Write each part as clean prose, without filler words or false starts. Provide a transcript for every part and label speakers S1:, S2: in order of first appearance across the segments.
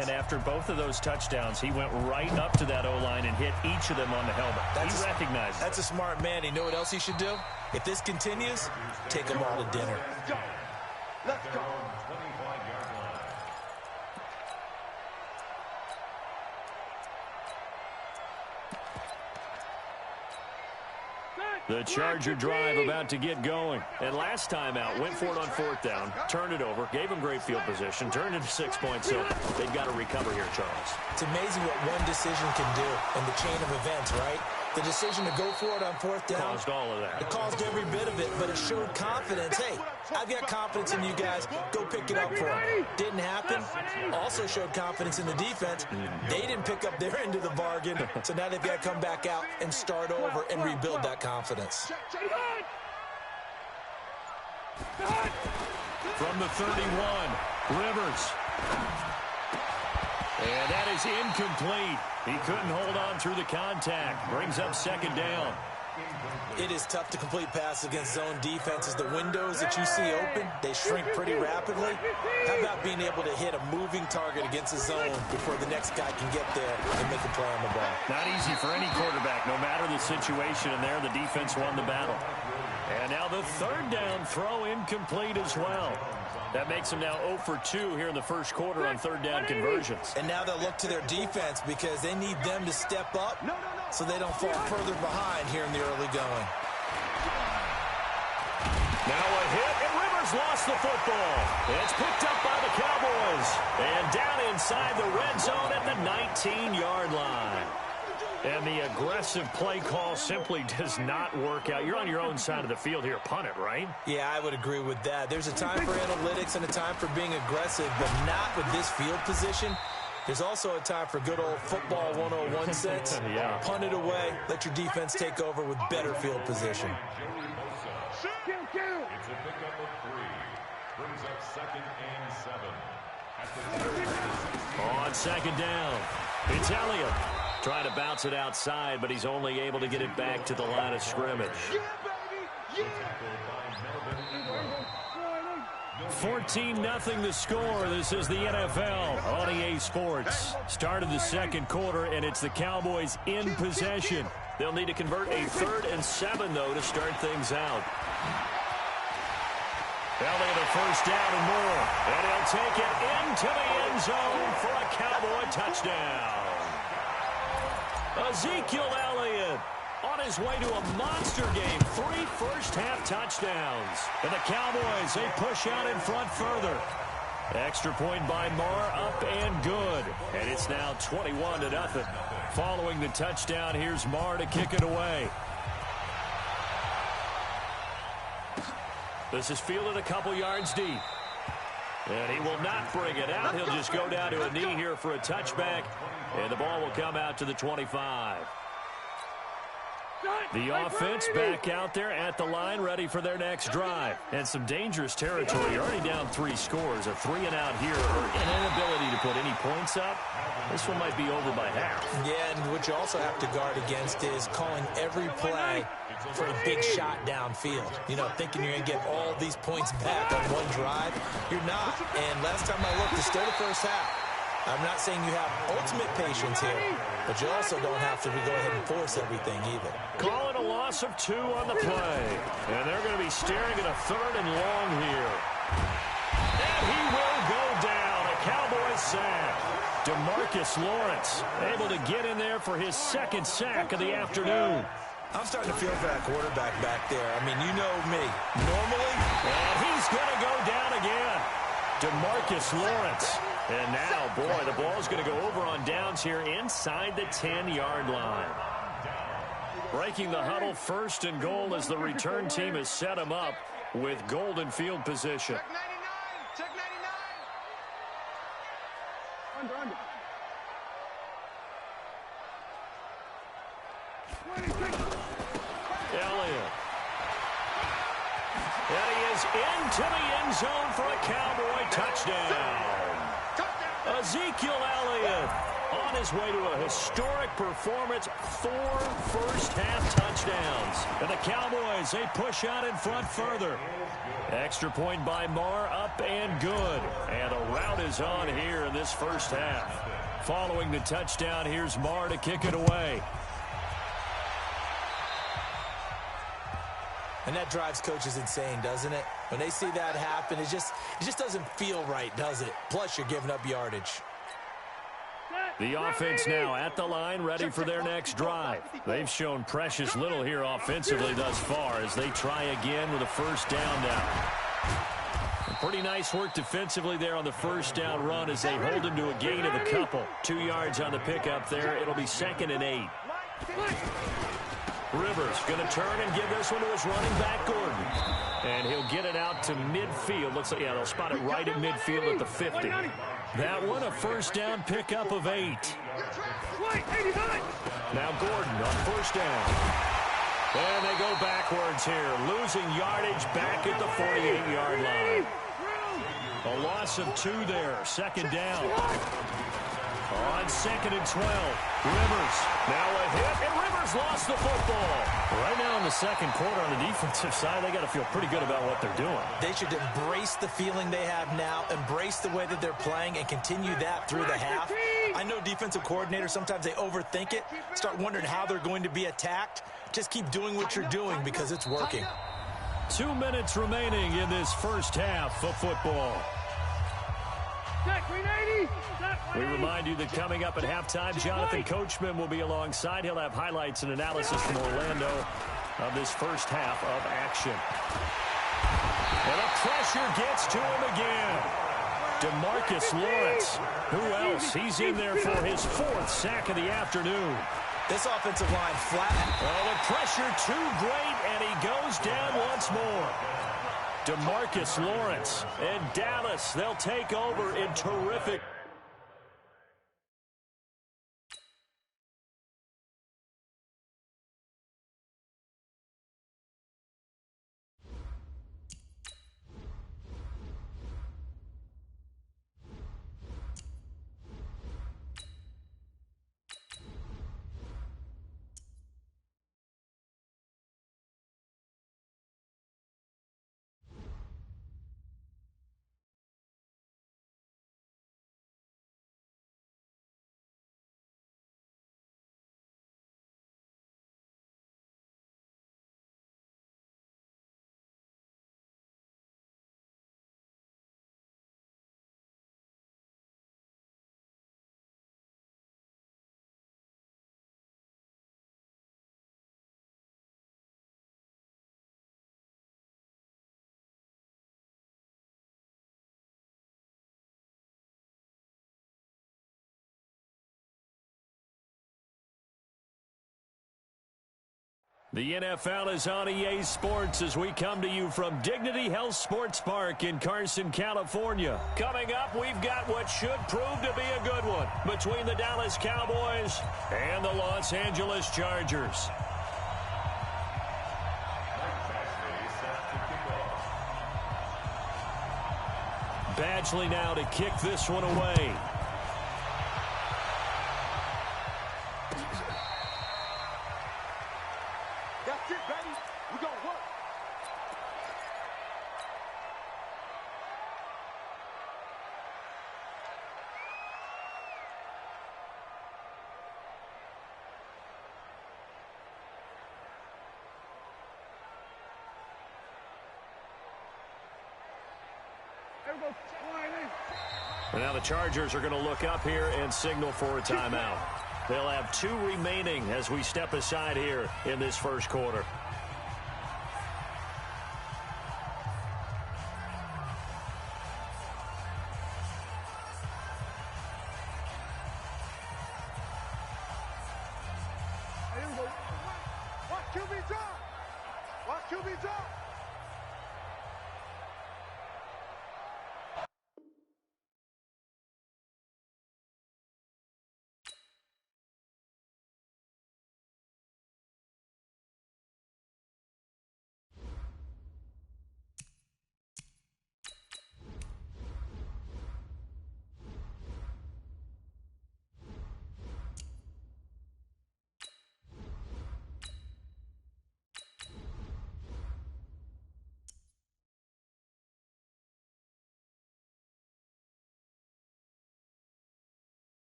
S1: And after both of those touchdowns, he went right up to that O-line and hit each of them on the helmet. He recognizes
S2: That's a smart man. You know what else he should do? If this continues, take them all to dinner.
S3: Let's go.
S1: The Charger drive about to get going. And last time out, went for it on fourth down, turned it over, gave them great field position, turned into 6 points. So they've got to recover here, Charles.
S2: It's amazing what one decision can do in the chain of events, right? The decision to go for it on fourth down
S1: caused all of that.
S2: It caused every bit of it, but it showed confidence. Hey, I've got confidence in you guys. Go pick it up for them. Didn't happen. Also showed confidence in the defense. They didn't pick up their end of the bargain, so now they've got to come back out and start over and rebuild that confidence.
S1: From the 31, Rivers. And that is incomplete. He couldn't hold on through the contact. Brings up second down.
S2: It is tough to complete passes against zone defenses. The windows that you see open, they shrink pretty rapidly. How about being able to hit a moving target against a zone before the next guy can get there and make a play on the ball?
S1: Not easy for any quarterback, no matter the situation. And there, the defense won the battle. And now the third down throw incomplete as well. That makes them now 0 for 2 here in the first quarter on third down conversions.
S2: And now they'll look to their defense because they need them to step up so they don't fall further behind here in the early going.
S1: Now a hit, and Rivers lost the football. It's picked up by the Cowboys. And down inside the red zone at the 19-yard line. And the aggressive play call simply does not work out. You're on your own side of the field here. Punt it, right?
S2: Yeah, I would agree with that. There's a time for analytics and a time for being aggressive, but not with this field position. There's also a time for good old football 101 sense.
S1: Yeah.
S2: Punt it away. Let your defense take over with better field position.
S3: It's a pickup of 3. Brings up 2nd and 7.
S1: On second down, it's Elliott. Trying to bounce it outside, but he's only able to get it back to the line of scrimmage. 14-0 the score. This is the NFL on EA Sports. Start of the second quarter, and it's the Cowboys in possession. They'll need to convert a 3rd and 7, though, to start things out. Elliott a first down and more. And he'll take it into the end zone for a Cowboy touchdown. Ezekiel Elliott on his way to a monster game. 3 first-half touchdowns. And the Cowboys, they push out in front further. Extra point by Marr, up and good. And it's now 21-0. Following the touchdown, here's Marr to kick it away. This is fielded a couple yards deep. And he will not bring it out. He'll just go down to a knee here for a touchback. And the ball will come out to the 25. The offense back out there at the line, ready for their next drive. And some dangerous territory. You're already down 3 scores. A 3-and-out here, or an inability to put any points up. This one might be over by half.
S2: Yeah, and what you also have to guard against is calling every play for a big shot downfield. You know, thinking you're going to get all these points back on one drive. You're not. And last time I looked, it's still the first half. I'm not saying you have ultimate patience here, but you also don't have to go ahead and force everything either.
S1: Calling a loss of 2 on the play. And they're going to be staring at a 3rd and long here. And he will go down. A Cowboys sack. DeMarcus Lawrence able to get in there for his 2nd sack of the afternoon.
S2: I'm starting to feel for that quarterback back there. I mean, you know me. Normally.
S1: And he's going to go down again. DeMarcus Lawrence. And now, boy, the ball's going to go over on downs here inside the 10-yard line. Breaking the huddle, 1st and goal as the return team has set him up with golden field position.
S3: Check 99. Under.
S1: Elliott. And he is into the end zone for a Cowboy touchdown. Ezekiel Elliott on his way to a historic performance, 4 first-half touchdowns. And the Cowboys, they push out in front further. Extra point by Marr, up and good. And a rout is on here in this first half. Following the touchdown, here's Marr to kick it away.
S2: And that drives coaches insane, doesn't it? When they see that happen, it just doesn't feel right, does it? Plus, you're giving up yardage.
S1: The offense now at the line, ready for their next drive. They've shown precious little here offensively thus far as they try again with a first down now. Pretty nice work defensively there on the first down run as they hold him to a gain of a couple. 2 yards on the pickup there. It'll be 2nd and 8. Rivers going to turn and give this one to his running back, Gordon. And he'll get it out to midfield. Looks like, yeah, they'll spot it right at midfield at the 50. That one, a first down pickup of 8. Now Gordon on first down. And they go backwards here, losing yardage back at the 48-yard line. A loss of 2 there, 2nd down. On 2nd and 12, Rivers now a hit, and Rivers lost the football. Right now in the second quarter on the defensive side, they got to feel pretty good about what they're doing.
S2: They should embrace the feeling they have now, embrace the way that they're playing, and continue that through the half. I know defensive coordinators, sometimes they overthink it, start wondering how they're going to be attacked. Just keep doing what you're doing because it's working.
S1: 2 minutes remaining in this first half of football. We remind you that coming up at halftime, Jonathan Coachman will be alongside. He'll have highlights and analysis from Orlando of this first half of action. And the pressure gets to him again. DeMarcus Lawrence. Who else? He's in there for his 4th sack of the afternoon.
S2: This offensive line flat.
S1: Oh, the pressure too great, and he goes down once more. DeMarcus Lawrence and Dallas, they'll take over in terrific. The NFL is on EA Sports as we come to you from Dignity Health Sports Park in Carson, California. Coming up, we've got what should prove to be a good one between the Dallas Cowboys and the Los Angeles Chargers. Badgley now to kick this one away.
S3: That's it, baby. We gonna work.
S1: And now the Chargers are going to look up here and signal for a timeout. They'll have 2 remaining as we step aside here in this first quarter.
S3: Watch QB drop. Watch QB drop.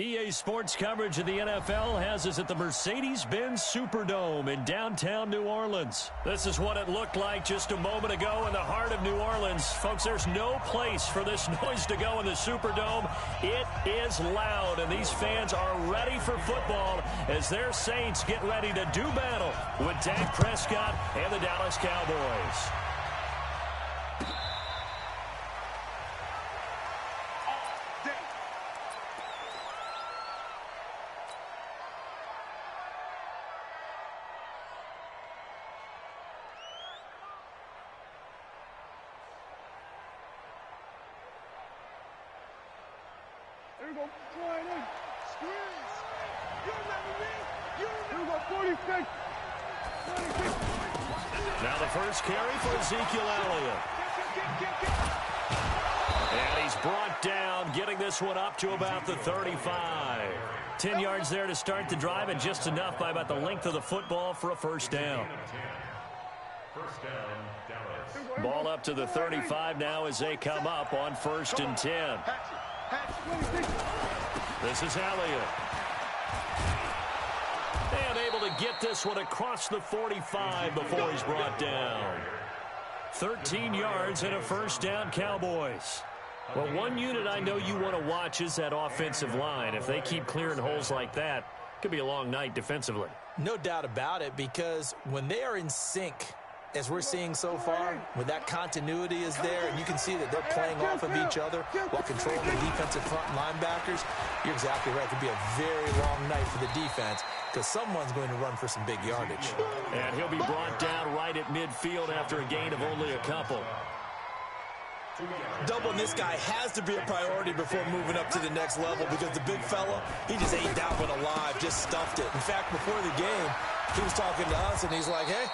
S1: EA Sports coverage of the NFL has us at the Mercedes-Benz Superdome in downtown New Orleans. This is what it looked like just a moment ago in the heart of New Orleans. Folks, there's no place for this noise to go in the Superdome. It is loud, and these fans are ready for football as their Saints get ready to do battle with Dak Prescott and the Dallas Cowboys. Now the first carry for Ezekiel Elliott. And he's brought down, getting this one up to about the 35. 10 yards there to start the drive, and just enough by about the length of the football for a first down. Ball up to the 35 now as they come up on 1st and 10. This is Elliott. And able to get this one across the 45 before he's brought down. 13 yards and a first down, Cowboys. Well, one unit I know you want to watch is that offensive line. If they keep clearing holes like that, it could be a long night defensively.
S2: No doubt about it, because when they are in sync, as we're seeing so far, when that continuity is there and you can see that they're playing off of each other while controlling the defensive front linebackers, you're exactly right. It could be a very long night for the defense because someone's going to run for some big yardage.
S1: And he'll be brought down right at midfield after a gain of only a couple.
S2: Doubling this guy has to be a priority before moving up to the next level because the big fella, he just ate that one alive, just stuffed it. In fact, before the game, he was talking to us and he's like, hey,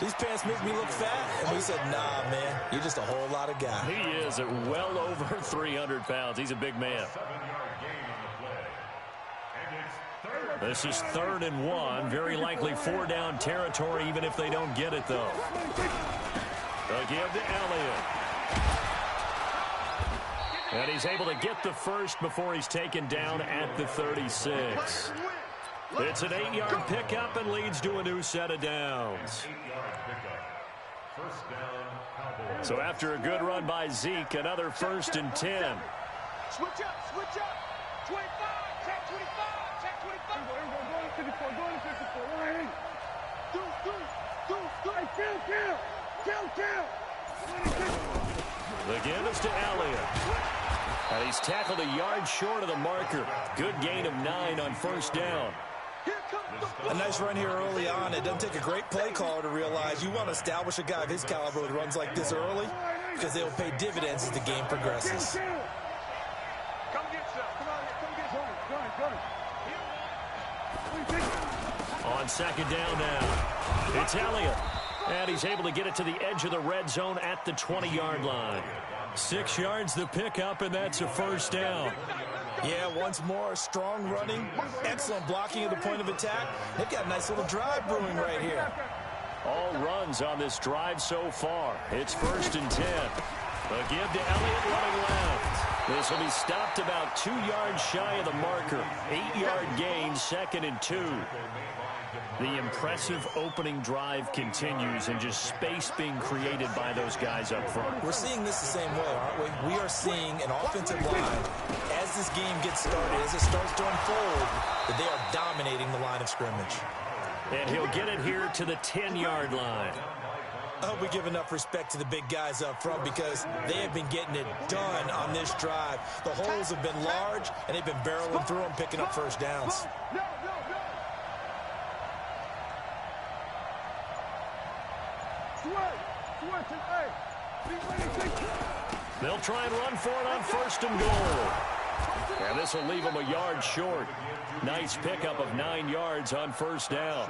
S2: these pants make me look fat. And we said, nah, man, you're just a whole lot of guy.
S1: He is at well over 300 pounds. He's a big man. This is 3rd and 1. Very likely 4-down territory, even if they don't get it, though. They'll give to Elliott. And he's able to get the first before he's taken down at the 36. It's an 8-yard pickup and leads to a new set of downs. So after a good run by Zeke, another 1st and 10.
S3: Switch up, switch up. 25, check 25, check 25. Go to 54, go to 54.
S1: The give is to Elliott. And he's tackled a yard short of the marker. Good gain of 9 on 1st down.
S2: A nice run here early on. It doesn't take a great play caller to realize you want to establish a guy of his caliber with runs like this early because they will pay dividends as the game progresses.
S3: Come get some. Come on, come get some.
S1: On 2nd down now, it's Elliott. And he's able to get it to the edge of the red zone at the 20-yard line. 6 yards the pickup, and that's a 1st down.
S2: Yeah, once more, strong running, excellent blocking at the point of attack. They've got a nice little drive brewing right here.
S1: All runs on this drive so far. It's 1st and 10. A give to Elliott running left. This will be stopped about 2 yards shy of the marker. 8-yard gain, 2nd and 2. The impressive opening drive continues and just space being created by those guys up front.
S2: We're seeing this the same way, aren't we? We are seeing an offensive line, as this game gets started, as it starts to unfold, that they are dominating the line of scrimmage.
S1: And he'll get it here to the 10-yard line.
S2: I hope we give enough respect to the big guys up front because they have been getting it done on this drive. The holes have been large, and they've been barreling through them, picking up 1st downs.
S1: They'll try and run for it on 1st and goal. And this will leave them a yard short. Nice pickup of 9 yards on 1st down.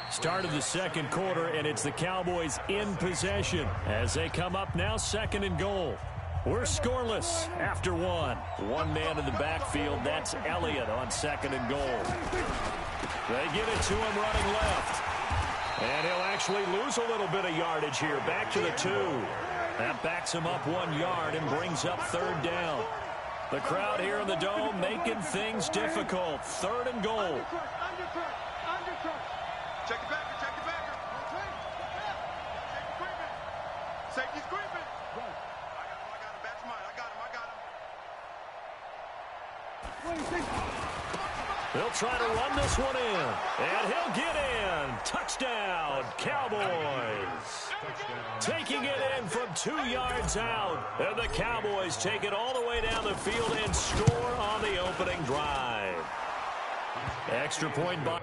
S1: Start of the 2nd quarter, and it's the Cowboys in possession as they come up now 2nd and goal. We're scoreless after 1. One man in the backfield. That's Elliott on 2nd and goal. They get it to him running left. And he'll actually lose a little bit of yardage here. Back to the 2. That backs him up 1 yard and brings up 3rd down. The crowd here in the Dome making things difficult. 3rd and goal.
S3: Undercut. Check the backer. Check the creeping. Safety's creeping. I got him. That's mine. I got him.
S1: He'll try to run this one in. And he'll get in. Touchdown, Cowboys. Taking it in from 2 yards out. And the Cowboys take it all the way down the field and score on the opening drive. Extra point by...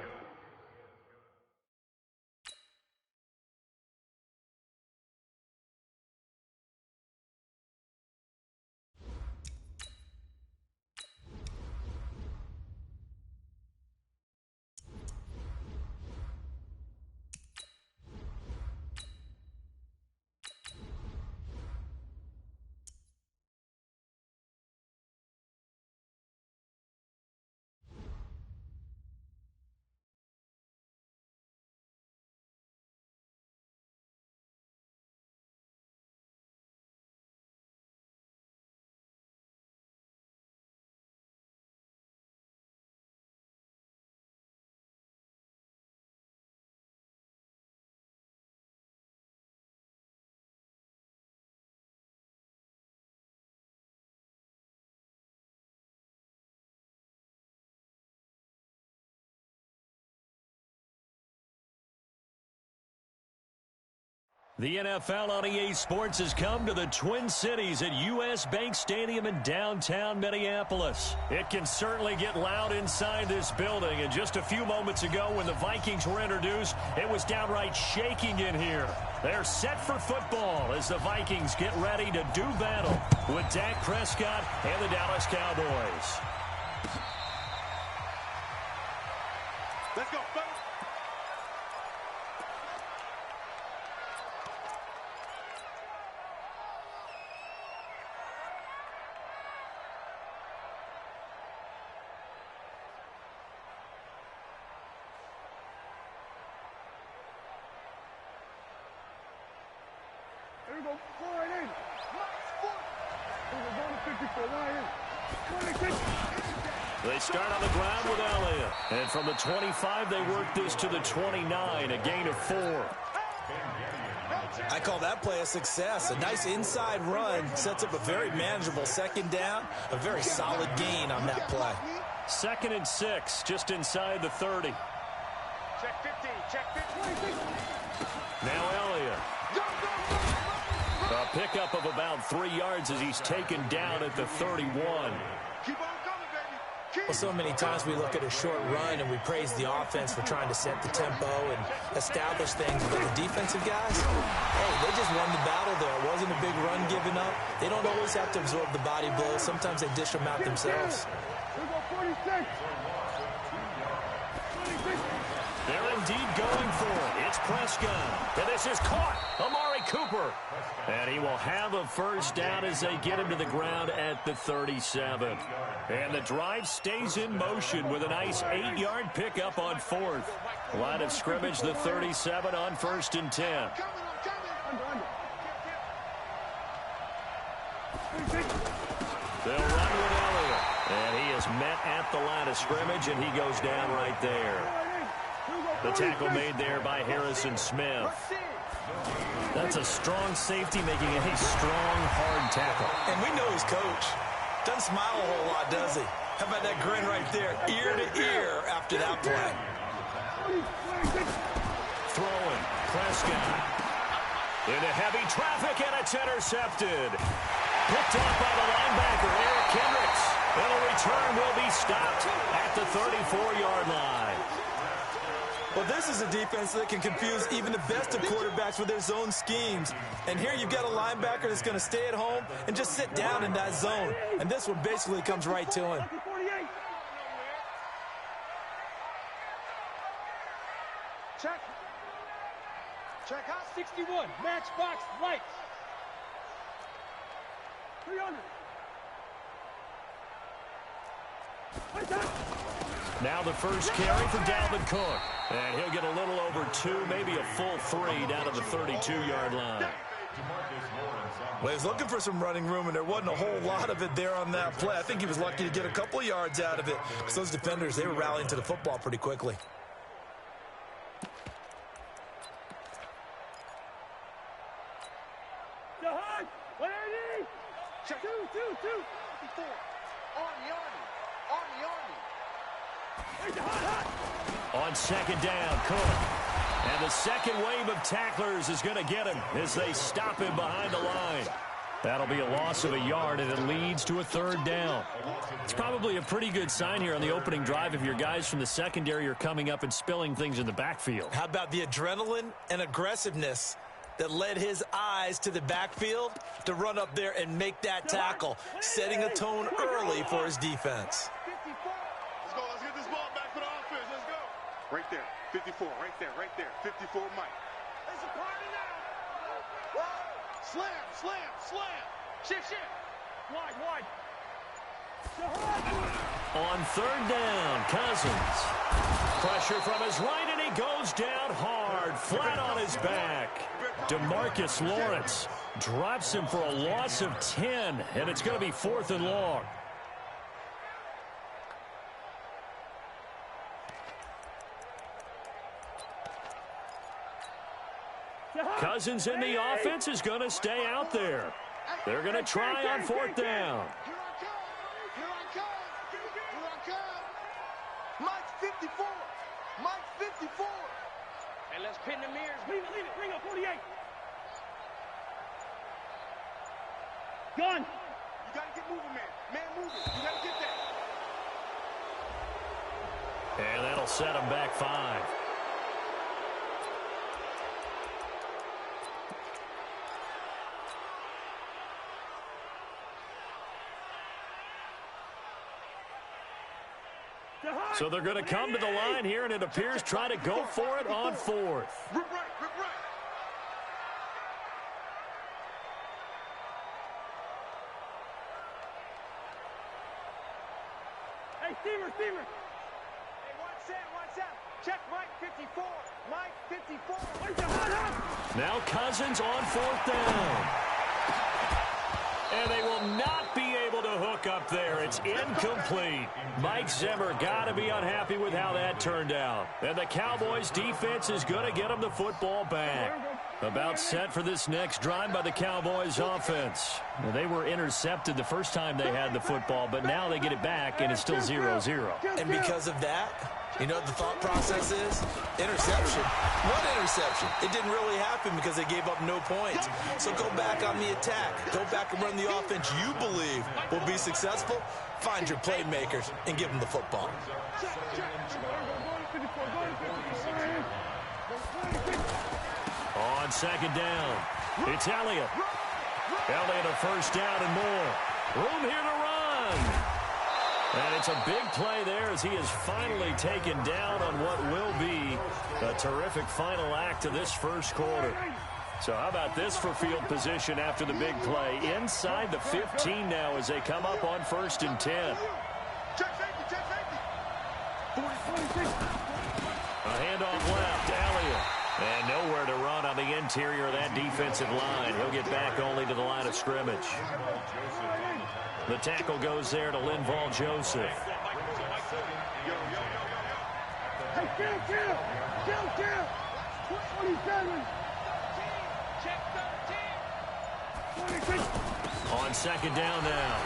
S1: The NFL on EA Sports has come to the Twin Cities at U.S. Bank Stadium in downtown Minneapolis. It can certainly get loud inside this building, and just a few moments ago when the Vikings were introduced, it was downright shaking in here. They're set for football as the Vikings get ready to do battle with Dak Prescott and the Dallas Cowboys.
S3: Let's go, fellas. Here we go. Go right in. Here we go. 54. Right in.
S1: They start on the ground with Elliott. And from the 25, they work this to the 29, a gain of 4.
S2: I call that play a success. A nice inside run sets up a very manageable 2nd down. A very solid gain on that play.
S1: 2nd and 6, just inside the 30.
S3: Check 15. Check 15.
S1: Now Elliott. A pickup of about 3 yards as he's taken down at the 31.
S3: Keep on coming, baby.
S2: Well, so many times we look at a short run and we praise the offense for trying to set the tempo and establish things. But the defensive guys, hey, they just won the battle there. It wasn't a big run given up. They don't always have to absorb the body blows. Sometimes they dish them out themselves.
S3: Here we go, 46.
S1: They're indeed going for it. It's Prescott. And this is caught. Amari Cooper. And he will have a first down as they get him to the ground at the 37. And the drive stays in motion with a nice 8-yard pickup on 4th. Line of scrimmage, the 37 on 1st and 10. They'll run with Elliott. And he is met at the line of scrimmage, and he goes down right there. The tackle made there by Harrison Smith. That's a strong safety making a strong, hard tackle.
S2: And we know his coach. Doesn't smile a whole lot, does he? How about that grin right there, ear to ear after that play?
S1: Throwing, Prescott. Into heavy traffic, and it's intercepted. Picked up by the linebacker, Eric Kendricks. And a return will be stopped at the 34-yard line.
S2: Well, this is a defense that can confuse even the best of quarterbacks with their zone schemes. And here you've got a linebacker that's going to stay at home and just sit down in that zone. And this one basically comes right to him.
S3: Check. Check out 61. Matchbox lights. 300.
S1: Now the first carry for Dalvin Cook. And he'll get a little over 2, maybe a full 3 down to the 32-yard line.
S2: Well, he was looking for some running room, and there wasn't a whole lot of it there on that play. I think he was lucky to get a couple of yards out of it, because those defenders, they were rallying to the football pretty quickly.
S1: On second down, Cook. And the second wave of tacklers is going to get him as they stop him behind the line. That'll be a loss of a yard, and it leads to a third down. It's probably a pretty good sign here on the opening drive if your guys from the secondary are coming up and spilling things in the backfield.
S2: How about the adrenaline and aggressiveness that led his eyes to the backfield to run up there and make that tackle, setting a tone early for his defense.
S3: Let's go. Let's get this ball back for the offense. Let's go. Right there. 54. Right there. Right there. 54, Mike. It's a party now. Slam. Slam. Slam. Shift. Shift. Wide. Wide.
S1: On third down, Cousins. Pressure from his right, and he goes down hard, flat on his back. DeMarcus Lawrence drops him for a loss of 10, and it's going to be 4th and long. Cousins in the offense is going to stay out there. They're going to try on 4th down.
S3: Here I come. Mike 54. Mike 54. And let's pin the mirrors. Leave it. Bring up 48. Gun. You got to get moving, man. Man, moving. You got to get that.
S1: And that'll set him back 5. So they're going to come to the line here, and it appears try to go for it on 4th.
S3: Rip right. Hey, Steamer. Hey, watch out. Check Mike 54. Mike 54.
S1: Now Cousins on 4th down. And they will not be able to hook up there. It's incomplete. Mike Zimmer got to be unhappy with how that turned out. And the Cowboys defense is going to get them the football back. About set for this next drive by the Cowboys offense. Well, they were intercepted the first time they had the football, but now they get it back, and it's still 0-0.
S2: And because of that, you know what the thought process is? Interception. One interception. It didn't really happen because they gave up no points. So go back on the attack. Go back and run the offense you believe will be successful. Find your playmakers and give them the football.
S1: On second down, it's Elliott. Elliott a first down and more. Room here to run. And it's a big play there as he is finally taken down on what will be a terrific final act of this first quarter. So how about this for field position after the big play? Inside the 15 now as they come up on 1st and 10. A handoff left, Elliott. And nowhere to run on the interior of that defensive line. He'll get back only to the line of scrimmage. The tackle goes there to Linval Joseph.
S3: Hey, kill. 27.
S1: On second down now,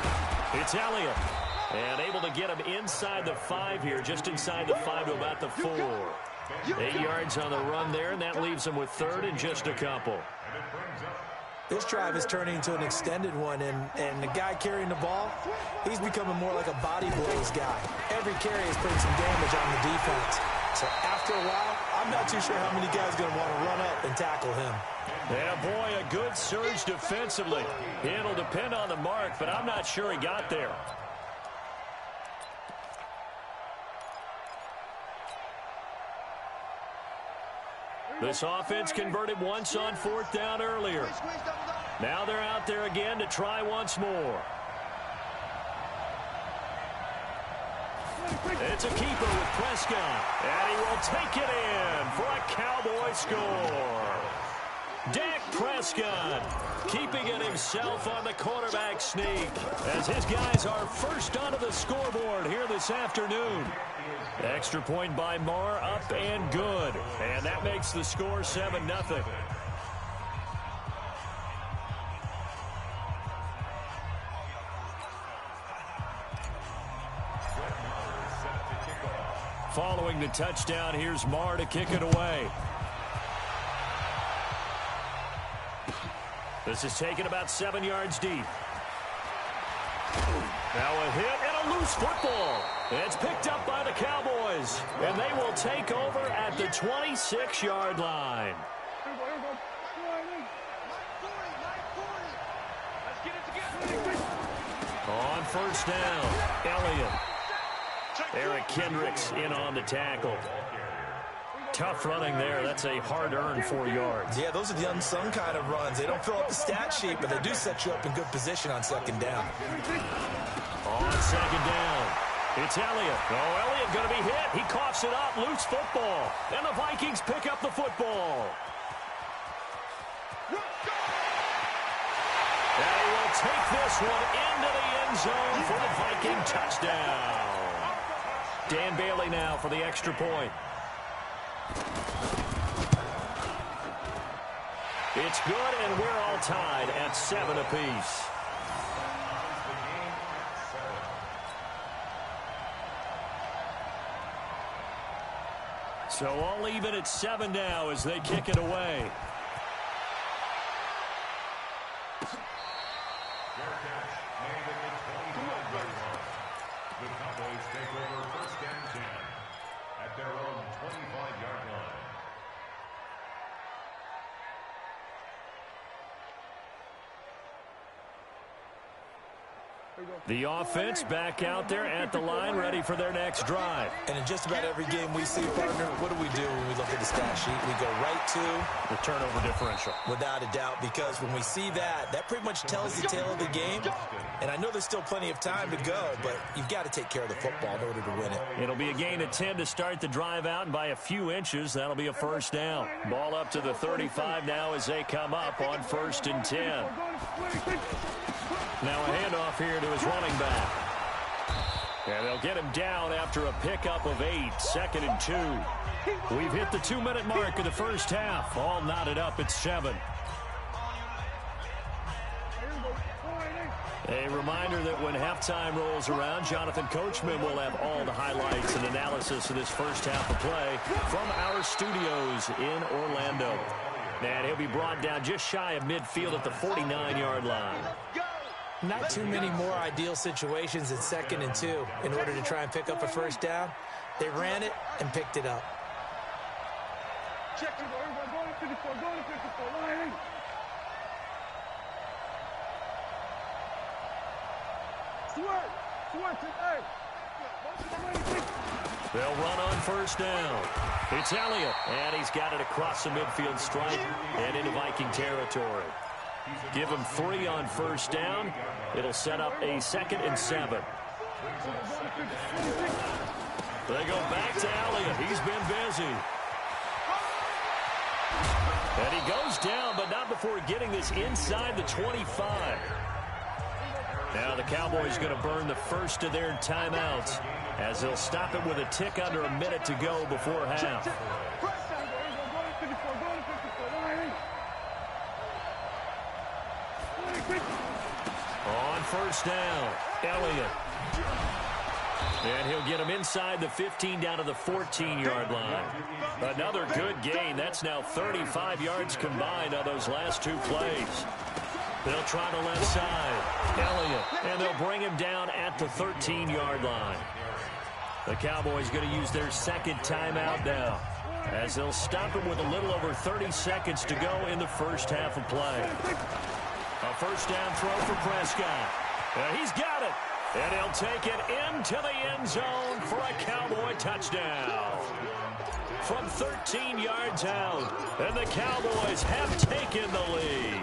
S1: it's Elliott. And able to get him inside the 5 here, just inside the 5 to about the 4. 8 yards on the run there, and that leaves him with 3rd and just a couple.
S2: This drive is turning into an extended one, and the guy carrying the ball, he's becoming more like a body blows guy. Every carry is putting some damage on the defense. So after a while, I'm not too sure how many guys are going to want to run up and tackle him.
S1: Yeah, boy, a good surge defensively. It'll depend on the mark, but I'm not sure he got there. This offense converted once on 4th down earlier. Now they're out there again to try once more. It's a keeper with Prescott, and he will take it in for a Cowboy score. Dak Prescott, keeping it himself on the quarterback sneak, as his guys are first onto the scoreboard here this afternoon. Extra point by Marr, up and good. And that makes the score 7-0. Following the touchdown, here's Marr to kick it away. This is taken about 7 yards deep. Now a hit and a loose football. It's picked up by the Cowboys, and they will take over at the 26-yard line. On first down, Elliott. Eric Kendricks in on the tackle. Tough running there. That's a hard-earned 4 yards.
S2: Yeah, those are the unsung kind of runs. They don't fill up the stat sheet, but they do set you up in good position on second down.
S1: On second down, it's Elliott. Oh, Elliott going to be hit. He coughs it up. Loose football. And the Vikings pick up the football. And he will take this one into the end zone for the Viking touchdown. Dan Bailey now for the extra point. It's good, and we're all tied at 7 apiece. So all even at 7 now as they kick it away.
S4: The Cowboys take over first and 10 at their own 25-yard line.
S1: The offense back out there at the line, ready for their next drive.
S2: And in just about every game we see, partner, what do we do when we look at the stat sheet? We go right to
S1: the turnover differential.
S2: Without a doubt, because when we see that, that pretty much tells the tale of the game. And I know there's still plenty of time to go, but you've got to take care of the football in order to win it.
S1: It'll be a gain of 10 to start the drive out, and by a few inches, that'll be a first down. Ball up to the 35 now as they come up on 1st and 10. Now a handoff here to his running back. And they'll get him down after a pickup of 8, 2nd and 2. We've hit the 2-minute mark of the first half. All knotted up at 7. A reminder that when halftime rolls around, Jonathan Coachman will have all the highlights and analysis of this first half of play from our studios in Orlando. And he'll be brought down just shy of midfield at the 49-yard line.
S2: Not too many more ideal situations at 2nd and 2 in order to try and pick up a first down. They ran it and picked it up.
S3: Check it. Go to 54. Go to 54. Line.
S1: They'll run on first down. It's Elliott, and he's got it across the midfield stripe and into Viking territory. Give him 3 on first down. It'll set up a 2nd and 7. They go back to Elliott. He's been busy. And he goes down, but not before getting this inside the 25. Now the Cowboys going to burn the first of their timeouts as they'll stop it with a tick under a minute to go before half. On first down, Elliott. And he'll get him inside the 15 down to the 14-yard line. Another good gain. That's now 35 yards combined on those last 2 plays. They'll try the left side. Elliott. And they'll bring him down at the 13-yard line. The Cowboys going to use their 2nd timeout now, as they'll stop him with a little over 30 seconds to go in the first half of play. A first down throw for Prescott. He's got it. And he'll take it into the end zone for a Cowboy touchdown. From 13 yards out, and the Cowboys have taken the lead.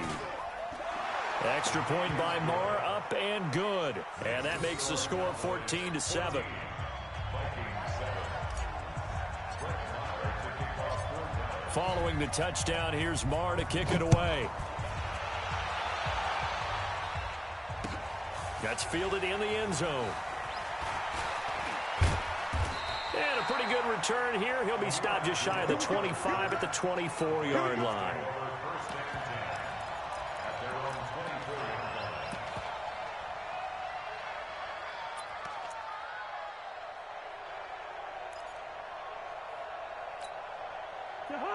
S1: Extra point by Marr, up and good. And that makes the score 14-7. Following the touchdown, here's Marr to kick it away. That's fielded in the end zone. And a pretty good return here. He'll be stopped just shy of the 25 at the 24-yard line.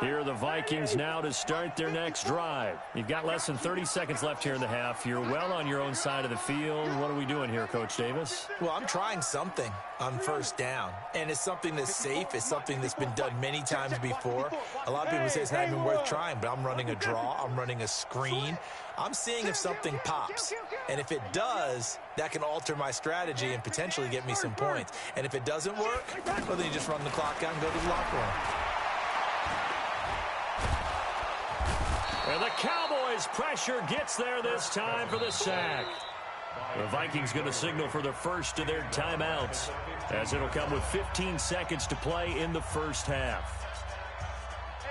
S1: Here are the Vikings now to start their next drive. You've got less than 30 seconds left here in the half. You're well on your own side of the field. What are we doing here, Coach Davis?
S2: Well, I'm trying something on first down, and it's something that's safe. It's something that's been done many times before. A lot of people say it's not even worth trying, but I'm running a draw. I'm running a screen. I'm seeing if something pops, and if it does, that can alter my strategy and potentially get me some points. And if it doesn't work, well, then you just run the clock out and go to the locker room.
S1: And the Cowboys' pressure gets there this time for the sack. The Vikings going to signal for the first of their timeouts, as it'll come with 15 seconds to play in the first half.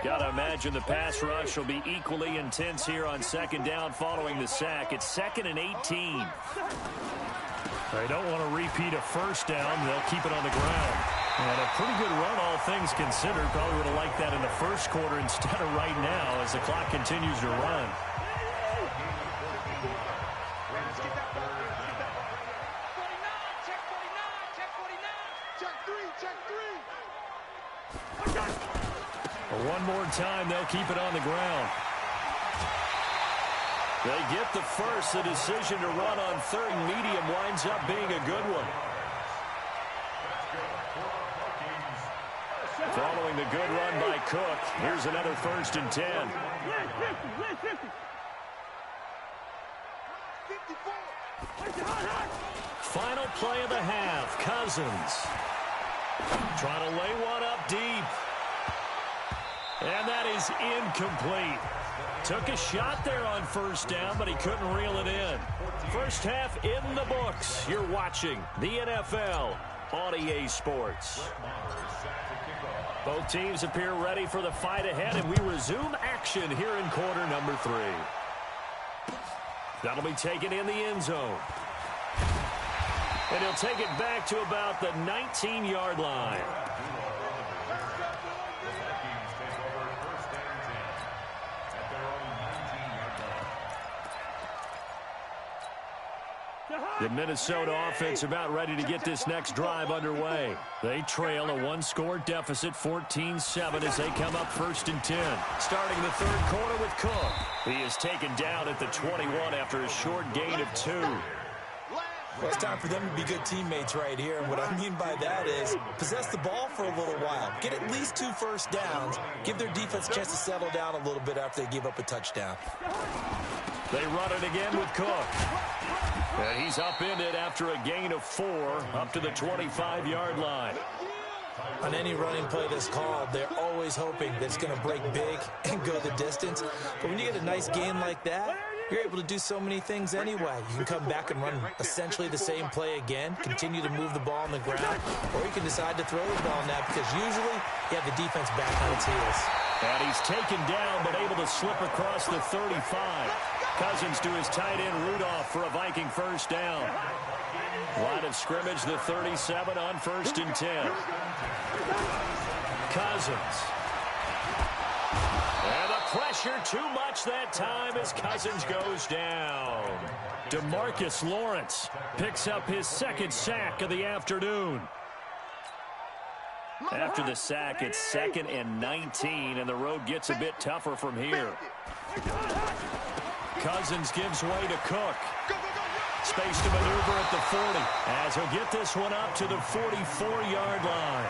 S1: Got to imagine the pass rush will be equally intense here on second down following the sack. It's 2nd and 18. They don't want to repeat a first down. They'll keep it on the ground. And a pretty good run, all things considered. Probably would have liked that in the first quarter instead of right now as the clock continues to run. One more time, they'll keep it on the ground. They get the first. The decision to run on 3rd and medium winds up being a good one. Following the good run by Cook, here's another 1st and 10. Final play of the half. Cousins trying to lay one up deep. And that is incomplete. Took a shot there on first down, but he couldn't reel it in. First half in the books. You're watching the NFL on EA Sports. Both teams appear ready for the fight ahead, and we resume action here in quarter number 3. That'll be taken in the end zone. And he'll take it back to about the 19-yard line. The Minnesota offense about ready to get this next drive underway. They trail a 1-score deficit, 14-7, as they come up 1st and 10. Starting the 3rd quarter with Cook. He is taken down at the 21 after a short gain of 2.
S2: Well, it's time for them to be good teammates right here. And what I mean by that is possess the ball for a little while. Get at least 2 first downs. Give their defense a chance to settle down a little bit after they give up a touchdown.
S1: They run it again with Cook. And he's upended after a gain of 4 up to the 25-yard line.
S2: On any running play that's called, they're always hoping that it's going to break big and go the distance. But when you get a nice gain like that, you're able to do so many things anyway. You can come back and run essentially the same play again, continue to move the ball on the ground, or you can decide to throw the ball now because usually you have the defense back on its heels.
S1: And he's taken down but able to slip across the 35. Cousins to his tight end Rudolph for a Viking first down. Line of scrimmage, the 37 on 1st and 10. Cousins. And the pressure too much that time as Cousins goes down. DeMarcus Lawrence picks up his 2nd sack of the afternoon. After the sack, it's 2nd and 19, and the road gets a bit tougher from here. Cousins gives way to Cook. Space to maneuver at the 40, as he'll get this one up to the 44-yard line.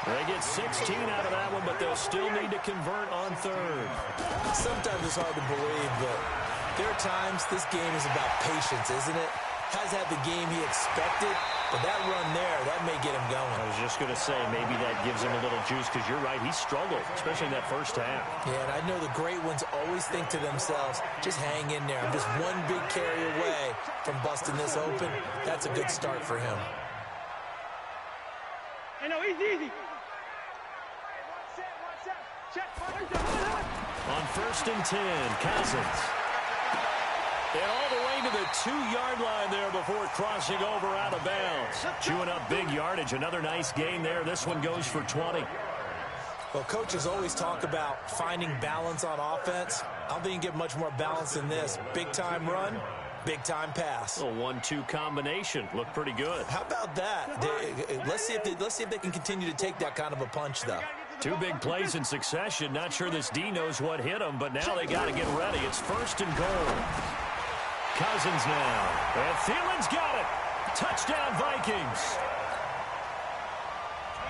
S1: They get 16 out of that one, but they'll still need to convert on 3rd.
S2: Sometimes it's hard to believe, but there are times this game is about patience, isn't it? Has had the game he expected, but that run there, that may get him going.
S1: I was just going to say, maybe that gives him a little juice, because you're right, he struggled, especially in that first half.
S2: Yeah, and I know the great ones always think to themselves, just hang in there. I'm just one big carry away from busting this open. That's a good start for him.
S5: Hey, no, easy. Check.
S1: first and 10. Cousins. And all the way to the 2-yard line there before crossing over out of bounds. Chewing up big yardage. Another nice gain there. This one goes for 20.
S2: Well, coaches always talk about finding balance on offense. I don't think you can get much more balance than this. Big-time run, big-time pass.
S1: A 1-2 combination. Looked pretty good.
S2: How about that? Let's see if they can continue to take that kind of a punch, though.
S1: 2 big plays in succession. Not sure this D knows what hit him, but now they got to get ready. It's first and goal. Cousins now. And Thielen's got it. Touchdown, Vikings.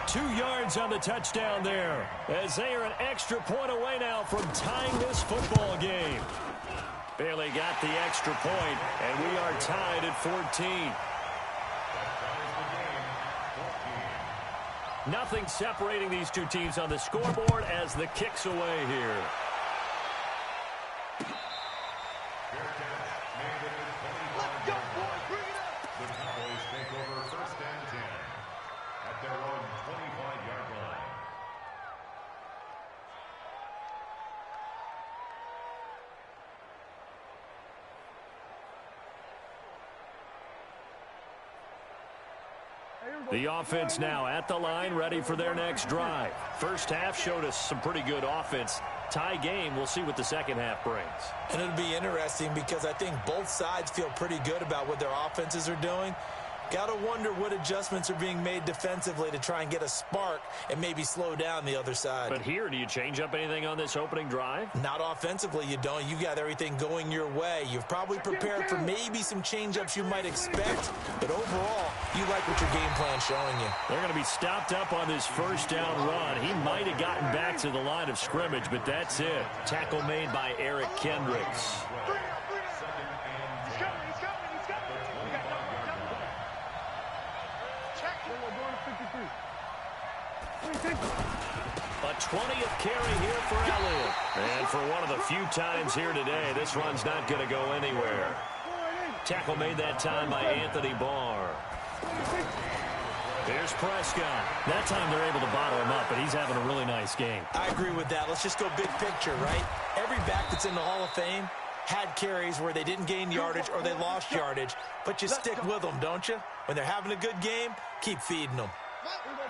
S1: 2 yards on the touchdown there, as they are an extra point away now from tying this football game. Bailey got the extra point, and we are tied at 14. Nothing separating these two teams on the scoreboard as the kick's away here.
S3: Let's go, boys. Bring it up.
S4: The Cowboys take over first and 10 at their own 25-yard line.
S1: The offense now at the line, ready for their next drive. First half showed us some pretty good offense. Tie game, we'll see what the second half brings.
S2: And it'll be interesting because I think both sides feel pretty good about what their offenses are doing. Got to wonder what adjustments are being made defensively to try and get a spark and maybe slow down the other side.
S1: But here, do you change up anything on this opening drive?
S2: Not offensively, you don't. You got everything going your way. You've probably prepared for maybe some change-ups you might expect, but overall, you like what your game plan's showing you.
S1: They're going to be stopped up on this first down run. He might have gotten back to the line of scrimmage, but that's it. Tackle made by Eric Kendricks. A 20th carry here for Elliott. And for one of the few times here today, this run's not going to go anywhere. Tackle made that time by Anthony Barr. There's Prescott. That time they're able to bottle him up, but he's having a really nice game.
S2: I agree with that. Let's just go big picture, right? Every back that's in the Hall of Fame had carries where they didn't gain yardage or they lost yardage, but you stick with them, don't you? When they're having a good game, keep feeding them.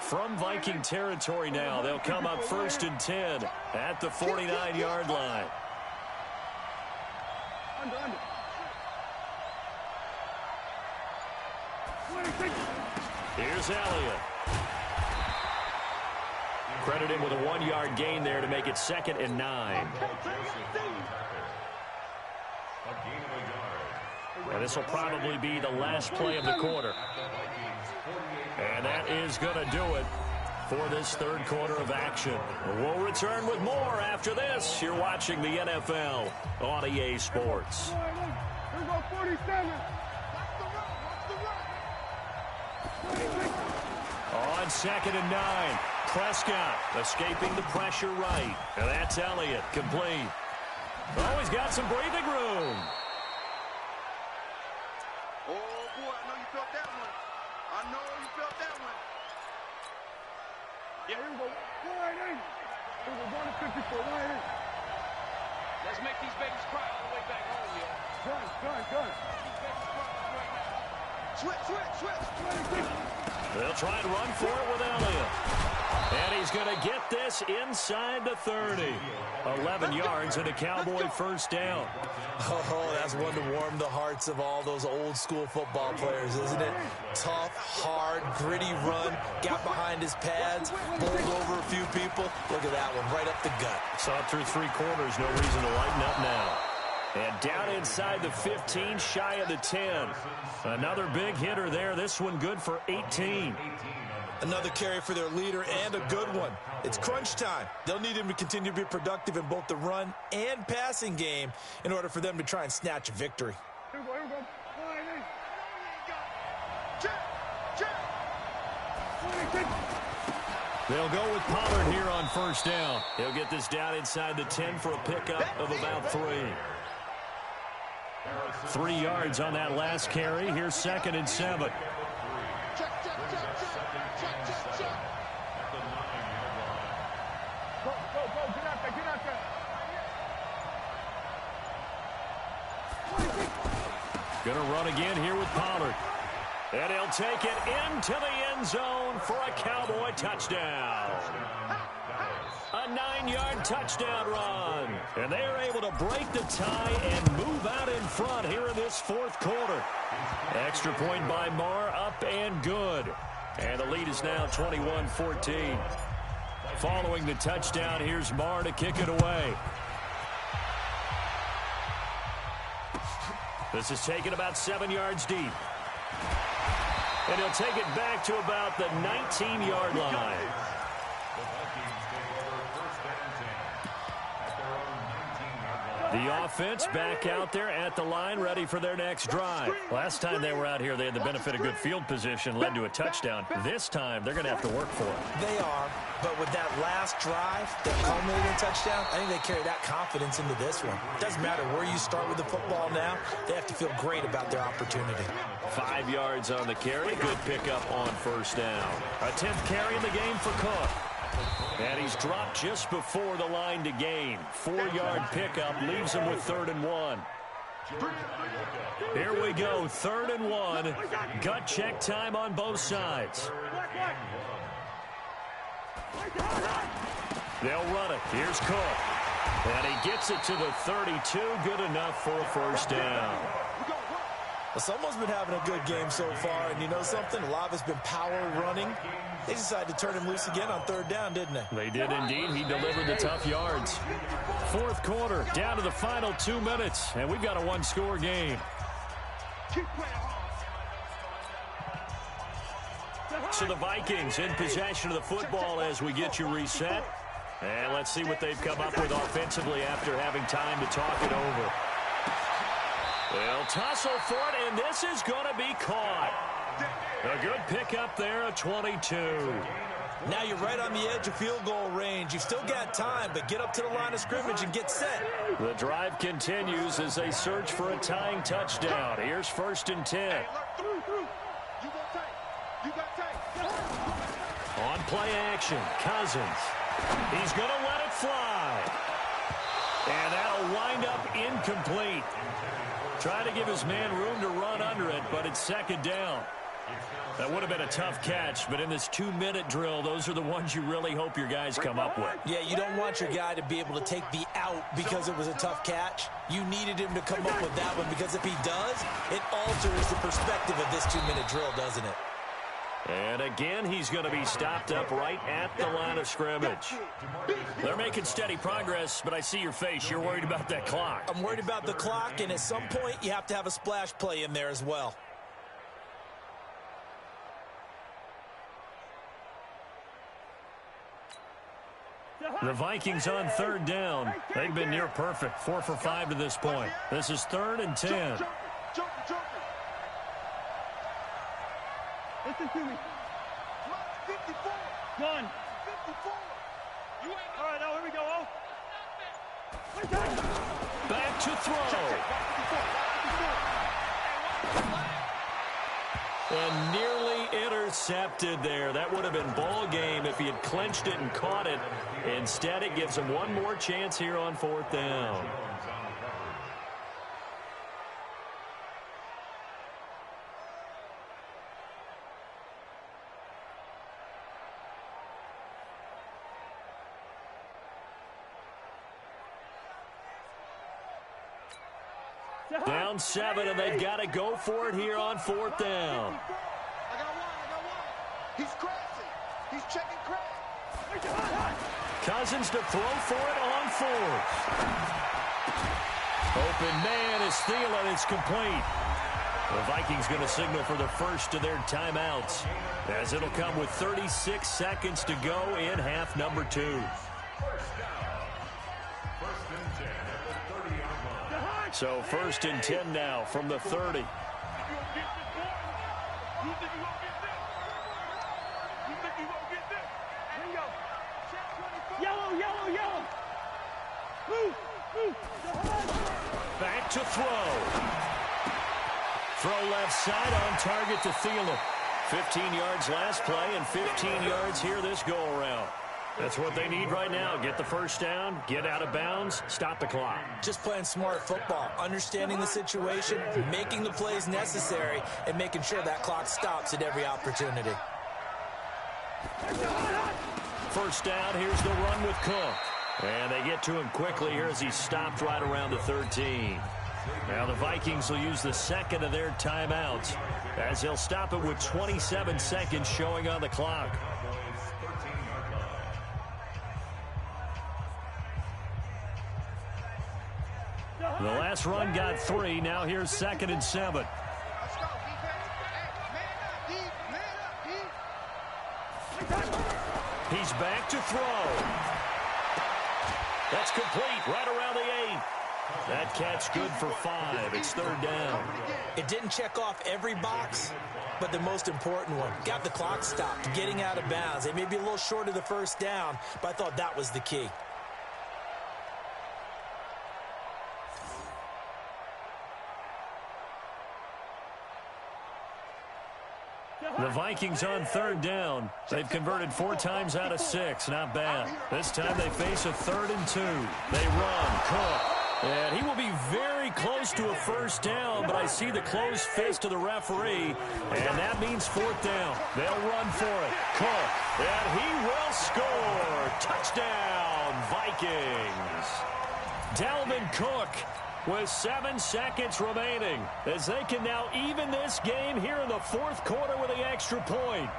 S1: From Viking territory now, they'll come up first and 10 at the 49-yard line. Here's Elliott. Credit him with a 1-yard gain there to make it 2nd and 9. And this will probably be the last play of the quarter. And that is going to do it for this third quarter of action. We'll return with more after this. You're watching the NFL on EA Sports.
S3: Here go 47.
S1: On 2nd and 9, Prescott escaping the pressure right. And that's Elliott, complete. Oh, he's got some breathing room.
S3: Oh, boy, I know you felt that one. I know you felt that one. Yeah, here we go. 180. Here we go, going to 54. 180. Let's make these babies cry on the way back home, yo. Good. Switch.
S1: They'll try and run for it with Elliott. And he's going to get this inside the 30. 11 yards and a Cowboy first down.
S2: Oh, that's one to warm the hearts of all those old school football players, isn't it? Tough, hard, gritty run, got behind his pads, bowled over a few people. Look at that one, right up the gut.
S1: Saw it through 3 quarters, no reason to lighten up now. And down inside the 15, shy of the 10. Another big hitter there. This one good for 18.
S2: Another carry for their leader and a good one. It's crunch time. They'll need him to continue to be productive in both the run and passing game in order for them to try and snatch a victory.
S3: Here we go.
S1: They'll go with Pollard here on first down. He'll get this down inside the 10 for a pickup of about 3. 3 yards on that last carry. Here's 2nd and 7.
S3: Go, get out there.
S1: Going to run again here with Pollard. And he'll take it into the end zone for a Cowboy touchdown. A 9-yard touchdown run. And they are able to break the tie and move out in front here in this fourth quarter. Extra point by Marr, up and good. And the lead is now 21-14. Following the touchdown, here's Marr to kick it away. This is taken about 7 yards deep. And he'll take it back to about the 19-yard line. The offense back out there at the line, ready for their next drive. Last time they were out here, they had the benefit of good field position, led to a touchdown. This time, they're going to have to work for it.
S2: They are, but with that last drive, that culminating touchdown, I think they carry that confidence into this one. It doesn't matter where you start with the football now. They have to feel great about their opportunity.
S1: 5 yards on the carry. Good pickup on first down. A 10th carry in the game for Cook. And he's dropped just before the line to gain. 4-yard pickup leaves him with 3rd and 1. Here we go, 3rd and 1. Gut check time on both sides. They'll run it. Here's Cook. And he gets it to the 32. Good enough for a first down.
S2: Well, someone's been having a good game so far, and you know something? A lot of it's been power running. They decided to turn him loose again on 3rd down, didn't they?
S1: They did indeed. He delivered the tough yards. Fourth quarter, down to the final 2 minutes, and we've got a one-score game. So the Vikings in possession of the football as we get you reset. And let's see what they've come up with offensively after having time to talk it over. They'll tussle for it, and this is going to be caught. A good pickup there, a 22.
S2: Now you're right on the edge of field goal range. You've still got time, but get up to the line of scrimmage and get set.
S1: The drive continues as they search for a tying touchdown. Here's 1st and 10. On play action, Cousins. He's going to let it fly. And that'll wind up incomplete. Trying to give his man room to run under it, but it's 2nd down. That would have been a tough catch, but in this 2-minute drill, those are the ones you really hope your guys come up with.
S2: Yeah, you don't want your guy to be able to take the out because it was a tough catch. You needed him to come up with that one because if he does, it alters the perspective of this 2-minute drill, doesn't it?
S1: And again, he's going to be stopped up right at the line of scrimmage. They're making steady progress, but I see your face. You're worried about that clock.
S2: I'm worried about the clock, and at some point, you have to have a splash play in there as well.
S1: The Vikings on 3rd down. They've been near perfect. 4 for 5 to this point. This is 3rd and 10.
S5: Listen to me. 54. Done. 54. All right, now here we go.
S1: Back to throw. And nearly intercepted there. That would have been ball game if he had clinched it and caught it. Instead, it gives him one more chance here on 4th down. Down 7, and they've got to go for it here on 4th down.
S3: I got one. He's crashing. He's checking crash.
S1: Cousins to throw for it on 4th. Open man is Thielen. It's complete. The Vikings going to signal for the first of their timeouts, as it'll come with 36 seconds to go in half number 2. So 1st and 10 now from the 30.
S5: Yellow.
S1: Back to throw. Throw left side on target to Thielen. 15 yards last play and 15 yards here this go-around. That's what they need right now. Get the first down, get out of bounds, stop the clock.
S2: Just playing smart football, understanding the situation, making the plays necessary, and making sure that clock stops at every opportunity.
S1: First down, here's the run with Cook. And they get to him quickly here as he stopped right around the 13. Now the Vikings will use the second of their timeouts as they'll stop it with 27 seconds showing on the clock. The last run got 3. Now here's 2nd and 7. He's back to throw. That's complete right around the 8. That catch good for 5. It's 3rd down.
S2: It didn't check off every box, but the most important one. Got the clock stopped, getting out of bounds. They may be a little short of the first down, but I thought that was the key.
S1: The Vikings on 3rd down. They've converted 4 times out of 6. Not bad. This time they face a 3rd and 2. They run. Cook. And he will be very close to a first down, but I see the closed fist of the referee, and that means 4th down. They'll run for it. Cook. And he will score. Touchdown, Vikings. Dalvin Cook with 7 seconds remaining as they can now even this game here in the 4th quarter with the extra point.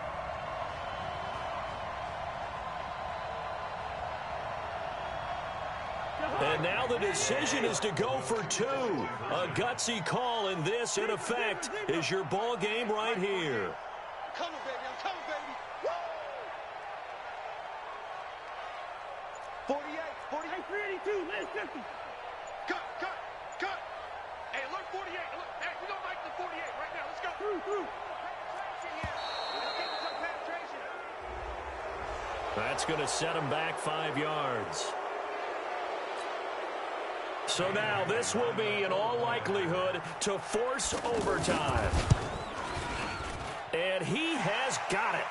S1: And now the decision is to go for 2. A gutsy call, and this, in effect, is your ball game right here.
S5: I'm coming, baby. I'm coming, baby. Woo! 48, 382, last 50. Cut. Hey, alert 48. Look, hey, we're going to make the 48 right now. Let's go. Through. Penetration here. Let's get some penetration.
S1: That's going to set him back 5 yards. So now this will be, in all likelihood, to force overtime. And he has got it.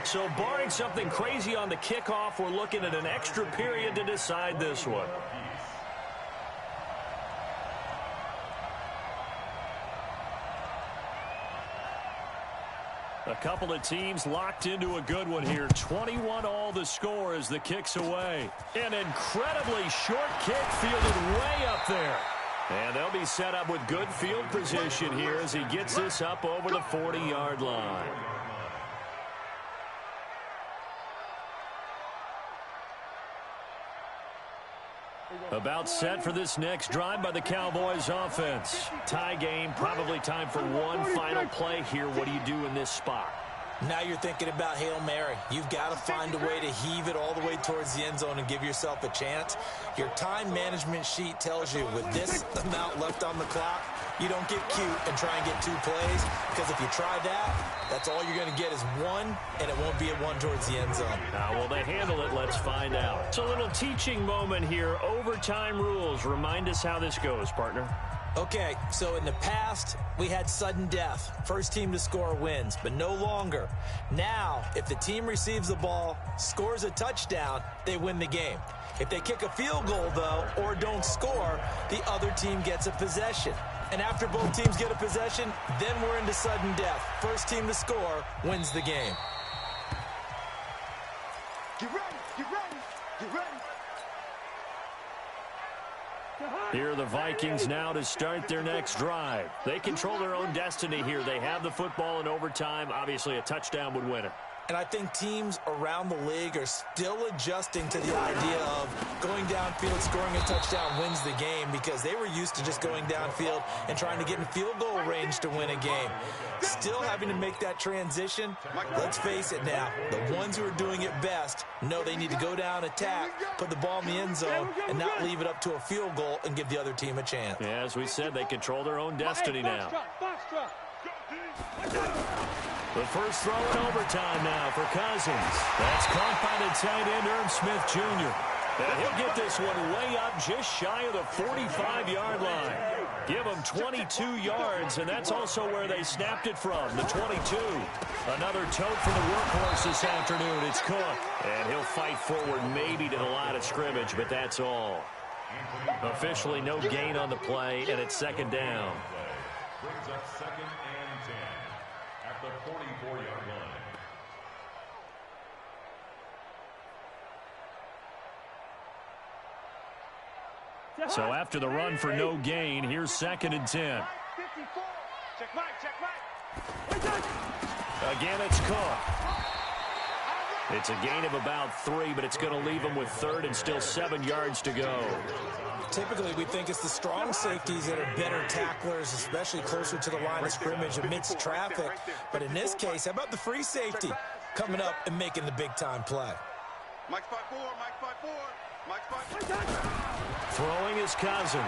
S1: So barring something crazy on the kickoff, we're looking at an extra period to decide this one. A couple of teams locked into a good one here. 21 all the score as the kick's away. An incredibly short kick fielded way up there. And they'll be set up with good field position here as he gets this up over the 40-yard line. About set for this next drive by the Cowboys offense. Tie game, probably time for one final play here. What do you do in this spot?
S2: Now you're thinking about Hail Mary. You've got to find a way to heave it all the way towards the end zone and give yourself a chance. Your time management sheet tells you with this amount left on the clock, you don't get cute and try and get 2 plays, because if you try that, that's all you're going to get is 1, and it won't be a 1 towards the end zone.
S1: How will they handle it? Let's find out. It's a little teaching moment here. Overtime rules. Remind us how this goes, partner.
S2: Okay, so in the past, we had sudden death. First team to score wins, but no longer. Now, if the team receives the ball, scores a touchdown, they win the game. If they kick a field goal, though, or don't score, the other team gets a possession. And after both teams get a possession, then we're into sudden death. First team to score wins the game.
S5: Get ready, get ready, get ready.
S1: Here are the Vikings now to start their next drive. They control their own destiny here. They have the football in overtime. Obviously, a touchdown would win it.
S2: And I think teams around the league are still adjusting to the idea of going downfield, scoring a touchdown wins the game, because they were used to just going downfield and trying to get in field goal range to win a game. Still having to make that transition. Let's face it now, the ones who are doing it best know they need to go down, attack, put the ball in the end zone, and not leave it up to a field goal and give the other team a chance.
S1: Yeah, as we said, they control their own destiny now. The first throw in overtime now for Cousins. That's caught by the tight end, Irv Smith Jr. And he'll get this one way up just shy of the 45-yard line. Give them 22 yards, and that's also where they snapped it from, the 22. Another tote for the workhorse this afternoon. It's Cook, and he'll fight forward maybe to the line of scrimmage, but that's all. Officially no gain on the play, and it's second down.
S4: Brings up 2nd and 10 at the 44-yard line.
S1: So after the run for no gain, here's 2nd and 10.
S5: 54. Check Mike.
S1: Again, it's Cook. It's a gain of about 3, but it's going to leave them with 3rd and still 7 yards to go.
S2: Typically, we think it's the strong safeties that are better tacklers, especially closer to the line of scrimmage amidst traffic. But in this case, how about the free safety coming up and making the big-time play?
S3: Mike's 5-4, Mike's 5-4, Mike's 5-4.
S1: Throwing his Cousins.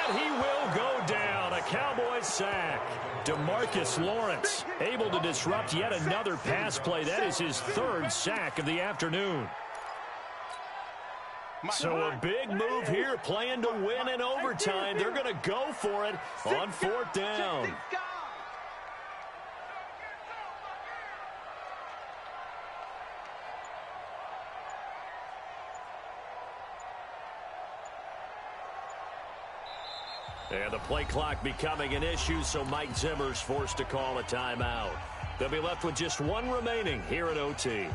S1: And he will go down. A Cowboys sack. DeMarcus Lawrence able to disrupt yet another pass play. That is his 3rd sack of the afternoon. So a big move here, playing to win in overtime. They're going to go for it on 4th down. And the play clock becoming an issue, so Mike Zimmer's forced to call a timeout. They'll be left with just 1 remaining here at OT.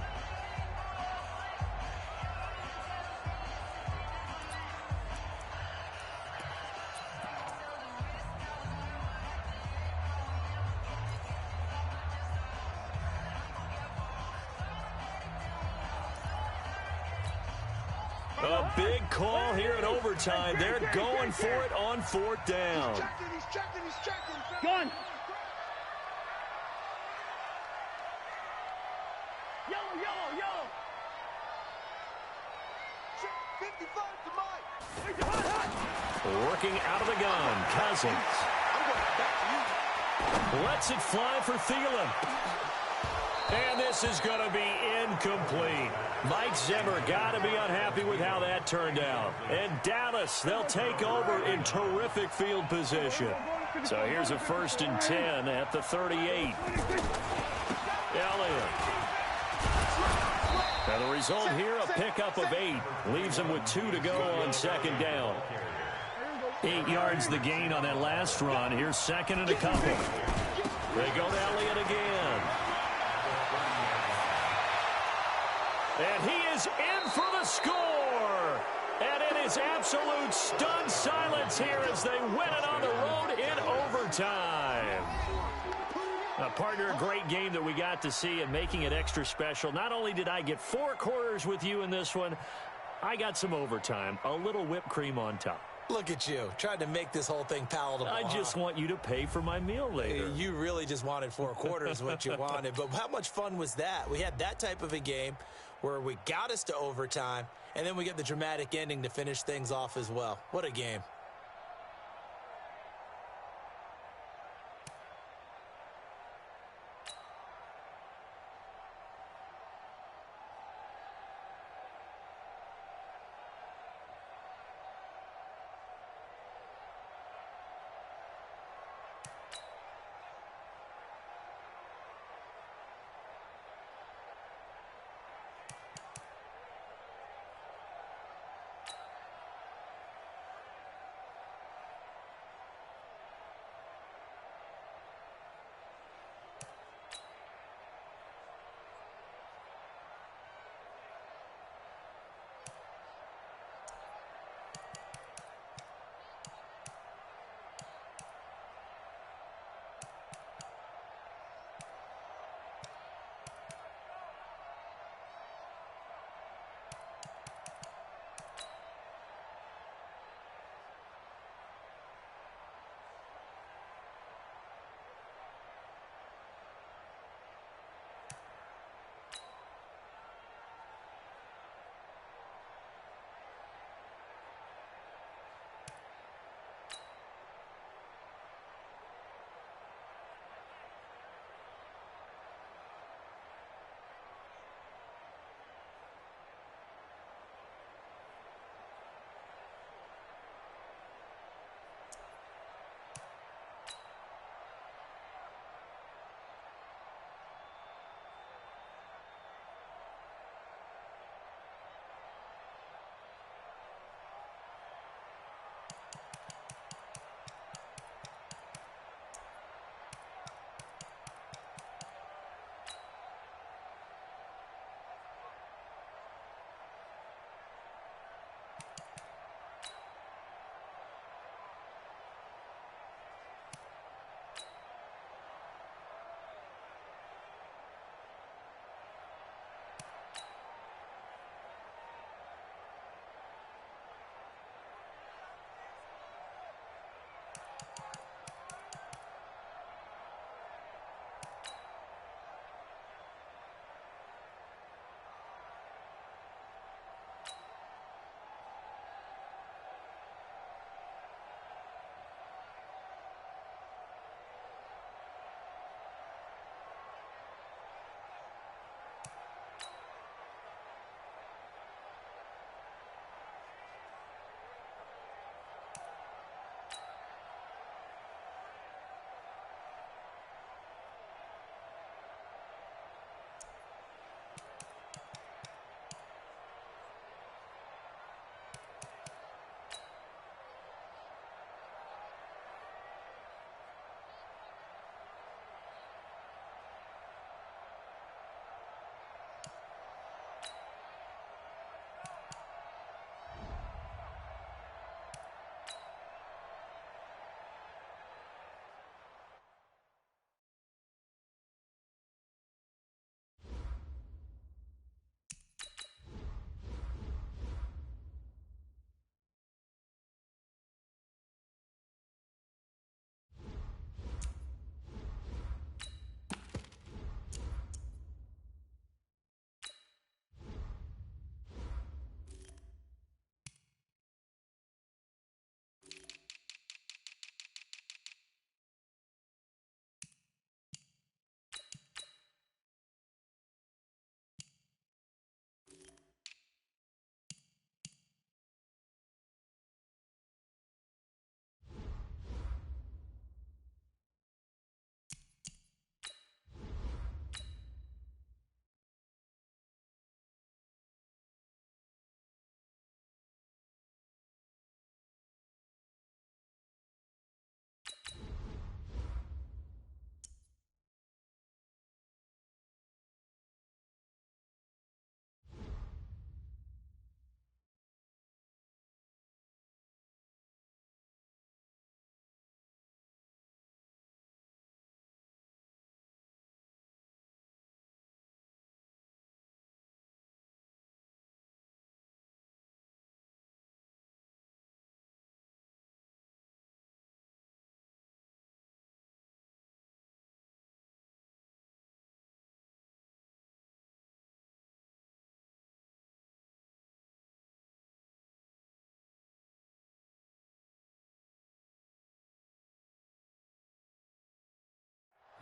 S1: A big call here in overtime. They're going for it on 4th down.
S5: He's checking. Gun. Yellow. 55 to Mike.
S1: Working out of the gun, Cousins. Lets it fly for Thielen. And this is going to be incomplete. Mike Zimmer got to be unhappy with how that turned out. And Dallas, they'll take over in terrific field position. So here's a 1st and 10 at the 38. Elliott. And the result here, a pickup of 8. Leaves them with 2 to go on 2nd down. 8 yards the gain on that last run. Here's 2nd and a couple. They go to Elliott again. And he is in for the score. And it is absolute stunned silence here as they win it on the road in overtime. Partner, a great game that we got to see and making it extra special. Not only did I get 4 quarters with you in this one, I got some overtime, a little whipped cream on top.
S2: Look at you, trying to make this whole thing palatable.
S1: I just want you to pay for my meal later.
S2: You really just wanted 4 quarters, what you wanted. But how much fun was that? We had that type of a game where we got us to overtime, and then we get the dramatic ending to finish things off as well. What a game.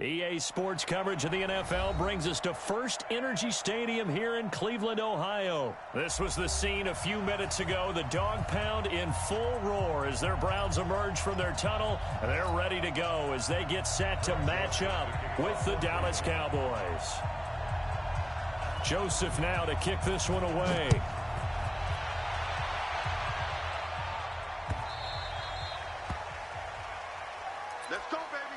S1: EA Sports coverage of the NFL brings us to First Energy Stadium here in Cleveland, Ohio. This was the scene a few minutes ago. The dog pound in full roar as their Browns emerge from their tunnel. And they're ready to go as they get set to match up with the Dallas Cowboys. Joseph now to kick this one away.
S3: Let's go, baby.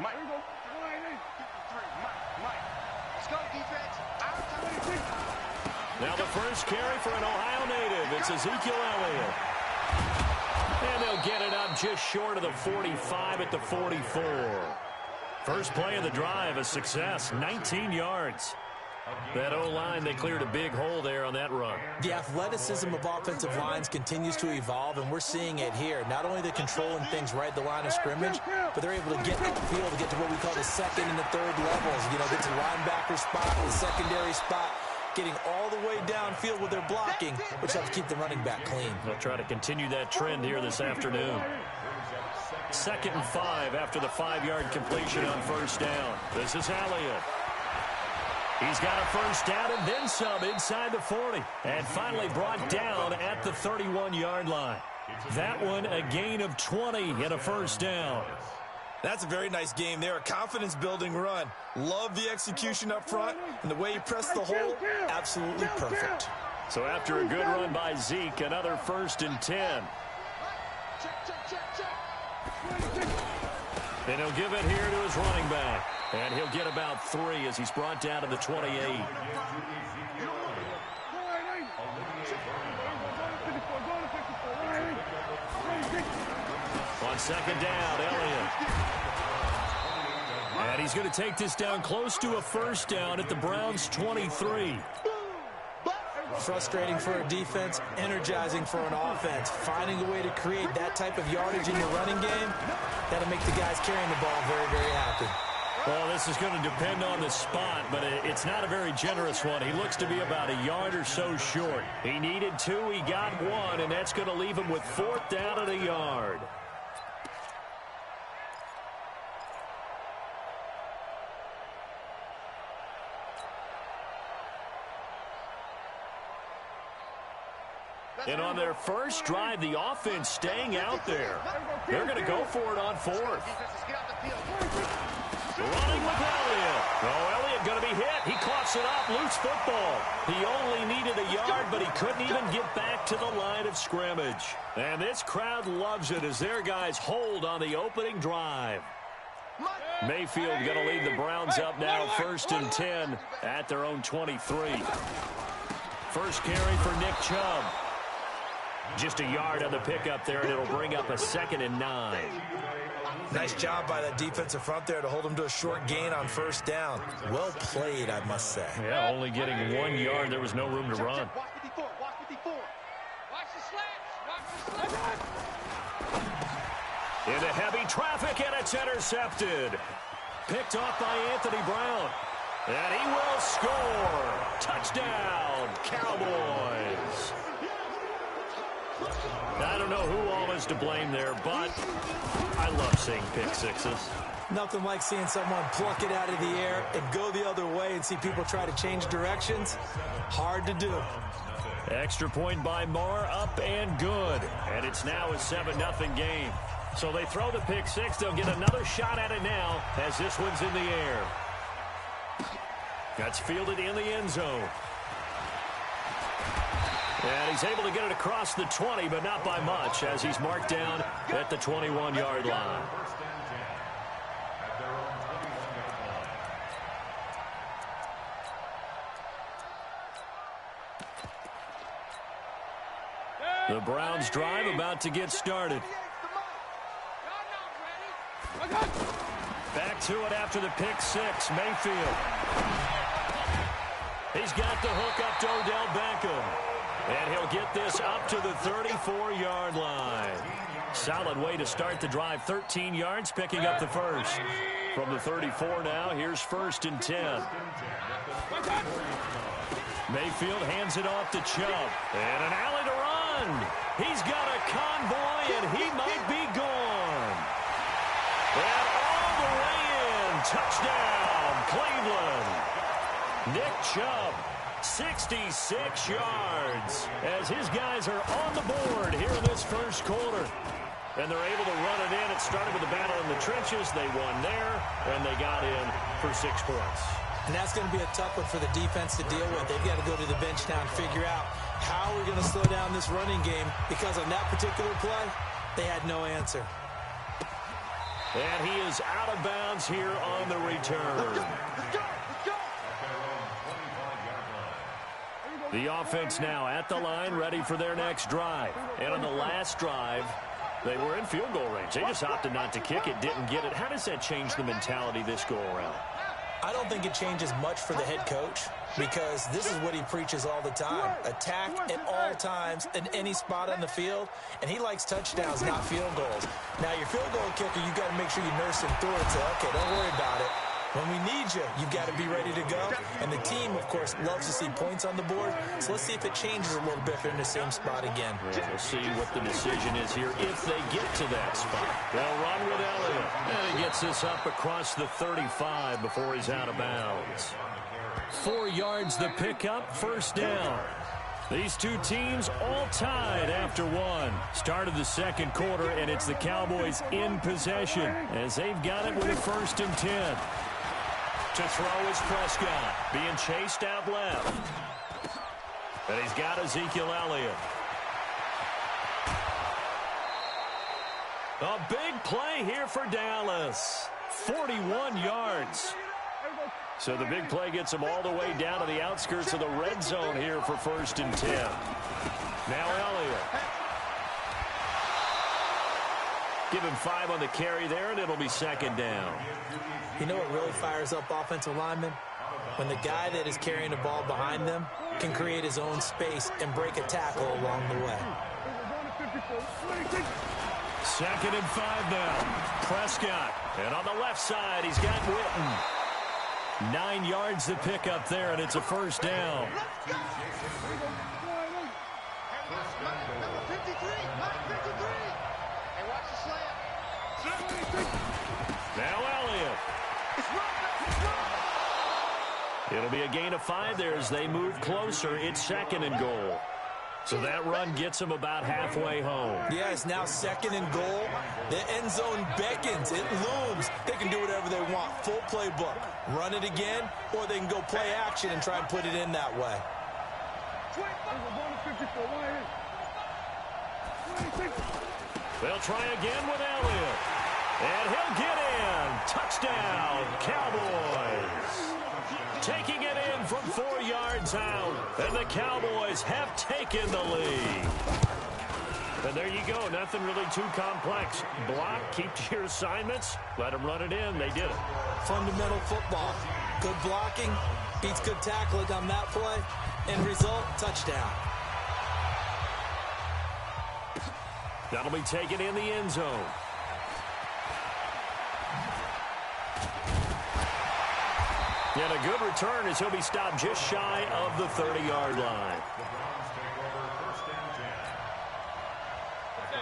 S3: Mike. Here we go. Mike. Let's go, defense.
S1: Now the first carry for an Ohio native. It's Ezekiel Elliott. And they'll get it up just short of the 45 at the 44. First play of the drive, a success, 19 yards. That O-line, they cleared a big hole there on that run.
S2: The athleticism of offensive lines continues to evolve, and we're seeing it here. Not only they're controlling things right at the line of scrimmage, but they're able to get upfield to get to what we call the second and the third levels. You know, get to the linebacker spot, the secondary spot, getting all the way downfield with their blocking, which helps keep the running back clean.
S1: They'll try to continue that trend here this afternoon. 2nd and 5 after the 5-yard completion on first down. This is Elliott. He's got a first down and then some inside the 40. And finally brought down at the 31-yard line. That one a gain of 20 and a first down.
S2: That's a very nice game there, a confidence-building run. Love the execution up front, and the way he pressed the hole, absolutely perfect.
S1: So after a good run by Zeke, another 1st and 10. And he'll give it here to his running back. And he'll get about 3 as he's brought down to the 28. On 2nd down, Elliott. And he's going to take this down close to a first down at the Browns' 23.
S2: Frustrating for a defense, energizing for an offense. Finding a way to create that type of yardage in your running game, that'll make the guys carrying the ball very, very happy.
S1: Well, this is going to depend on the spot, but it's not a very generous one. He looks to be about a yard or so short. He needed 2, he got 1, and that's going to leave him with 4th down at a yard. And on their first drive, the offense staying out there. They're going to go for it on 4th. Running with Elliott. Oh, Elliott going to be hit. He coughs it up. Loose football. He only needed a yard, but he couldn't even get back to the line of scrimmage. And this crowd loves it as their guys hold on the opening drive. Mayfield going to lead the Browns up now, 1st and 10 at their own 23. First carry for Nick Chubb. Just a yard on the pickup there, and it'll bring up a 2nd and 9.
S2: Nice job by that defensive front there to hold him to a short gain on first down. Well played, I must say.
S1: Yeah, only getting 1 yard. There was no room to run.
S5: Watch 54. Watch 54. Watch the slants. Watch the slants.
S1: Into heavy traffic, and it's intercepted. Picked off by Anthony Brown. And he will score. Touchdown, Cowboys. I don't know who all is to blame there, but I love seeing pick sixes.
S2: Nothing like seeing someone pluck it out of the air and go the other way and see people try to change directions. Hard to do.
S1: Extra point by Moore, up and good. And it's now a 7-0 game. So they throw the pick six. They'll get another shot at it now as this one's in the air. That's fielded in the end zone. And he's able to get it across the 20, but not by much, as he's marked down at the 21-yard line. The Browns drive about to get started. Back to it after the pick six, Mayfield. He's got the hook up to Odell Beckham. And he'll get this up to the 34-yard line. Solid way to start the drive. 13 yards, picking up the first. From the 34 now, here's 1st and 10. Mayfield hands it off to Chubb. And an alley to run. run. He's got a convoy, and he might be gone. And all the way in. Touchdown, Cleveland. Nick Chubb, 66 yards, as his guys are on the board here in this first quarter. And they're able to run it in. It started with a battle in the trenches. They won there, and they got in for 6 points.
S2: And that's going to be a tough one for the defense to deal with. They've got to go to the bench now and figure out how we're going to slow down this running game, because on that particular play, they had no answer.
S1: And he is out of bounds here on the return. The offense now at the line, ready for their next drive. And on the last drive, they were in field goal range. They just opted not to kick it, didn't get it. How does that change the mentality this go-around?
S2: I don't think it changes much for the head coach, because this is what he preaches all the time. Attack at all times in any spot on the field, and he likes touchdowns, not field goals. Now, your field goal kicker, you got to make sure you nurse him through it. Say, okay, don't worry about it. When we need you, you've got to be ready to go. And the team, of course, loves to see points on the board. So let's see if it changes a little bit if they're in the same spot again.
S1: Yeah, we'll see what the decision is here if they get to that spot. They'll run with Elliott. And he gets this up across the 35 before he's out of bounds. 4 yards the pickup, first down. These two teams all tied after one. Start of the second quarter, and it's the Cowboys in possession as they've got it with a 1st and 10. To throw is Prescott, being chased out left. And he's got Ezekiel Elliott. A big play here for Dallas. 41 yards. So the big play gets them all the way down to the outskirts of the red zone here for 1st and 10. Now Elliott. Give him 5 on the carry there, and it'll be 2nd down.
S2: You know what really fires up offensive linemen? When the guy that is carrying the ball behind them can create his own space and break a tackle along the way.
S1: 2nd and 5 now. Prescott. And on the left side, he's got Witten. 9 yards to pick up there, and it's a 1st down. Now Elliott. It'll be a gain of 5 there as they move closer. It's 2nd and goal. So that run gets them about halfway home.
S2: Yeah, it's now 2nd and goal. The end zone beckons. It looms. They can do whatever they want. Full playbook. Run it again, or they can go play action and try and put it in that way.
S1: They'll try again with Elliott. And he'll get in. Touchdown, Cowboys. Taking it in from 4 yards out. And the Cowboys have taken the lead. And there you go. Nothing really too complex. Block, keep to your assignments. Let them run it in. They did it.
S2: Fundamental football. Good blocking. Beats good tackling on that play. End result, touchdown.
S1: That'll be taken in the end zone. And a good return as he'll be stopped just shy of the 30-yard line.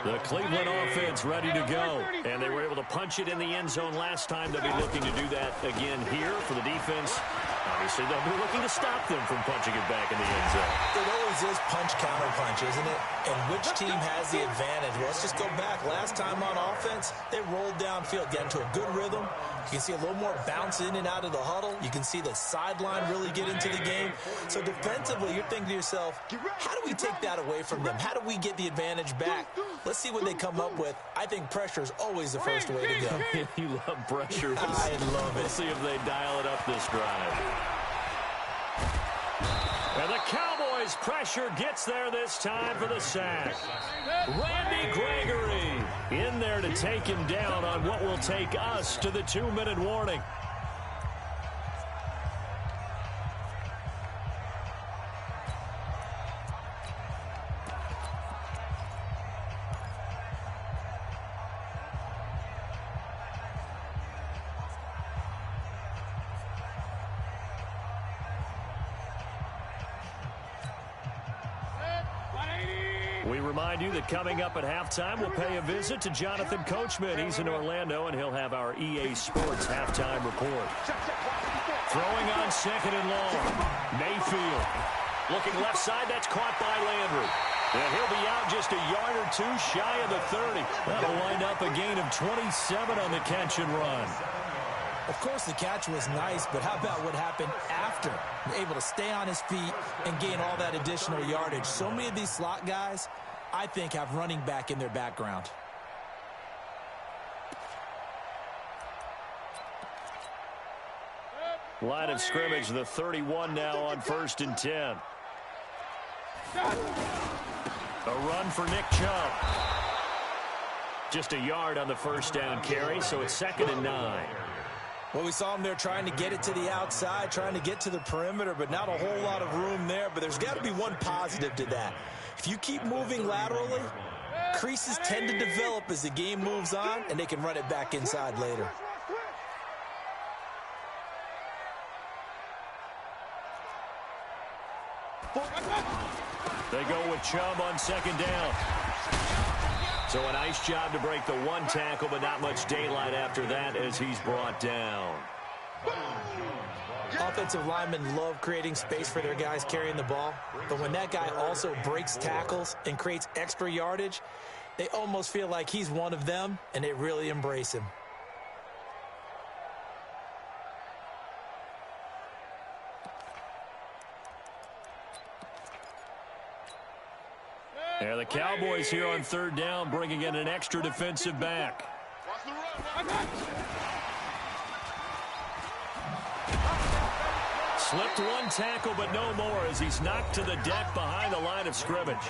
S1: The Cleveland offense ready to go. And they were able to punch it in the end zone last time. They'll be looking to do that again here for the defense. Obviously, they'll be looking to stop them from punching it back in the end zone.
S2: It always is punch-counter-punch, isn't it? And which team has the advantage? Well, let's just go back. Last time on offense, they rolled downfield, got into a good rhythm. You can see a little more bounce in and out of the huddle. You can see the sideline really get into the game. So defensively, you're thinking to yourself, how do we take that away from them? How do we get the advantage back? Let's see what they come up with. I think pressure is always the first way to go.
S1: You love pressure.
S2: I love it.
S1: We'll see if they dial it up this drive. And the Cowboys' pressure gets there this time for the sack. Randy Gregory in there to take him down on what will take us to the 2-minute warning. We remind you that coming up at halftime, we'll pay a visit to Jonathan Coachman. He's in Orlando, and he'll have our EA Sports halftime report. Throwing on second and long. Mayfield. Looking left side, that's caught by Landry. And he'll be out just a yard or two shy of the 30. That'll wind up a gain of 27 on the catch and run.
S2: Of course, the catch was nice, but how about what happened after? Able to stay on his feet and gain all that additional yardage. So many of these slot guys, I think, have running back in their background.
S1: Line of scrimmage, the 31 now on 1st and 10. A run for Nick Chubb. Just a yard on the first down carry, so it's 2nd and 9.
S2: Well, we saw him there trying to get it to the outside, trying to get to the perimeter, but not a whole lot of room there. But there's got to be one positive to that. If you keep moving laterally, creases tend to develop as the game moves on, and they can run it back inside later.
S1: They go with Chubb on 2nd down. So a nice job to break the one tackle, but not much daylight after that as he's brought down.
S2: Offensive linemen love creating space for their guys carrying the ball, but when that guy also breaks tackles and creates extra yardage, they almost feel like he's one of them, and they really embrace him.
S1: Yeah, the Cowboys here on 3rd down, bringing in an extra defensive back. Slipped one tackle, but no more as he's knocked to the deck behind the line of scrimmage.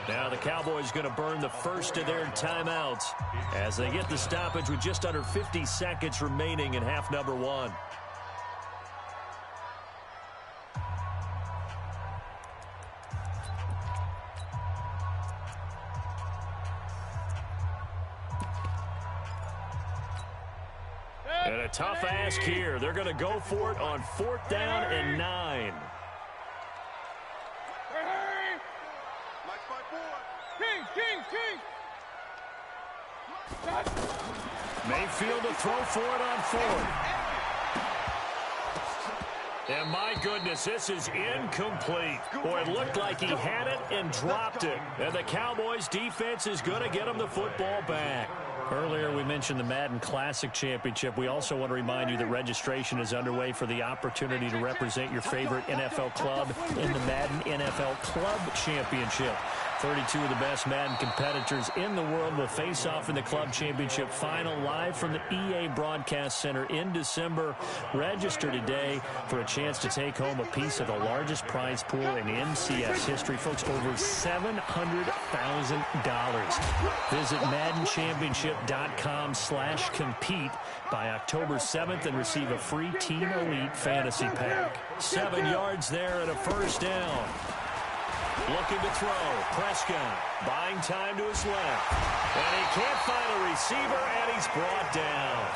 S1: Now the Cowboys going to burn the first of their timeouts as they get the stoppage with just under 50 seconds remaining in half number 1. And a tough ask here. They're going to go for it on 4th down and 9. Mayfield to throw for it on 4th. And my goodness, this is incomplete. Boy, it looked like he had it and dropped it. And the Cowboys defense is going to get him the football back.
S6: Earlier, we mentioned the Madden Classic Championship. We also want to remind you that registration is underway for the opportunity to represent your favorite NFL club in the Madden NFL Club Championship. 32 of the best Madden competitors in the world will face off in the Club Championship final live from the EA Broadcast Center in December. Register today for a chance to take home a piece of the largest prize pool in MCS history. Folks, over $700,000. Visit MaddenChampionship.com/compete by October 7th and receive a free Team Elite Fantasy Pack.
S1: 7 yards there and a first down. Looking to throw. Prescott buying time to his left. And he can't find a receiver, and he's brought down.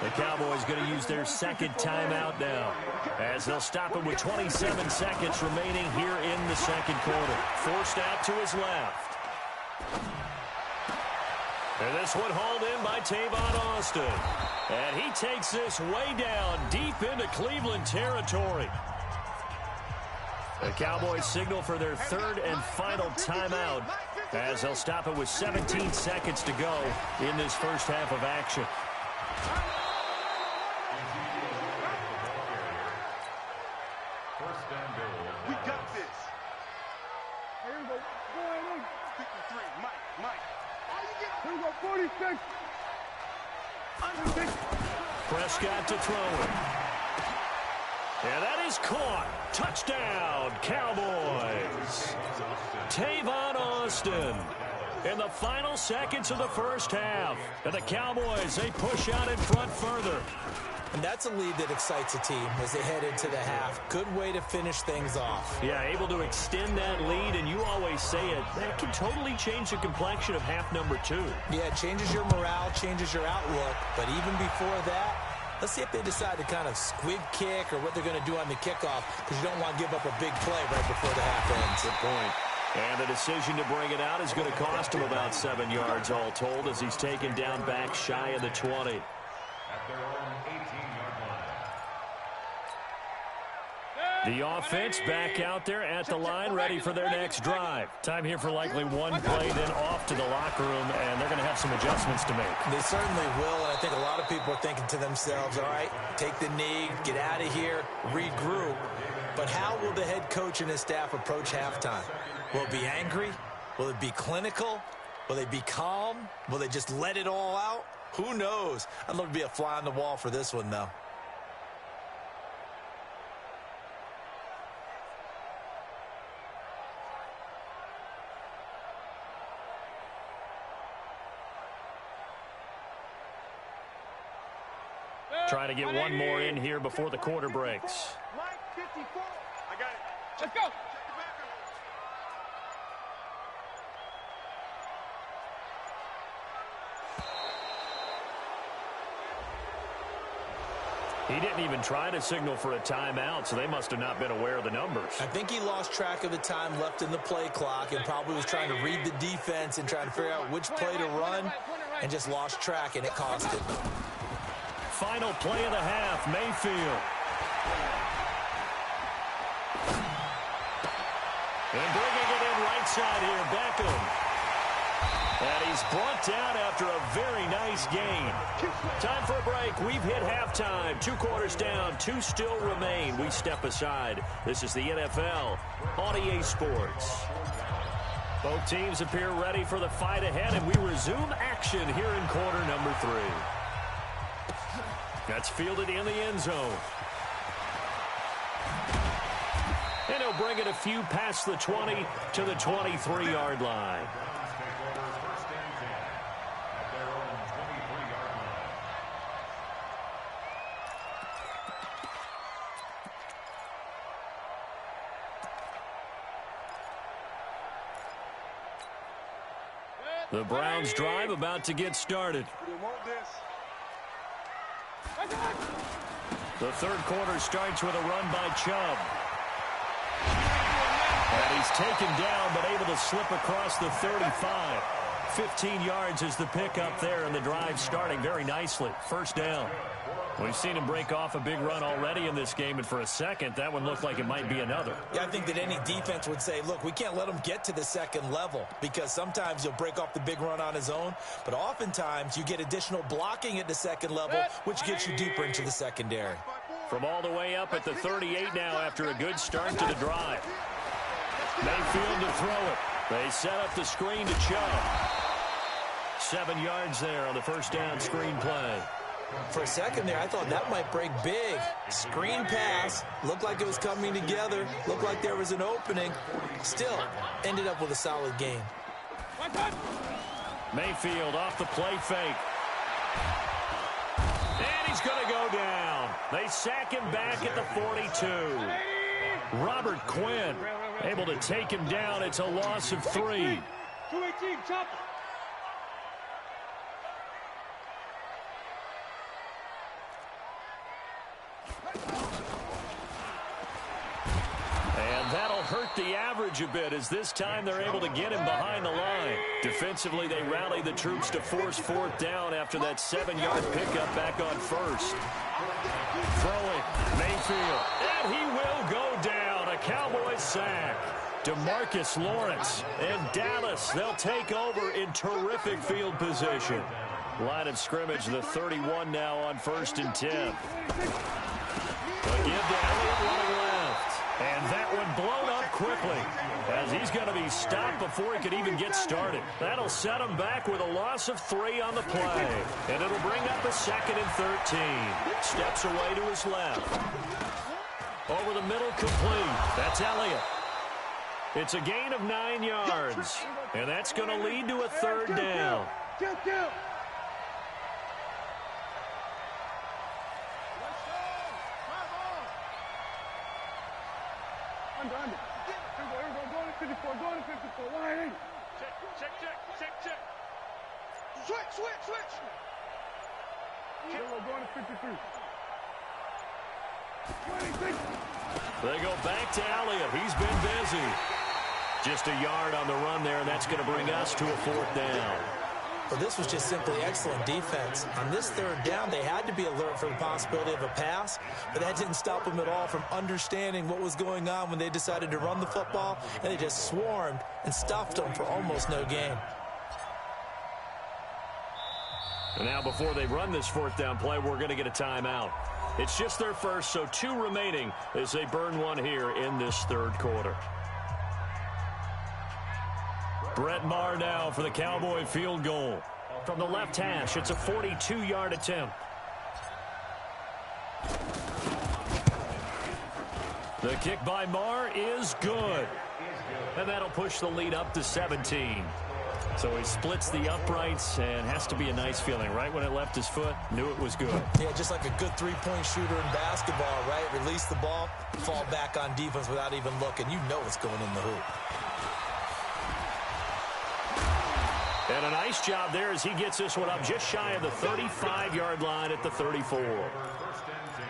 S1: The Cowboys going to use their 2nd timeout now as they'll stop him with 27 seconds remaining here in the 2nd quarter. Forced out to his left. And this one hauled in by Tavon Austin. And he takes this way down deep into Cleveland territory. The Cowboys signal for their 3rd and final timeout as they'll stop it with 17 seconds to go in this first half of action.
S3: We got this. Here we go. 53, Mike. Here we go, 46.
S1: Prescott to throw it. And that is caught. Touchdown, Cowboys. Tavon Austin in the final seconds of the first half. And the Cowboys, they push out in front further.
S2: And that's a lead that excites a team as they head into the half. Good way to finish things off.
S1: Yeah, able to extend that lead, and you always say it, that can totally change the complexion of half number 2.
S2: Yeah, it changes your morale, changes your outlook. But even before that, let's see if they decide to kind of squib kick or what they're going to do on the kickoff, because you don't want to give up a big play right before the half ends.
S1: Good point. And the decision to bring it out is going to cost him about 7 yards all told as he's taken down back shy of the 20.
S4: At their own 18-yard line.
S6: The offense back out there at the line, ready for their next drive. Time here for likely one play, then off to the locker room, and they're going to have some adjustments to make.
S2: They certainly will, and I think a lot of people are thinking to themselves, all right, take the knee, get out of here, regroup. But how will the head coach and his staff approach halftime? Will it be angry? Will it be clinical? Will they be calm? Will they just let it all out? Who knows? I'd love to be a fly on the wall for this one, though.
S6: Trying to get one more in here before the quarter breaks.
S5: Mike 54. I got it. Let's go.
S6: He didn't even try to signal for a timeout, so they must have not been aware of the numbers.
S2: I think he lost track of the time left in the play clock and probably was trying to read the defense and trying to figure out which play to run and just lost track, and it cost him.
S6: Final play of the half, Mayfield. And bringing it in right side here, Beckham. And he's brought down after a very nice gain. Time for a break. We've hit halftime. 2 quarters down, 2 still remain. We step aside. This is the NFL on EA Sports. Both teams appear ready for the fight ahead, and we resume action here in quarter number 3. That's fielded in the end zone. And he'll bring it a few past the 20 to the 23-yard line. The Browns drive about to get started. The third quarter starts with a run by Chubb. And he's taken down but able to slip across the 35. 15 yards is the pickup there, and the drive starting very nicely. First down. We've seen him break off a big run already in this game, and for a second, that one looked like it might be another.
S2: Yeah, I think that any defense would say, look, we can't let him get to the second level because sometimes he'll break off the big run on his own, but oftentimes you get additional blocking at the second level, which gets you deeper into the secondary.
S6: From all the way up at the 38 now after a good start to the drive. Mayfield to throw it. They set up the screen to Chubb. 7 yards there on the first down screen play.
S2: For a second there, I thought that might break big. Screen pass. Looked like it was coming together. Looked like there was an opening. Still, ended up with a solid game.
S6: Mayfield off the play fake. And he's going to go down. They sack him back at the 42. Robert Quinn able to take him down. It's a loss of 3.
S5: 218, chop.
S6: And that'll hurt the average a bit as this time they're able to get him behind the line. Defensively, they rally the troops to force 4th down after that 7-yard pickup back on first. Throwing, Mayfield, and he will go down. A Cowboys sack. DeMarcus Lawrence and Dallas, they'll take over in terrific field position. Line of scrimmage, the 31 now on 1st and 10. They'll give to Elliott running left. And that one blown up quickly as he's going to be stopped before he could even get started. That'll set him back with a loss of 3 on the play. And it'll bring up a 2nd and 13. Steps away to his left. Over the middle, complete. That's Elliott. It's a gain of 9 yards. And that's going to lead to a 3rd down.
S5: Under. Here we go. Going to 54. Going to 54. 180. Check. Switch. Here we go. Going to 53. 26.
S6: They go back to Elliott. He's been busy.
S1: Just a yard on the run there, and that's going to bring us to a 4th down.
S2: Well, this was just simply excellent defense. On this 3rd down, they had to be alert for the possibility of a pass, but that didn't stop them at all from understanding what was going on when they decided to run the football, and they just swarmed and stuffed them for almost no gain.
S1: And now before they run this 4th down play, we're going to get a timeout. It's just their first, so 2 remaining as they burn one here in this 3rd quarter. Brett Maher now for the Cowboy field goal. From the left hash, it's a 42-yard attempt. The kick by Maher is good. And that'll push the lead up to 17. So he splits the uprights, and has to be a nice feeling. Right when it left his foot, knew it was good.
S2: Yeah, just like a good three-point shooter in basketball, right? Release the ball, fall back on defense without even looking. You know it's going in the hoop.
S1: And a nice job there as he gets this one up just shy of the 35-yard line at the 34.
S4: First and 10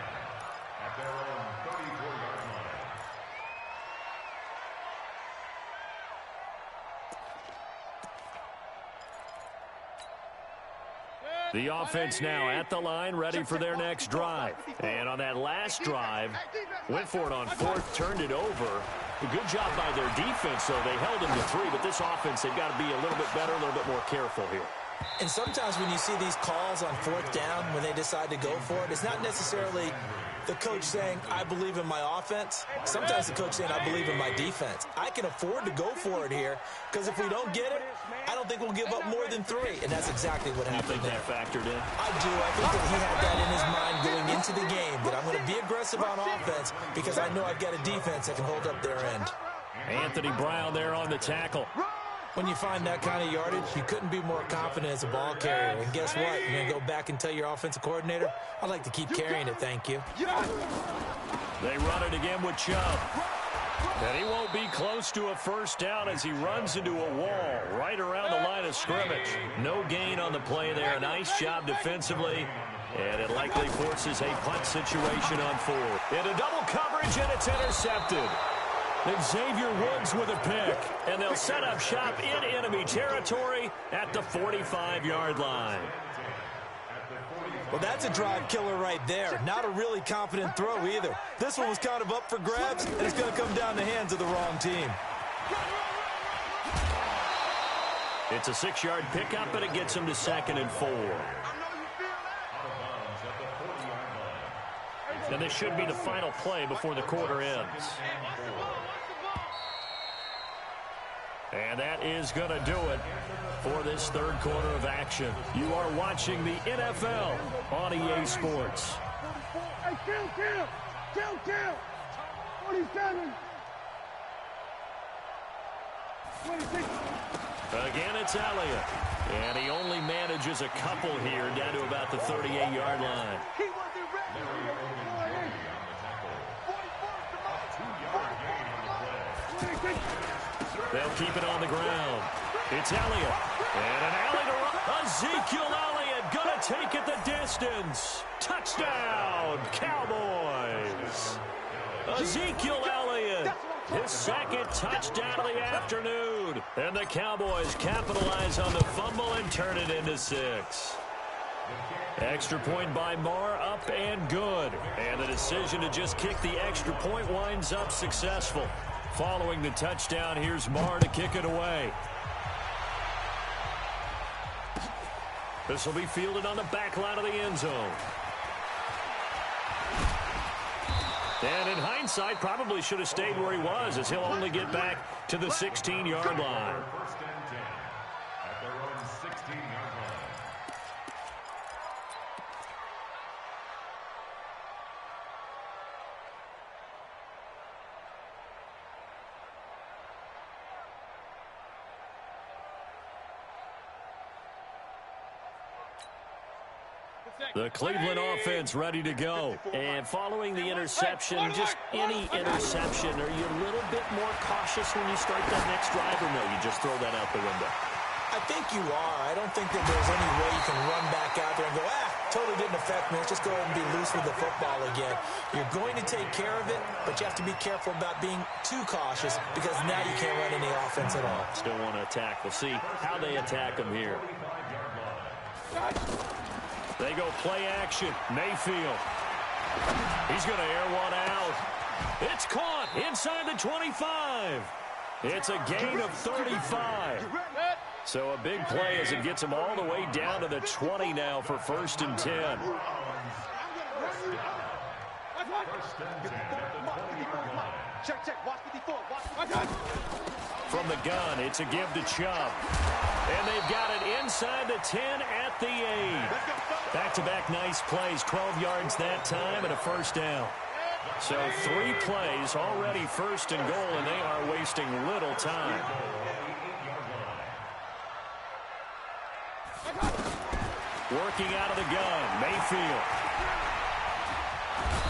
S4: at their own 34-yard line.
S1: The offense now at the line, ready for their next drive. And on that last drive, went for it on 4th, turned it over. A good job by their defense, though. They held him to 3, but this offense, they've got to be a little bit better, a little bit more careful here.
S2: And sometimes when you see these calls on 4th down, when they decide to go for it, it's not necessarily the coach saying, I believe in my offense. Sometimes the coach saying, I believe in my defense. I can afford to go for it here, because if we don't get it, I don't think we'll give up more than 3. And that's exactly what happened there.
S1: You think that factored in?
S2: I do. I think that he had that in his mind going into the game, that I'm going to be aggressive on offense because I know I've got a defense that can hold up their end.
S1: Anthony Brown there on the tackle.
S2: When you find that kind of yardage, you couldn't be more confident as a ball carrier. And guess what? You're going to go back and tell your offensive coordinator, I'd like to keep carrying it, thank you.
S1: They run it again with Chubb. And he won't be close to a 1st down as he runs into a wall right around the line of scrimmage. No gain on the play there. Nice job defensively. And it likely forces a punt situation on 4th. Into double coverage, and it's intercepted. And Xavier Woods with a pick. And they'll set up shop in enemy territory at the 45-yard line.
S2: Well, that's a drive killer right there. Not a really confident throw either. This one was kind of up for grabs, and it's going to come down the hands of the wrong team.
S1: It's a 6-yard pickup, and it gets him to 2nd and 4. And this should be the final play before the quarter ends. And that is going to do it for this 3rd quarter of action. You are watching the NFL on EA Sports.
S5: Hey, kill. 47. 26.
S1: Again, it's Elliott. And he only manages a couple here down to about the 38-yard line.
S5: He wasn't ready.
S1: They'll keep it on the ground. It's Elliott. And an alley to run. Ezekiel Elliott going to take it the distance. Touchdown, Cowboys. Ezekiel Elliott, his 2nd touchdown of the afternoon. And the Cowboys capitalize on the fumble and turn it into 6. Extra point by Maher, up and good. And the decision to just kick the extra point winds up successful. Following the touchdown, here's Maher to kick it away. This will be fielded on the back line of the end zone. And in hindsight, probably should have stayed where he was, as he'll only get back to the 16-yard line.
S4: First and 10 at their own 16-yard line.
S1: The Cleveland offense ready to go. And following the interception, just any interception, are you a little bit more cautious when you start that next drive, or no, you just throw that out the window?
S2: I think you are. I don't think that there's any way you can run back out there and go, totally didn't affect me. Let's just go ahead and be loose with the football again. You're going to take care of it, but you have to be careful about being too cautious because now you can't run any offense at all.
S6: Still want to attack. We'll see how they attack him here. They go play action. Mayfield. He's going to air one out. It's caught inside the 25. It's a gain of 35. So a big play as it gets him all the way down to the 20 now for 1st and 10. From the gun, it's a give to Chubb. And they've got it inside the 10 at the 8. Back-to-back nice plays, 12 yards that time and a 1st down. So 3 plays, already 1st and goal, and they are wasting little time. Working out of the gun, Mayfield.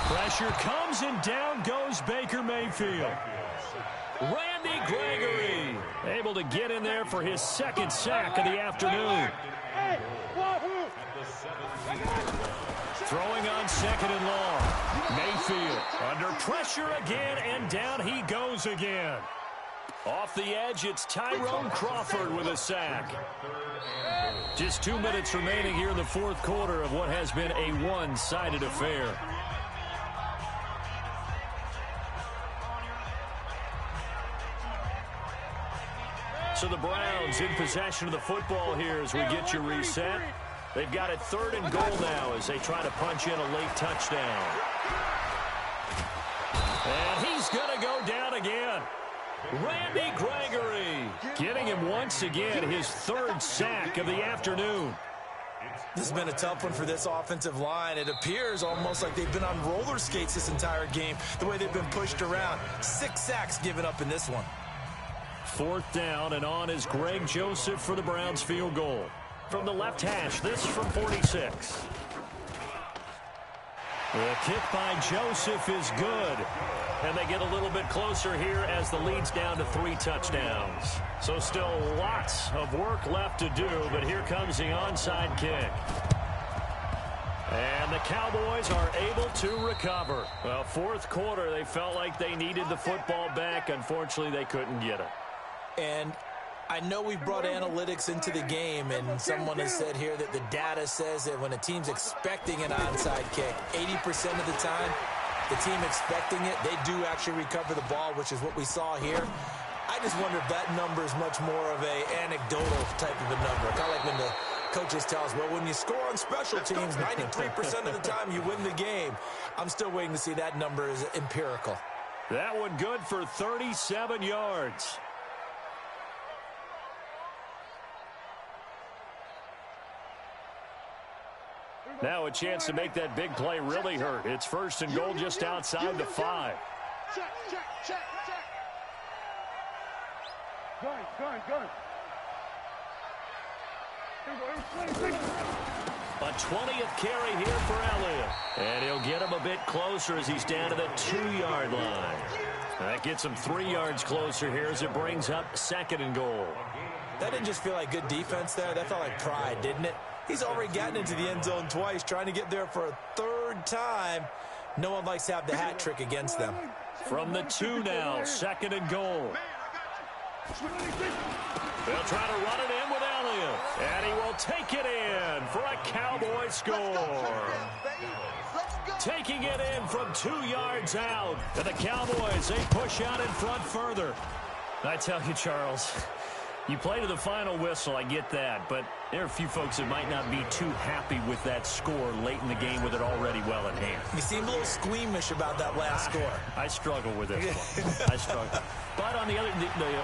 S6: Pressure comes, and down goes Baker Mayfield. Randy Gregory able to get in there for his 2nd sack of the afternoon. Throwing on 2nd and long. Mayfield under pressure again, and down he goes again. Off the edge, it's Tyrone Crawford with a sack. Just 2 minutes remaining here in the 4th quarter of what has been a one-sided affair. So the Browns in possession of the football here as we get you reset. They've got it 3rd and goal now as they try to punch in a late touchdown. And he's going to go down again. Randy Gregory getting him once again his 3rd sack of the afternoon.
S2: This has been a tough one for this offensive line. It appears almost like they've been on roller skates this entire game, the way they've been pushed around. 6 sacks given up in this one.
S6: 4th down, and on is Greg Joseph for the Browns field goal. From the left hash, this from 46. The kick by Joseph is good. And they get a little bit closer here as the lead's down to 3 touchdowns. So still lots of work left to do, but here comes the onside kick. And the Cowboys are able to recover. Well, 4th quarter, they felt like they needed the football back. Unfortunately, they couldn't get it.
S2: And I know we've brought analytics into the game, and someone has said here that the data says that when a team's expecting an onside kick, 80% of the time, the team expecting it, they do actually recover the ball, which is what we saw here. I just wonder if that number is much more of an anecdotal type of a number. Kind of like when the coaches tell us, well, when you score on special teams, 93% of the time you win the game. I'm still waiting to see that number is empirical.
S6: That one good for 37 yards. Now a chance to make that big play really hurt. It's 1st and goal just outside the 5.
S5: Check. Gun.
S6: A 20th carry here for Elliott. And he'll get him a bit closer as he's down to the 2-yard line. That gets him 3 yards closer here as it brings up 2nd and goal.
S2: That didn't just feel like good defense there. That felt like pride, didn't it? He's already gotten into the end zone twice, trying to get there for a 3rd time. No one likes to have the hat trick against them.
S6: From the 2 now, 2nd and goal. They'll try to run it in with Elliott. And he will take it in for a Cowboy score. Taking it in from 2 yards out. And the Cowboys, they push out in front further. I tell you, Charles, you play to the final whistle, I get that, but there are a few folks that might not be too happy with that score late in the game with it already well in hand.
S2: You seem a little squeamish about that last score.
S6: I struggle with this one. I struggle. But on the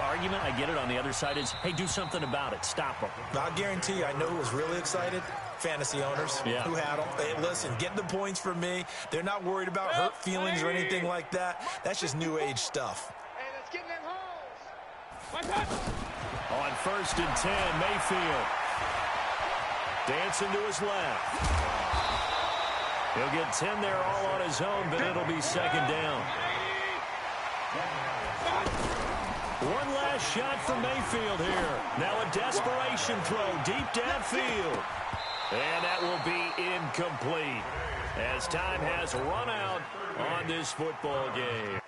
S6: argument, I get it, on the other side is, hey, do something about it. Stop them.
S2: I'll guarantee you, I know who was really excited. Fantasy owners who had them. Hey, listen, get the points from me. They're not worried about hurt feelings or anything like that. That's just new age stuff.
S5: Hey, let's get in them holes.
S6: On 1st and 10, Mayfield. Dancing to his left. He'll get 10 there all on his own, but it'll be 2nd down. One last shot from Mayfield here. Now a desperation throw deep downfield.
S1: And that will be incomplete as time has run out on this football game.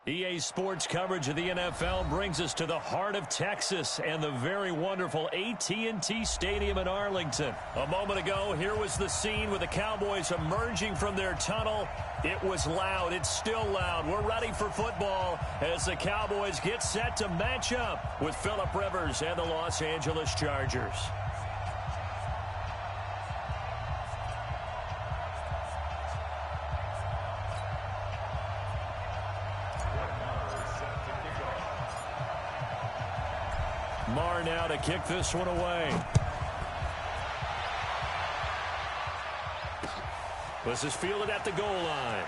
S1: EA Sports coverage of the NFL brings us to the heart of Texas and the very wonderful AT&T Stadium in Arlington. A moment ago, here was the scene with the Cowboys emerging from their tunnel. It was loud. It's still loud. We're ready for football as the Cowboys get set to match up with Phillip Rivers and the Los Angeles Chargers. Marr now to kick this one away. This is fielded at the goal line.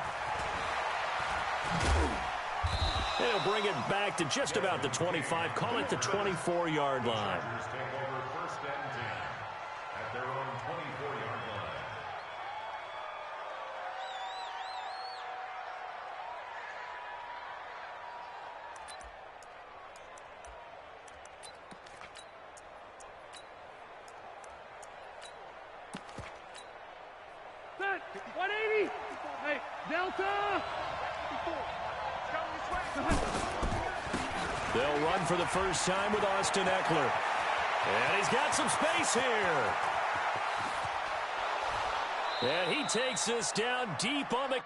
S1: He'll bring it back to just about the 25. Call it the 24-yard line.
S5: Set, 180. Hey, Delta.
S1: They'll run for the first time with Austin Eckler. And he's got some space here. And he takes this down deep on the...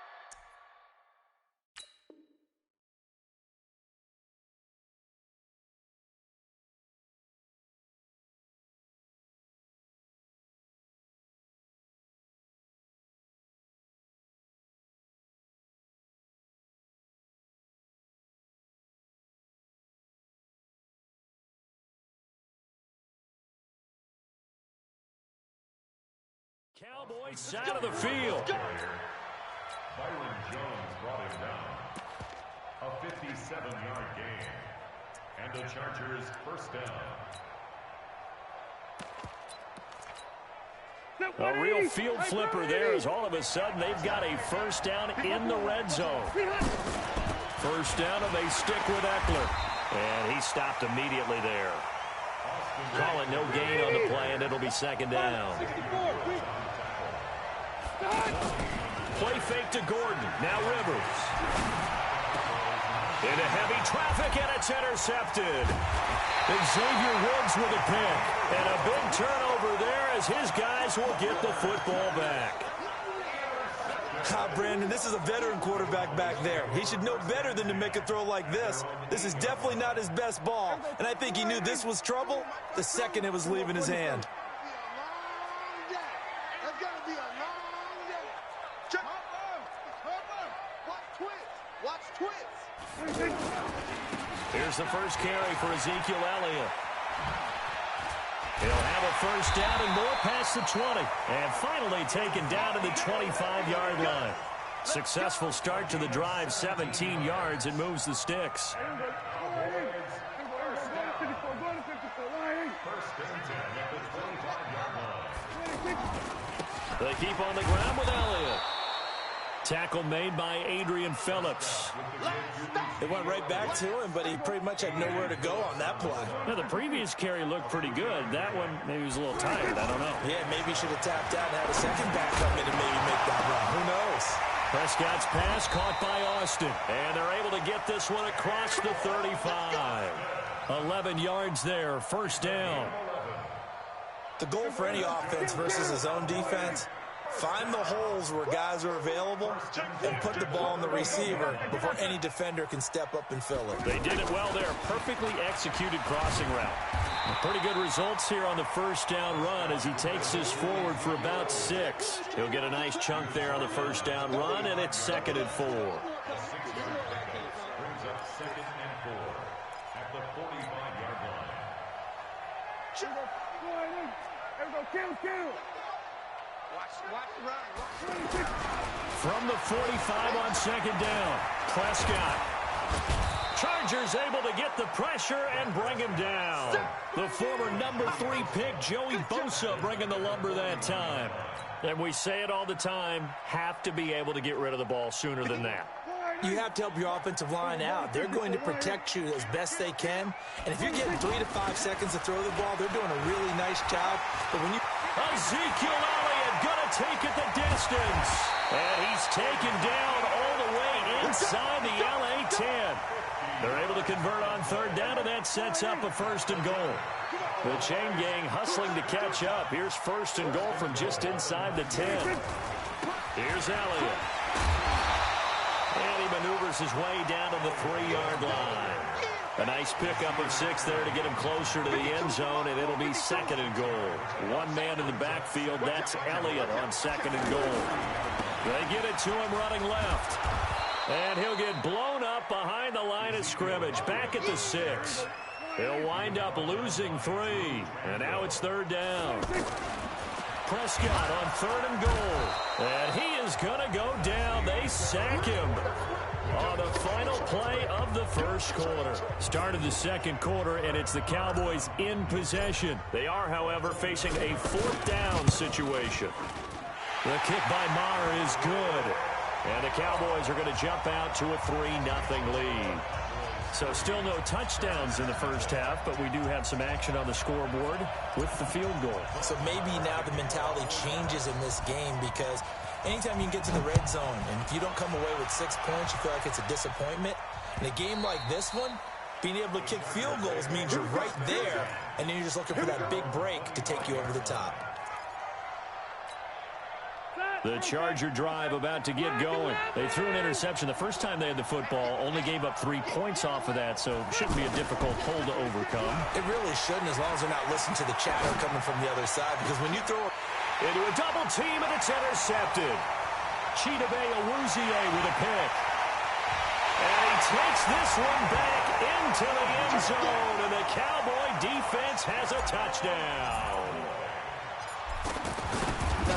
S1: Cowboys side of the field.
S4: Byron Jones brought him down. A 57-yard gain. the Chargers' first down.
S1: A real field flipper there as all of a sudden they've got a first down in the red zone. First down, and they stick with Eckler. And he stopped immediately there. Calling no gain on the play, and it'll be second down. Play fake to Gordon. Now Rivers. Into heavy traffic, and it's intercepted. Xavier Woods with a pick. And a big turnover there as his guys will get the football back.
S2: Brandon, this is a veteran quarterback back there. He should know better than to make a throw like this. This is definitely not his best ball. And I think he knew this was trouble the second it was leaving his hand.
S3: That's got to be a long day. Check. Watch twits.
S1: Here's the first carry for Ezekiel Elliott. He'll have a first down and more past the 20. And finally taken down to the 25-yard line. Successful start to the drive, 17 yards, and moves the sticks.
S4: First and 10 at the 25-yard line.
S1: They keep on the ground with Elliott. Tackle made by Adrian Phillips.
S2: It went right back to him, but he pretty much had nowhere to go on that play.
S1: Now, the previous carry looked pretty good. That one, maybe he was a little tired. I don't know.
S2: Yeah, maybe he should have tapped out and had a second back come in and maybe make that run. Who knows?
S1: Prescott's pass caught by Austin. And they're able to get this one across the 35. 11 yards there, first down.
S2: The goal for any offense versus his own defense, find the holes where guys are available and put the ball on the receiver before any defender can step up and fill it.
S1: They did it well there. Perfectly executed crossing route. Pretty good results here on the first down run as he takes this forward for about 6. He'll get a nice chunk there on the first down run, and it's 2nd and 4.
S4: Brings up 2nd and 4 at the 45-yard line.
S1: From the 45 on 2nd down, Prescott. Chargers able to get the pressure and bring him down. The former number 3 pick, Joey Bosa, bringing the lumber that time. And we say it all the time, have to be able to get rid of the ball sooner than that.
S2: You have to help your offensive line out. They're going to protect you as best they can. And if you're getting 3 to 5 seconds to throw the ball, they're doing a really nice job. But when you...
S1: Ezekiel Elliott gonna take it the distance. And he's taken down all the way inside the LA 10. They're able to convert on 3rd down, and that sets up a 1st and goal. The chain gang hustling to catch up. Here's 1st and goal from just inside the 10. Here's Elliott. And he maneuvers his way down to the 3-yard line. A nice pickup of 6 there to get him closer to the end zone, and it'll be 2nd and goal. One man in the backfield, that's Elliott on 2nd and goal. They get it to him running left. And he'll get blown up behind the line of scrimmage, back at the 6. He'll wind up losing 3, and now it's 3rd down. Prescott on 3rd and goal, and he is going to go down. They sack him on the final play of the first quarter. Started the second quarter, and it's the Cowboys in possession. They are, however, facing a 4th down situation. The kick by Maher is good, and the Cowboys are going to jump out to a 3-0 lead. So still no touchdowns in the first half, but we do have some action on the scoreboard with the field goal.
S2: So maybe now the mentality changes in this game because anytime you can get to the red zone, and if you don't come away with 6 points, you feel like it's a disappointment. In a game like this one, being able to kick field goals means you're right there, and then you're just looking for that big break to take you over the top.
S1: The Charger drive about to get going. They threw an interception the first time they had the football, only gave up 3 points off of that, so it shouldn't be a difficult hole to overcome.
S2: It really shouldn't, as long as they're not listening to the chatter coming from the other side, because when you throw
S1: into a double team, and it's intercepted. Chidobe Awuzie with a pick. And he takes this one back into the end zone, and the Cowboy defense has a touchdown.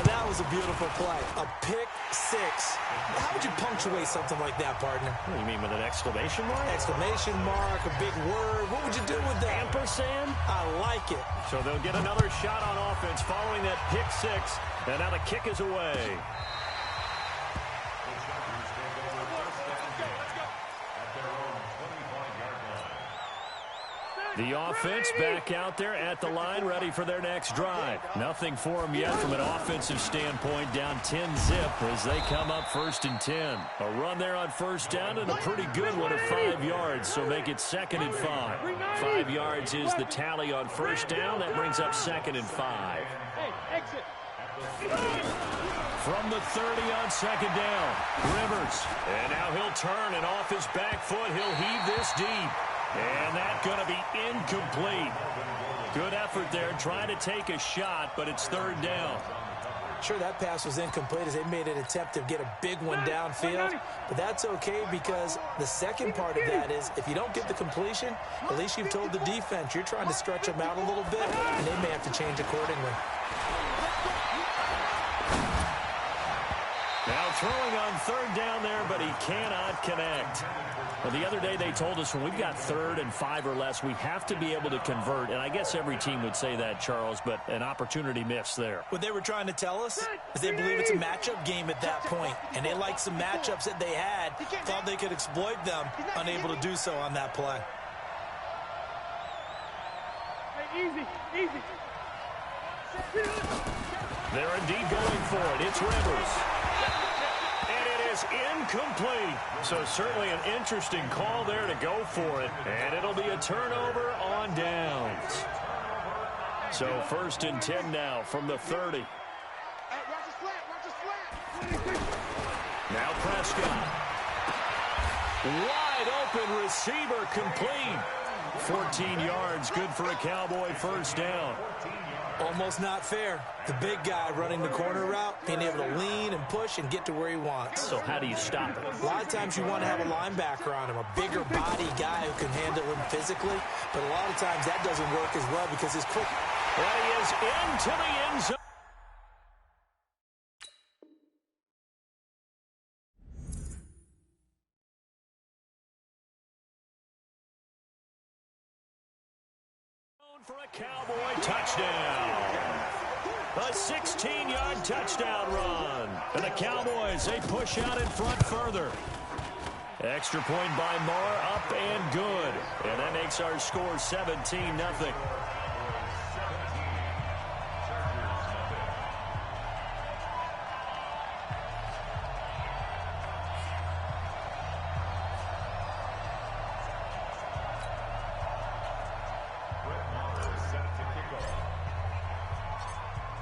S2: Now, that was a beautiful play. A pick six. How would you punctuate something like that, partner?
S6: What do you mean, with an exclamation mark?
S2: Exclamation mark, a big word. What would you do with that?
S6: Ampersand?
S2: I like it.
S1: So they'll get another shot on offense following that pick six. And now the kick is away. The offense back out there at the line, ready for their next drive. Nothing for them yet from an offensive standpoint, down 10-zip as they come up 1st and 10. A run there on first down and a pretty good one of 5 yards, so make it 2nd and 5. 5 yards is the tally on first down. That brings up 2nd and 5. From the 30 on 2nd down, Rivers. And now he'll turn, and off his back foot, he'll heave this deep. And that's going to be incomplete. Good effort there, trying to take a shot, but it's 3rd down.
S2: Sure, that pass was incomplete as they made an attempt to get a big one downfield. But that's okay because the second part of that is if you don't get the completion, at least you've told the defense you're trying to stretch them out a little bit, and they may have to change accordingly.
S1: Now throwing on 3rd down there, but he cannot connect. Well, the other day they told us when we've got 3rd and 5 or less, we have to be able to convert. And I guess every team would say that, Charles, but an opportunity missed there.
S2: What they were trying to tell us is they believe it's a matchup game at that point. And they liked some matchups that they had, thought they could exploit them, unable to do so on that play.
S5: Easy.
S1: They're indeed going for it. It's Rivers. And it is incomplete. So certainly an interesting call there to go for it. And it'll be a turnover on downs. So 1st and 10 now from the 30. Now Prescott. Wide open receiver complete. 14 yards, good for a Cowboy 1st down.
S2: Almost not fair. The big guy running the corner route, being able to lean and push and get to where he wants.
S6: So how do you stop it?
S2: A lot of times you want to have a linebacker on him, a bigger body guy who can handle him physically. But a lot of times that doesn't work as well because he's quick.
S1: And he is into the end zone. For a Cowboy touchdown. A 16-yard touchdown run. And the Cowboys, they push out in front further. Extra point by Marr, up and good. And that makes our score 17-0.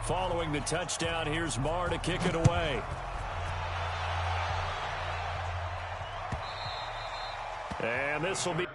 S1: Following the touchdown, here's Marr to kick it away. And this will be...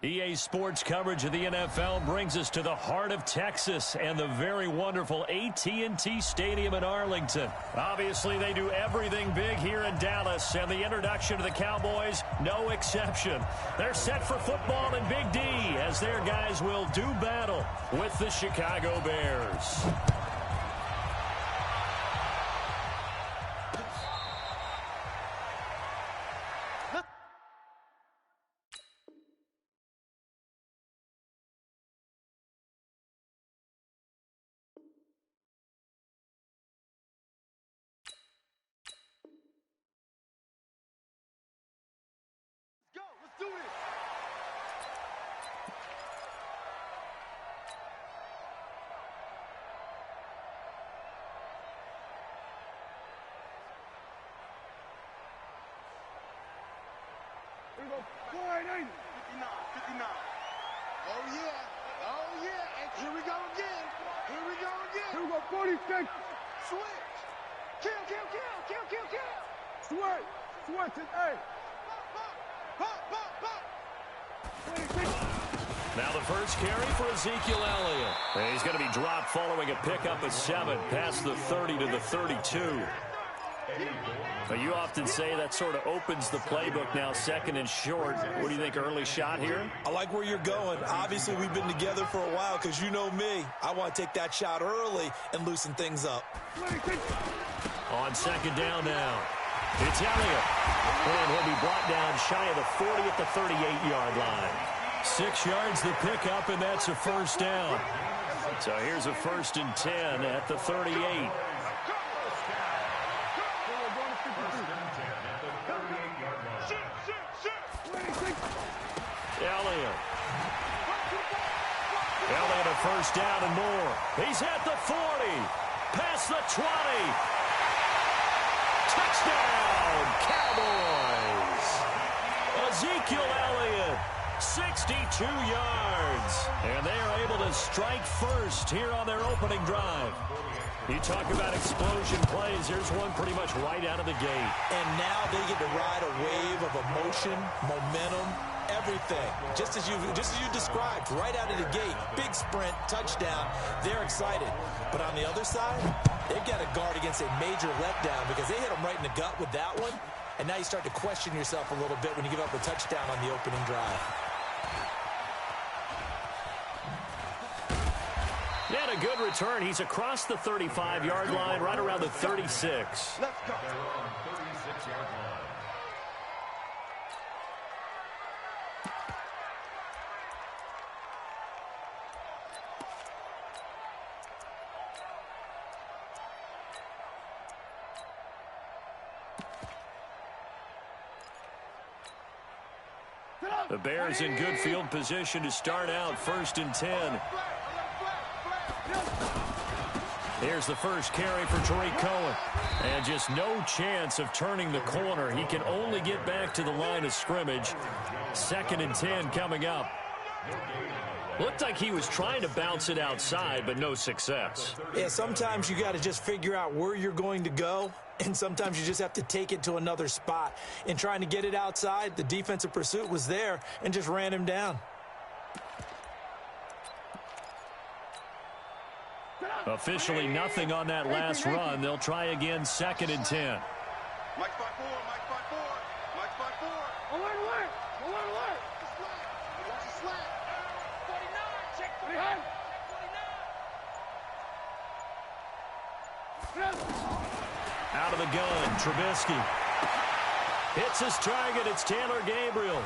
S1: EA Sports coverage of the NFL brings us to the heart of Texas and the very wonderful AT&T Stadium in Arlington. Obviously, they do everything big here in Dallas, and the introduction to the Cowboys, no exception. They're set for football in Big D as their guys will do battle with the Chicago Bears.
S5: Do this. Here we go. 480. 59. Oh, yeah. Oh, yeah. And here we go again. Here we go again. Here we go. 46. Switch. Kill, kill, kill. Kill, kill, kill. Switch. Switch it. Hey.
S1: Now the first carry for Ezekiel Elliott. And he's going to be dropped following a pickup of 7 past the 30 to the 32. But you often say that sort of opens the playbook now, second and short. What do you think, early shot here?
S2: I like where you're going. Obviously, we've been together for a while because you know me. I want to take that shot early and loosen things up.
S1: On second down now, it's Elliott. And he'll be brought down shy of the 40 at the 38-yard line. 6 yards the pickup, and that's a first down. So here's a 1st and 10 at the 38. Elliott a first down and more. He's at the 40. Past the 20. Touchdown, Cowboys. Ezekiel Elliott, 62 yards. And they are able to strike first here on their opening drive. You talk about explosion plays. Here's one pretty much right out of the gate.
S2: And now they get to ride a wave of emotion, momentum, everything. Just as you described, right out of the gate. Big sprint, touchdown. They're excited. But on the other side, they've got to guard against a major letdown because they hit them right in the gut with that one. And now you start to question yourself a little bit when you give up a touchdown on the opening drive.
S1: He had a good return. He's across the 35-yard line, right around the 36.
S5: Let's go.
S4: They're on 36-yard line.
S1: The Bears in good field position to start out, 1st and 10. Here's the first carry for Tariq Cohen. And just no chance of turning the corner. He can only get back to the line of scrimmage. 2nd and 10 coming up. Looked like he was trying to bounce it outside, but no success.
S2: Yeah, sometimes you got to just figure out where you're going to go, and sometimes you just have to take it to another spot. In trying to get it outside, the defensive pursuit was there and just ran him down.
S1: Officially nothing on that last run. They'll try again, 2nd and 10.
S3: Mike 5-4, Mike 5-4, Mike 5-4.
S5: Alert, alert, alert, alert.
S3: Watch the slant.
S5: 49, check 49.
S1: Out of the gun, Trubisky. Hits his target, it's Taylor Gabriel.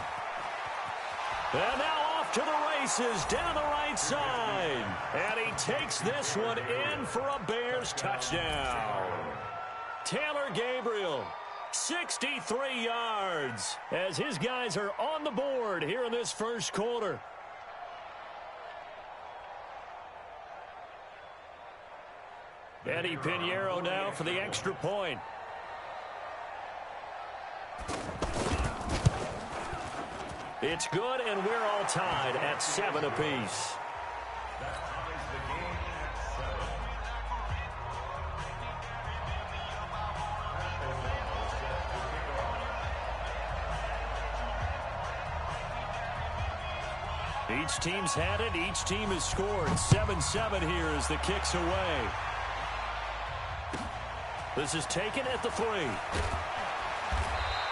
S1: And now off to the races, down the right side. And he takes this one in for a Bears touchdown. Taylor Gabriel, 63 yards, as his guys are on the board here in this first quarter. Eddie Pinheiro now for the extra point. It's good, and we're all tied at 7 apiece.
S4: That ties the game at 7. At the now set to kick off.
S1: Each team's had it. Each team has scored. 7-7 here as the kick's away. This is taken at the 3.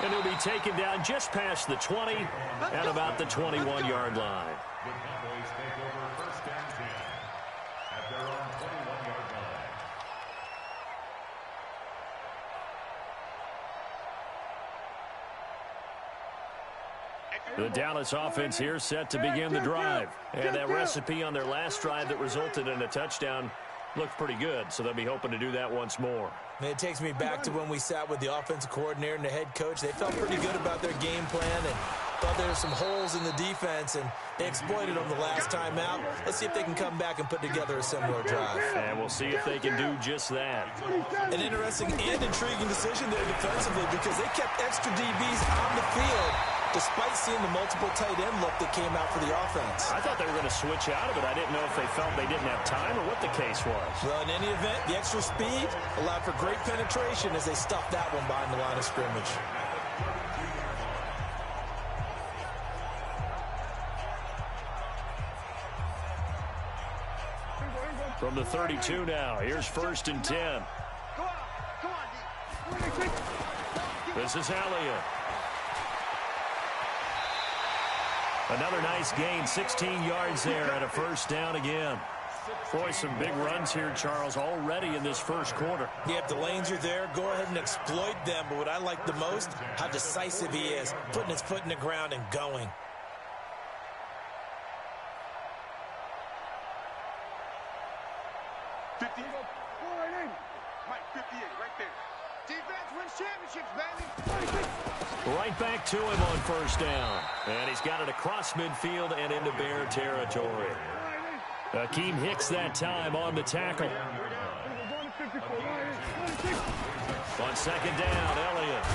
S1: And it'll be taken down just past the 20 and about the 21-yard line.
S4: The Cowboys take over first and 10 at their own 21-yard line.
S1: The Dallas offense here set to begin the drive. And that recipe on their last drive that resulted in a touchdown looked pretty good, so they'll be hoping to do that once more.
S2: And it takes me back to when we sat with the offensive coordinator and the head coach. They felt pretty good about their game plan and thought there were some holes in the defense, and they exploited them the last time out. Let's see if they can come back and put together a similar drive.
S1: And we'll see if they can do just that.
S2: An interesting and intriguing decision there defensively because they kept extra DBs on the field despite seeing the multiple tight end look that came out for the offense.
S1: I thought they were going to switch out of it. I didn't know if they felt they didn't have time or what the case was.
S2: Well, in any event, the extra speed allowed for great penetration as they stuffed that one behind the line of scrimmage.
S1: From the 32 now, here's first and 10. This is Elliott. Another nice gain, 16 yards there and a first down again. Boy, some big runs here, Charles, already in this first quarter.
S2: Yeah, if the lanes are there, go ahead and exploit them. But what I like the most, how decisive he is, putting his foot in the ground and going.
S5: Mike, 58, right there. Defense wins championships, baby.
S1: Right back to him on first down. And he's got it across midfield and into Bear territory. Akeem Hicks that time on the tackle. On second down, Elliott.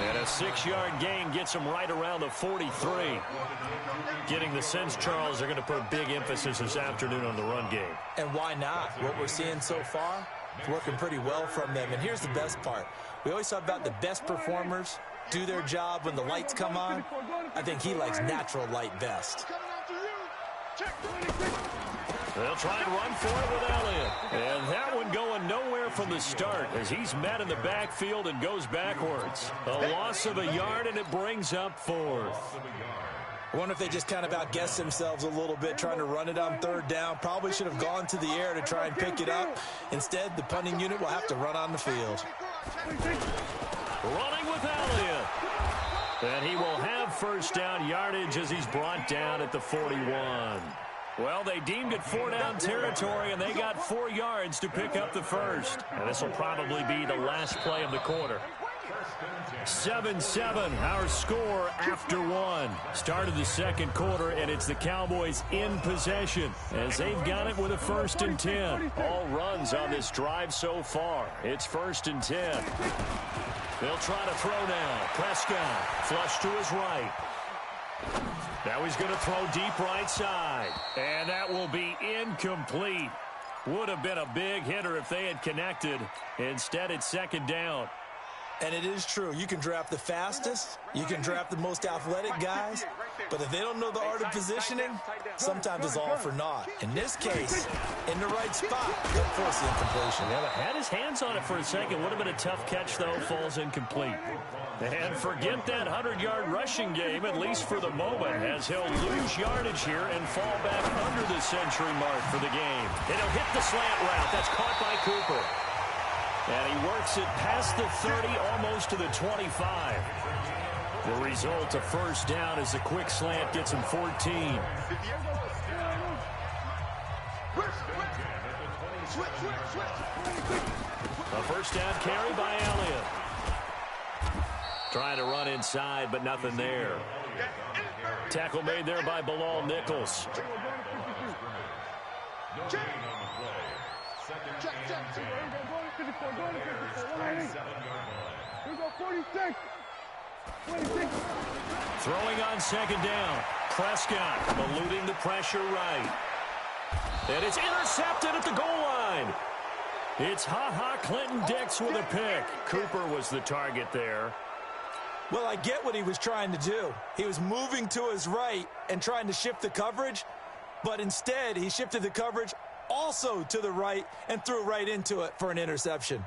S1: And a 6-yard gain gets him right around the 43. Getting the sense, Charles, they're going to put big emphasis this afternoon on the run game.
S2: And why not? What we're seeing so far, it's working pretty well from them. And here's the best part. We always talk about the best performers do their job when the lights come on. I think he likes natural light best.
S1: They'll try and run for it with Elliott. And that one going nowhere from the start as he's met in the backfield and goes backwards. A loss of a yard, and it brings up fourth.
S2: I wonder if they just kind of outguessed themselves a little bit trying to run it on third down. Probably should have gone to the air to try and pick it up. Instead, the punting unit will have to run on the field.
S1: Running with Elliott. And he will have first down yardage as he's brought down at the 41. Well, they deemed it 4-down territory, and they got 4 yards to pick up the first. And this will probably be the last play of the quarter. 7-7, our score after one. Start of the second quarter, and it's the Cowboys in possession as they've got it with a first and 10. All runs on this drive so far. It's first and 10. They'll try to throw now. Prescott, flush to his right. Now he's going to throw deep right side. And that will be incomplete. Would have been a big hitter if they had connected. Instead, it's second down.
S2: And it is true. You can draft the fastest. You can draft the most athletic guys. But if they don't know the art of positioning, sometimes it's all for naught. In this case, in the right spot, they'll force the incompletion.
S1: Yeah, had his hands on it for a second. Would have been a tough catch, though. Falls incomplete. And forget that 100-yard rushing game, at least for the moment, as he'll lose yardage here and fall back under the century mark for the game. And he'll hit the slant route. That's caught by Cooper. And he works it past the 30, almost to the 25. The result, a first down, as the quick slant gets him 14. A first down carry by Elliott. Trying to run inside, but nothing there. Tackle made there by Bilal Nichols. Throwing on second down. Prescott eluding the pressure right. And it's intercepted at the goal line. It's Ha-Ha Clinton Dix with a pick. Cooper was the target there.
S2: Well, I get what he was trying to do. He was moving to his right and trying to shift the coverage, but instead he shifted the coverage also to the right and threw right into it for an interception.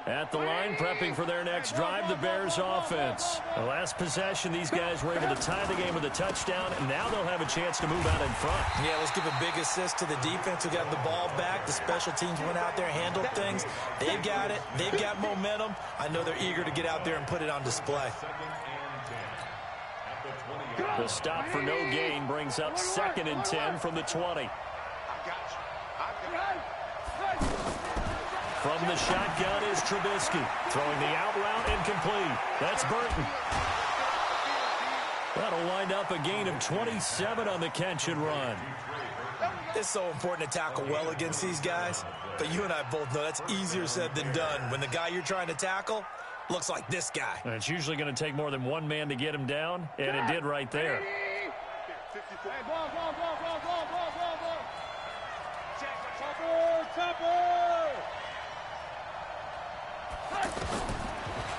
S6: At the line, prepping for their next drive, the Bears offense. The last possession, these guys were able to tie the game with a touchdown, and now they'll have a chance to move out in front.
S2: Yeah, let's give a big assist to the defense who got the ball back. The special teams went out there, handled things. They've got it. They've got momentum. I know they're eager to get out there and put it on display.
S6: The stop for no gain brings up 2nd and 10 from the 20. From the shotgun is Trubisky. Throwing the out route incomplete. That's Burton. That'll wind up a gain of 27 on the catch and run.
S2: It's so important to tackle well against these guys, but you and I both know that's easier said than done when the guy you're trying to tackle looks like this guy.
S6: And it's usually going to take more than one man to get him down, and it did right there.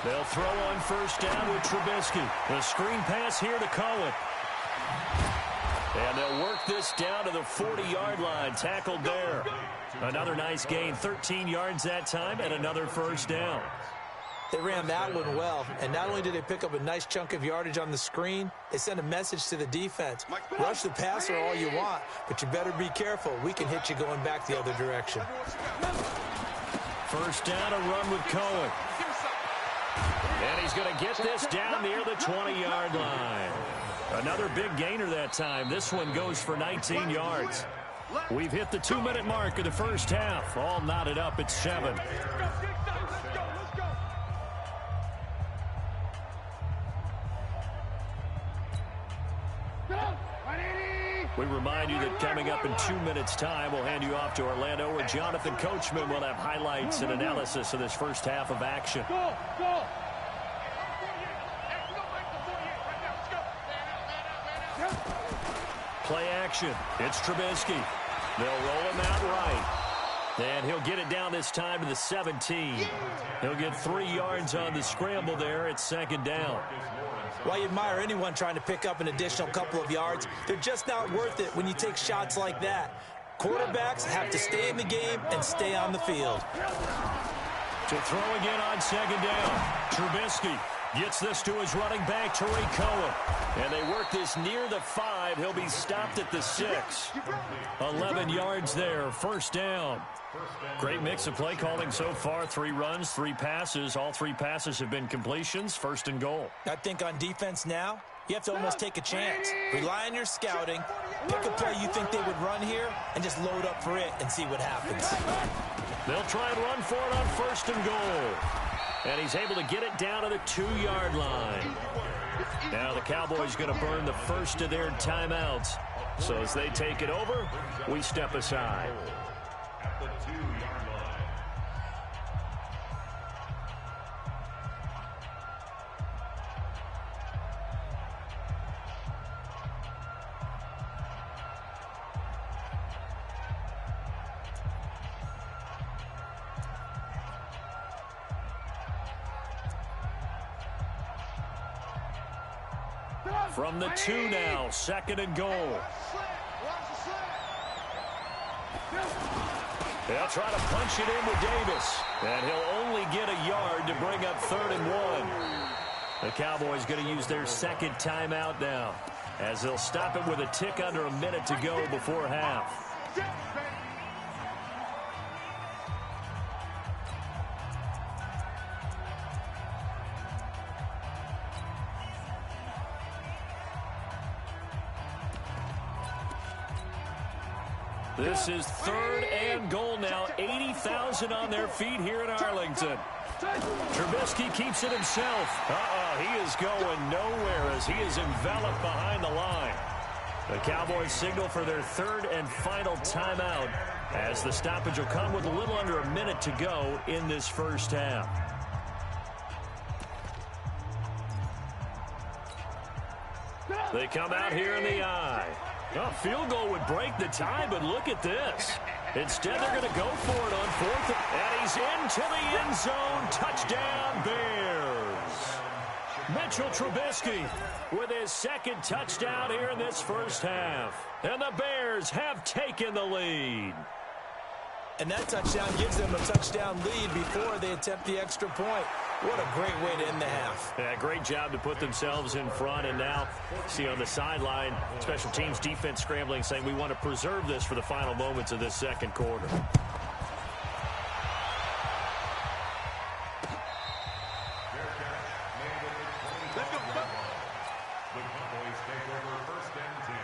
S6: They'll throw on first down with Trubisky. The screen pass here to Cohen. And they'll work this down to the 40-yard line. Tackled there. Another nice gain. 13 yards that time and another first down.
S2: They ran that one well, and not only did they pick up a nice chunk of yardage on the screen, they sent a message to the defense. Rush the passer all you want, but you better be careful. We can hit you going back the other direction.
S6: First down, a run with Cohen. And he's going to get this down near the 20-yard line. Another big gainer that time. This one goes for 19 yards. We've hit the 2-minute mark of the first half. All knotted up at 7. We remind you that coming up in 2 minutes' time, we'll hand you off to Orlando, where Jonathan Coachman will have highlights and analysis of this first half of action. Play action. It's Trubisky. They'll roll him out right. And he'll get it down this time to the 17. He'll get 3 yards on the scramble there. It's 2nd down.
S2: While you admire anyone trying to pick up an additional couple of yards, they're just not worth it when you take shots like that. Quarterbacks have to stay in the game and stay on the field.
S6: To throw again on 2nd down. Trubisky gets this to his running back, Tariq Cohen. And they work this near the 5. He'll be stopped at the 6. 11 yards there, first down. Great mix of play calling so far. 3 runs, 3 passes. All 3 passes have been completions. 1st and goal.
S2: I think on defense now, you have to almost take a chance. Rely on your scouting. Pick a play you think they would run here and just load up for it and see what happens.
S6: They'll try and run for it on 1st and goal. And he's able to get it down to the 2-yard line. Now the Cowboys going to burn the first of their timeouts. So as they take it over, we step aside.
S4: At the 2-yard line.
S6: From the 2 now, 2nd and goal. They'll try to punch it in with Davis. And he'll only get a yard to bring up 3rd and 1. The Cowboys going to use their 2nd timeout now, as they'll stop it with a tick under a minute to go before half. This is 3rd and goal now. 80,000 on their feet here in Arlington. Trubisky keeps it himself. He is going nowhere as he is enveloped behind the line. The Cowboys signal for their 3rd and final timeout, as the stoppage will come with a little under a minute to go in this first half. They come out here in the eye. A field goal would break the tie, but look at this. Instead, they're going to go for it on 4th.
S1: And he's into the end zone. Touchdown, Bears. Mitchell Trubisky with his second touchdown here in this first half. And the Bears have taken the lead.
S2: And that touchdown gives them a touchdown lead before they attempt the extra point. What a great way to end the half.
S6: Yeah, great job to put themselves in front. And now, see on the sideline, special teams defense scrambling, saying we want to preserve this for the final moments of this second quarter.
S4: The Cowboys take over first and 10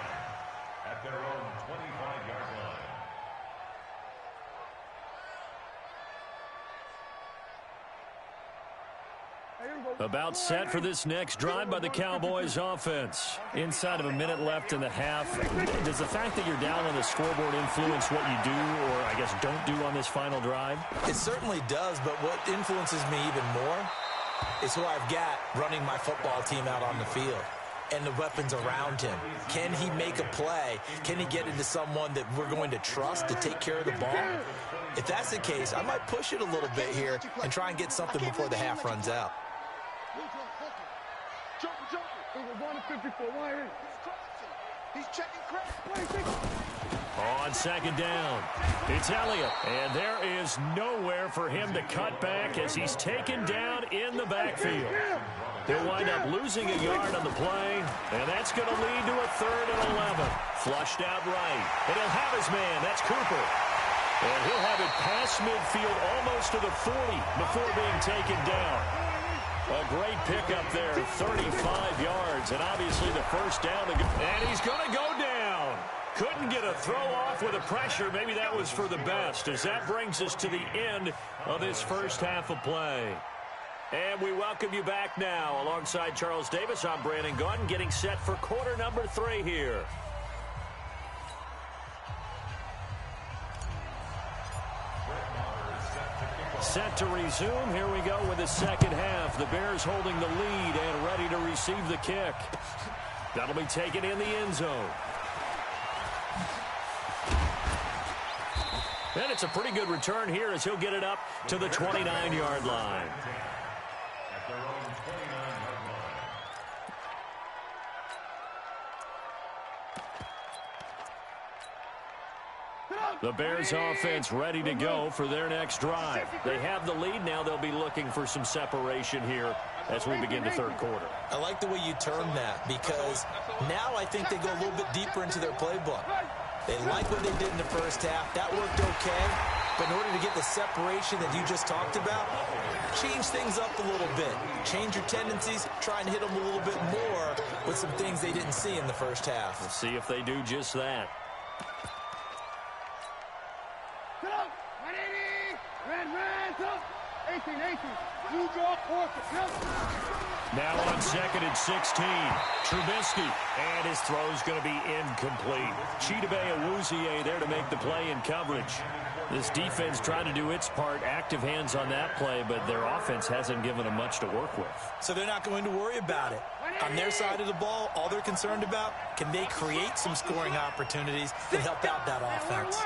S4: at their own 25-yard line.
S6: About set for this next drive by the Cowboys offense. Inside of a minute left in the half. Does the fact that you're down on the scoreboard influence what you do, or I guess don't do on this final drive?
S2: It certainly does, but what influences me even more is who I've got running my football team out on the field and the weapons around him. Can he make a play? Can he get into someone that we're going to trust to take care of the ball? If that's the case, I might push it a little bit here and try and get something before the half runs out.
S5: He's checking credit.
S1: On second down, it's Elliott. And there is nowhere for him to cut back as he's taken down in the backfield. He'll wind up losing a yard on the play, and that's going to lead to a 3rd and 11. Flushed out right, and he'll have his man. That's Cooper. And he'll have it past midfield almost to the 40 before being taken down. A great pickup there, 35 yards, and obviously the first down. And he's going to go down. Couldn't get a throw off with the pressure. Maybe that was for the best, as that brings us to the end of this first half of play. And we welcome you back now. Alongside Charles Davis, I'm Brandon Gaudin, getting set for quarter number 3 here. Set to resume. Here we go with the second half. The Bears holding the lead and ready to receive the kick. That'll be taken in the end zone. And it's a pretty good return here as he'll get it up to the 29-yard line.
S4: At their own 29-yard line.
S1: The Bears offense ready to go for their next drive. They have the lead. Now they'll be looking for some separation here as we begin the third quarter.
S2: I like the way you term that, because now I think they go a little bit deeper into their playbook. They like what they did in the first half. That worked okay. But in order to get the separation that you just talked about, change things up a little bit. Change your tendencies. Try and hit them a little bit more with some things they didn't see in the first half.
S1: We'll see if they do just that. Now on 2nd and 16, Trubisky, and his throw's going to be incomplete. Chidobe Awuzie there to make the play in coverage. This defense trying to do its part, active hands on that play, but their offense hasn't given them much to work with.
S2: So they're not going to worry about it. On their side of the ball, all they're concerned about, can they create some scoring opportunities that help out that offense?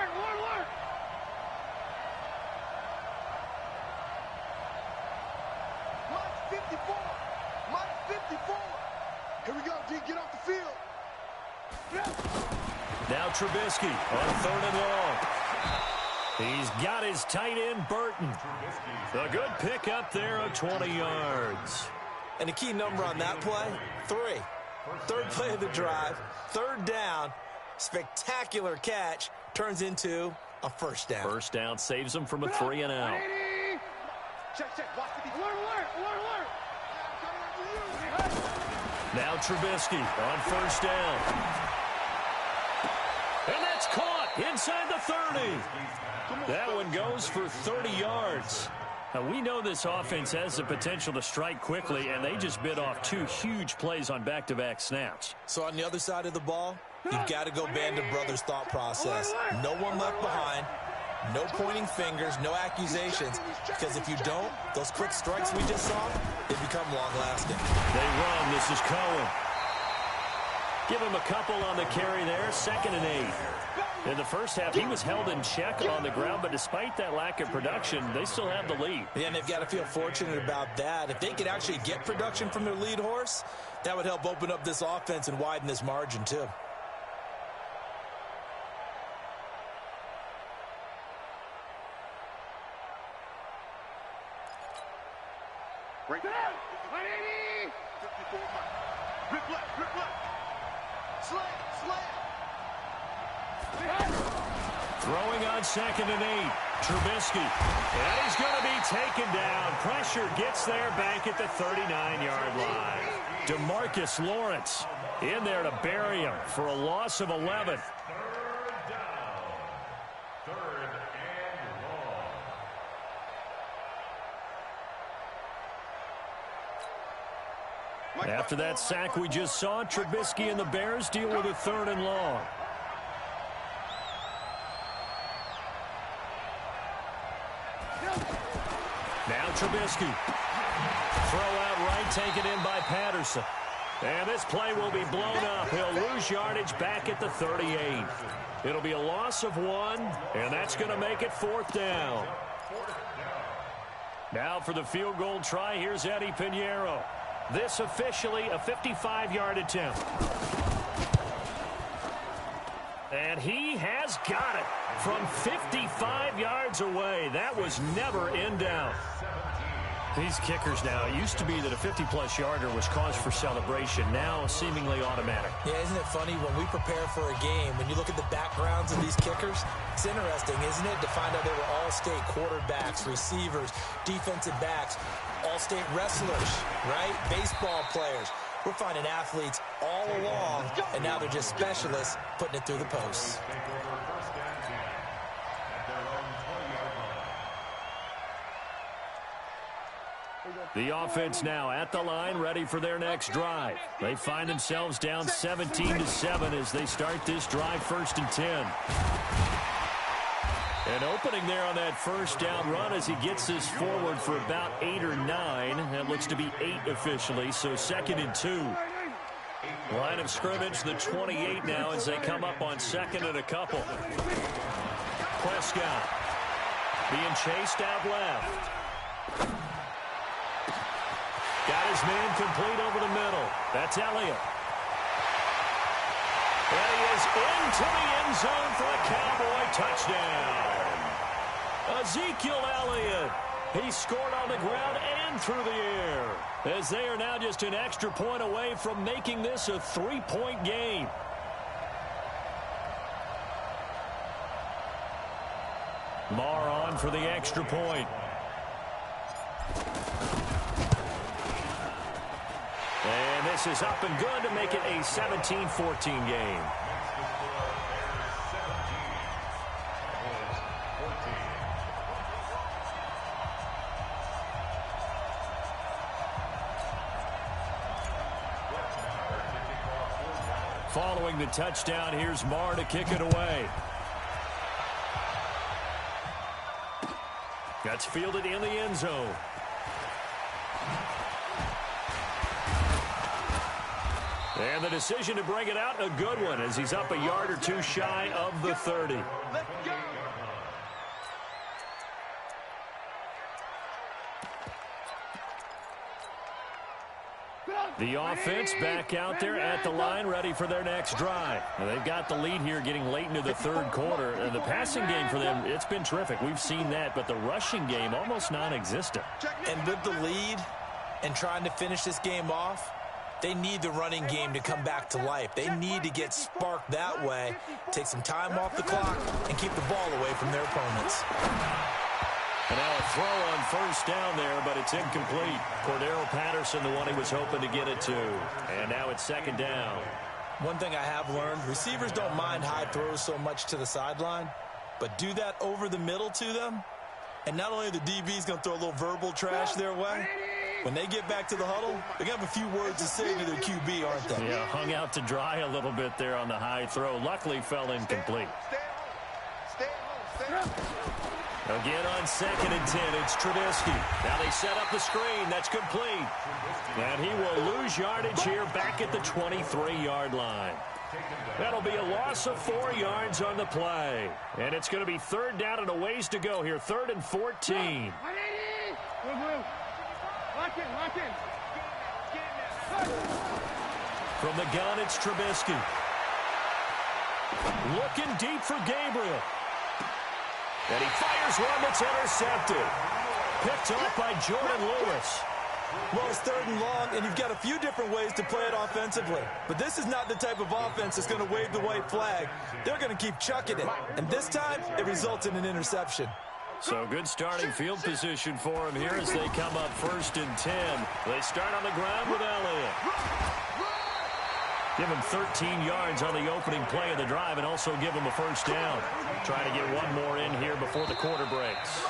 S5: Here we go, D. Get off the field.
S1: Now Trubisky on 3rd and long. He's got his tight end, Burton. A good pickup there of 20 yards.
S2: And a key number on that play, 3. Third play of the drive, 3rd down, spectacular catch, turns into a first down.
S1: First down saves them from a 3 and out.
S5: Check. Watch the alert.
S1: Now Trubisky on 1st down. And that's caught inside the 30. That one goes for 30 yards. Now, we know this offense has the potential to strike quickly, and they just bit off 2 huge plays on back-to-back snaps.
S2: So on the other side of the ball, you've got to go Band of Brothers thought process. No one left behind. No pointing fingers, no accusations, because if you don't, those quick strikes we just saw, they become long-lasting.
S1: They run. This is Cohen.
S6: Give him a couple on the carry there, 2nd and 8. In the first half, he was held in check on the ground, but despite that lack of production, they still have the lead.
S2: Yeah, and they've got to feel fortunate about that. If they could actually get production from their lead horse, that would help open up this offense and widen this margin, too.
S3: Right there. 54 Mike. Rip left, rip left. Slam, slam.
S1: Throwing on 2nd and 8. Trubisky. And he's going to be taken down. Pressure gets there back at the 39-yard line. DeMarcus Lawrence in there to bury him for a loss of 11.
S4: 3rd down. 3rd and long.
S1: After that sack we just saw, Trubisky and the Bears deal with a 3rd and long. Now Trubisky. Throw out right, taken in by Patterson. And this play will be blown up. He'll lose yardage back at the 38. It'll be a loss of 1, and that's going to make it 4th down. Now for the field goal try, here's Eddie Pinheiro. This officially a 55-yard attempt. And he has got it from 55 yards away. That was never in doubt. These kickers now, it used to be that a 50-plus yarder was cause for celebration. Now seemingly automatic.
S2: Yeah, isn't it funny when we prepare for a game, when you look at the backgrounds of these kickers, it's interesting, isn't it, to find out they were all-state quarterbacks, receivers, defensive backs, all-state wrestlers, right? Baseball players. We're finding athletes all along, and now they're just specialists putting it through the posts.
S1: The offense now at the line, ready for their next drive. They find themselves down 17-7 as they start this drive, 1st and 10. An opening there on that 1st down run as he gets this forward for about 8 or 9. That looks to be 8 officially, so 2nd and 2. Line of scrimmage, the 28 now as they come up on 2nd and a couple. Prescott being chased out left. Got his man complete over the middle. That's Elliott. And he is into the end zone for a Cowboy touchdown. Ezekiel Elliott. He scored on the ground and through the air, as they are now just an extra point away from making this a 3-point game. Marr on for the extra point. And this is up and good to make it a 17-14 game. Following the touchdown, here's Marr to kick it away. That's fielded in the end zone. And the decision to bring it out, a good one, as he's up a yard or two shy of the 30. The offense back out there at the line, ready for their next drive. Now, they've got the lead here getting late into the 3rd quarter. And the passing game for them, it's been terrific. We've seen that, but the rushing game almost non-existent.
S2: And with the lead and trying to finish this game off, they need the running game to come back to life. They need to get sparked that way, take some time off the clock, and keep the ball away from their opponents.
S1: And now a throw on 1st down there, but it's incomplete. Cordero Patterson, the one he was hoping to get it to. And now it's 2nd down.
S2: One thing I have learned, receivers don't mind high throws so much to the sideline, but do that over the middle to them, and not only are the DBs going to throw a little verbal trash their way, when they get back to the huddle, they're going to have a few words to say to their QB, aren't they?
S1: Yeah, hung out to dry a little bit there on the high throw. Luckily fell incomplete.
S3: Stay home. Stay home. Stay home.
S1: Again on 2nd and 10, it's Trubisky. Now they set up the screen. That's complete. And he will lose yardage here back at the 23-yard line. That'll be a loss of 4 yards on the play. And it's going to be 3rd down and a ways to go here. 3rd and 14. From the gun, it's Trubisky. Looking deep for Gabriel. And he fires one that's intercepted. Picked off by Jordan Lewis.
S2: Well, it's 3rd and long, and you've got a few different ways to play it offensively. But this is not the type of offense that's going to wave the white flag. They're going to keep chucking it. And this time, it results in an interception.
S6: So good starting field position for him here as they come up 1st and 10. They start on the ground with Elliott. Give him 13 yards on the opening play of the drive and also give him a 1st down. Trying to get one more in here before the quarter breaks.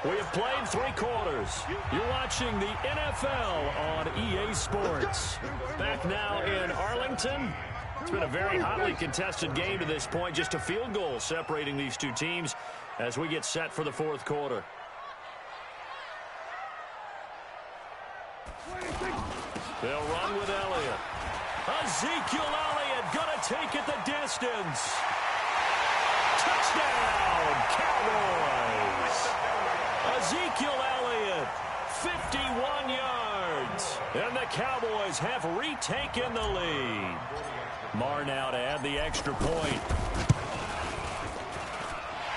S6: We have played 3 quarters. You're watching the NFL on EA Sports. Back now in Arlington. It's been a very hotly contested game to this point. Just a field goal separating these two teams as we get set for the 4th quarter. They'll run with Elliott. Ezekiel Elliott gonna take it the distance. Touchdown, Cowboys. Ezekiel Elliott, 51 yards. And the Cowboys have retaken the lead. Marr now to add the extra point.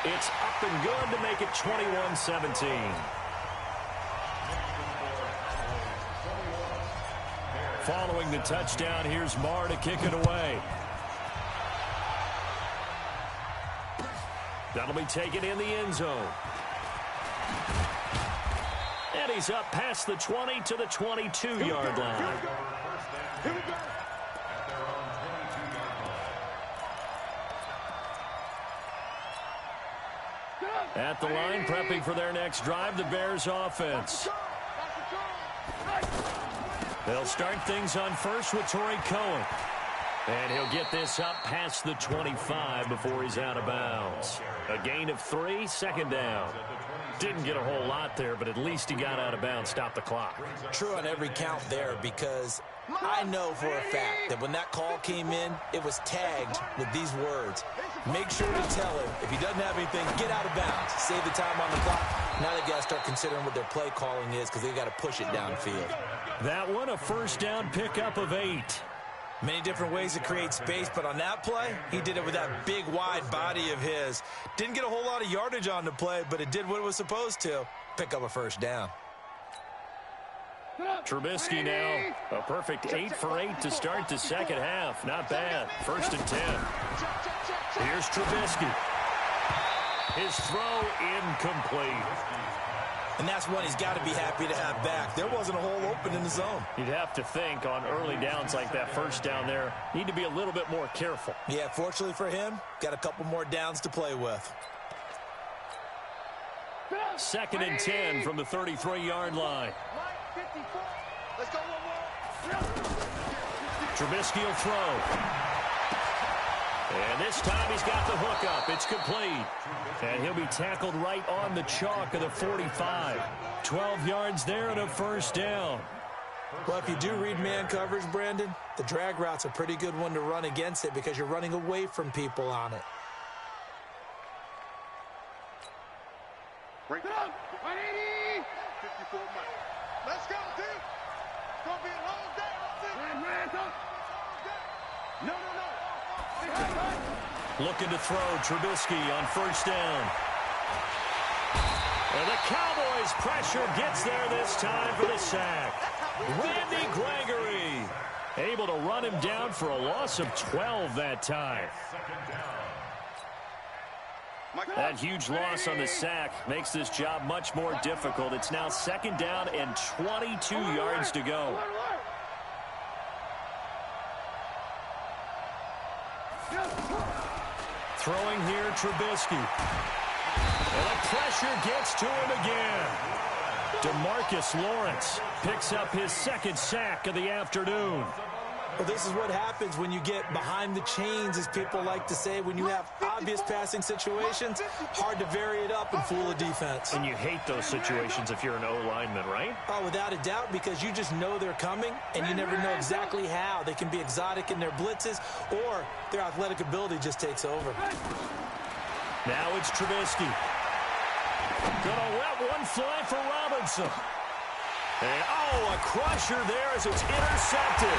S6: It's up and good to make it 21-17. Following the touchdown, here's Marr to kick it away. That'll be taken in the end zone. And he's up past the 20 to the 22-yard line. At the line, prepping for their next drive, the Bears offense. They'll start things on first with Torrey Cohen. And he'll get this up past the 25 before he's out of bounds. A gain of 3, 2nd down. Didn't get a whole lot there, but at least he got out of bounds, stopped the clock.
S2: True on every count there, because I know for a fact that when that call came in, it was tagged with these words. Make sure to tell him, if he doesn't have anything, get out of bounds. Save the time on the clock. Now they've got to start considering what their play calling is because they've got to push it downfield.
S6: That one, a 1st down pickup of 8.
S2: Many different ways to create space, but on that play, he did it with that big, wide body of his. Didn't get a whole lot of yardage on the play, but it did what it was supposed to. Pick up a 1st down.
S6: Trubisky now, a perfect 8 for 8 to start the 2nd half. Not bad. 1st and 10. Here's Trubisky. His throw incomplete.
S2: And that's one he's got to be happy to have back. There wasn't a hole open in the zone.
S6: You'd have to think on early downs like that 1st down there, need to be a little bit more careful.
S2: Yeah, fortunately for him, got a couple more downs to play with.
S6: 2nd and 10 from the 33-yard line.
S5: Let's go,
S6: Trubisky will throw. And this time he's got the hook up. It's complete. And he'll be tackled right on the chalk of the 45. 12 yards there and a 1st down.
S2: Well, if you do read man coverage, Brandon, the drag route's a pretty good one to run against it because you're running away from people on it.
S5: Break it up. 180. 54 Mike. Let's go, team. It's going to be a long day. No.
S6: Looking to throw Trubisky on 1st down. And the Cowboys pressure gets there this time for the sack. Randy Gregory able to run him down for a loss of 12 that time. That huge loss on the sack makes this job much more difficult. It's now 2nd down and 22 yards to go. Throwing here, Trubisky. And the pressure gets to him again. DeMarcus Lawrence picks up his 2nd sack of the afternoon.
S2: Well, this is what happens when you get behind the chains, as people like to say. When you have obvious passing situations, hard to vary it up and fool a defense.
S6: And you hate those situations if you're an O-lineman, right?
S2: Oh, without a doubt, because you just know they're coming, and you never know exactly how. They can be exotic in their blitzes, or their athletic ability just takes over.
S1: Now it's Trubisky. Gonna let one fly for Robinson. And, a crusher there as it's intercepted.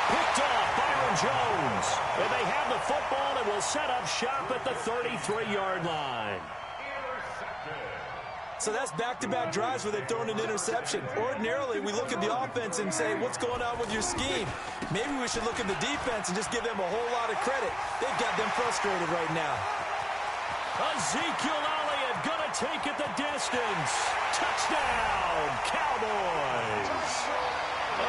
S1: Picked off Byron Jones. And they have the football and will set up shop at the 33-yard line.
S2: So that's back-to-back drives where they've thrown an interception. Ordinarily, we look at the offense and say, what's going on with your scheme? Maybe we should look at the defense and just give them a whole lot of credit. They've got them frustrated right now.
S1: Ezekiel Elliott gonna take it the distance. Touchdown, Cowboys.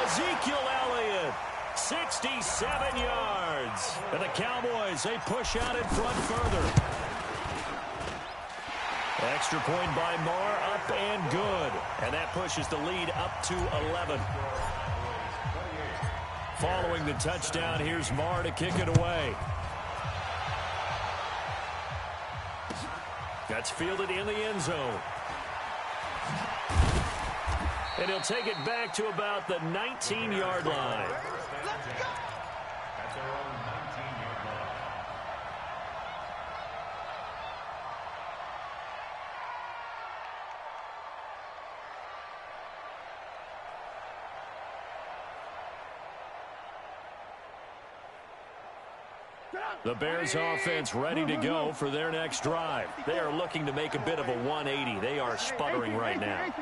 S1: Ezekiel Elliott, 67 yards. And the Cowboys, they push out in front further. Extra point by Marr, up and good. And that pushes the lead up to 11. Following the touchdown, here's Marr to kick it away. That's fielded in the end zone. And he'll take it back to about the 19-yard line.
S4: That's their own 19-yard line.
S1: The Bears offense ready to go for their next drive. They are looking to make a bit of a 180. They are sputtering right now.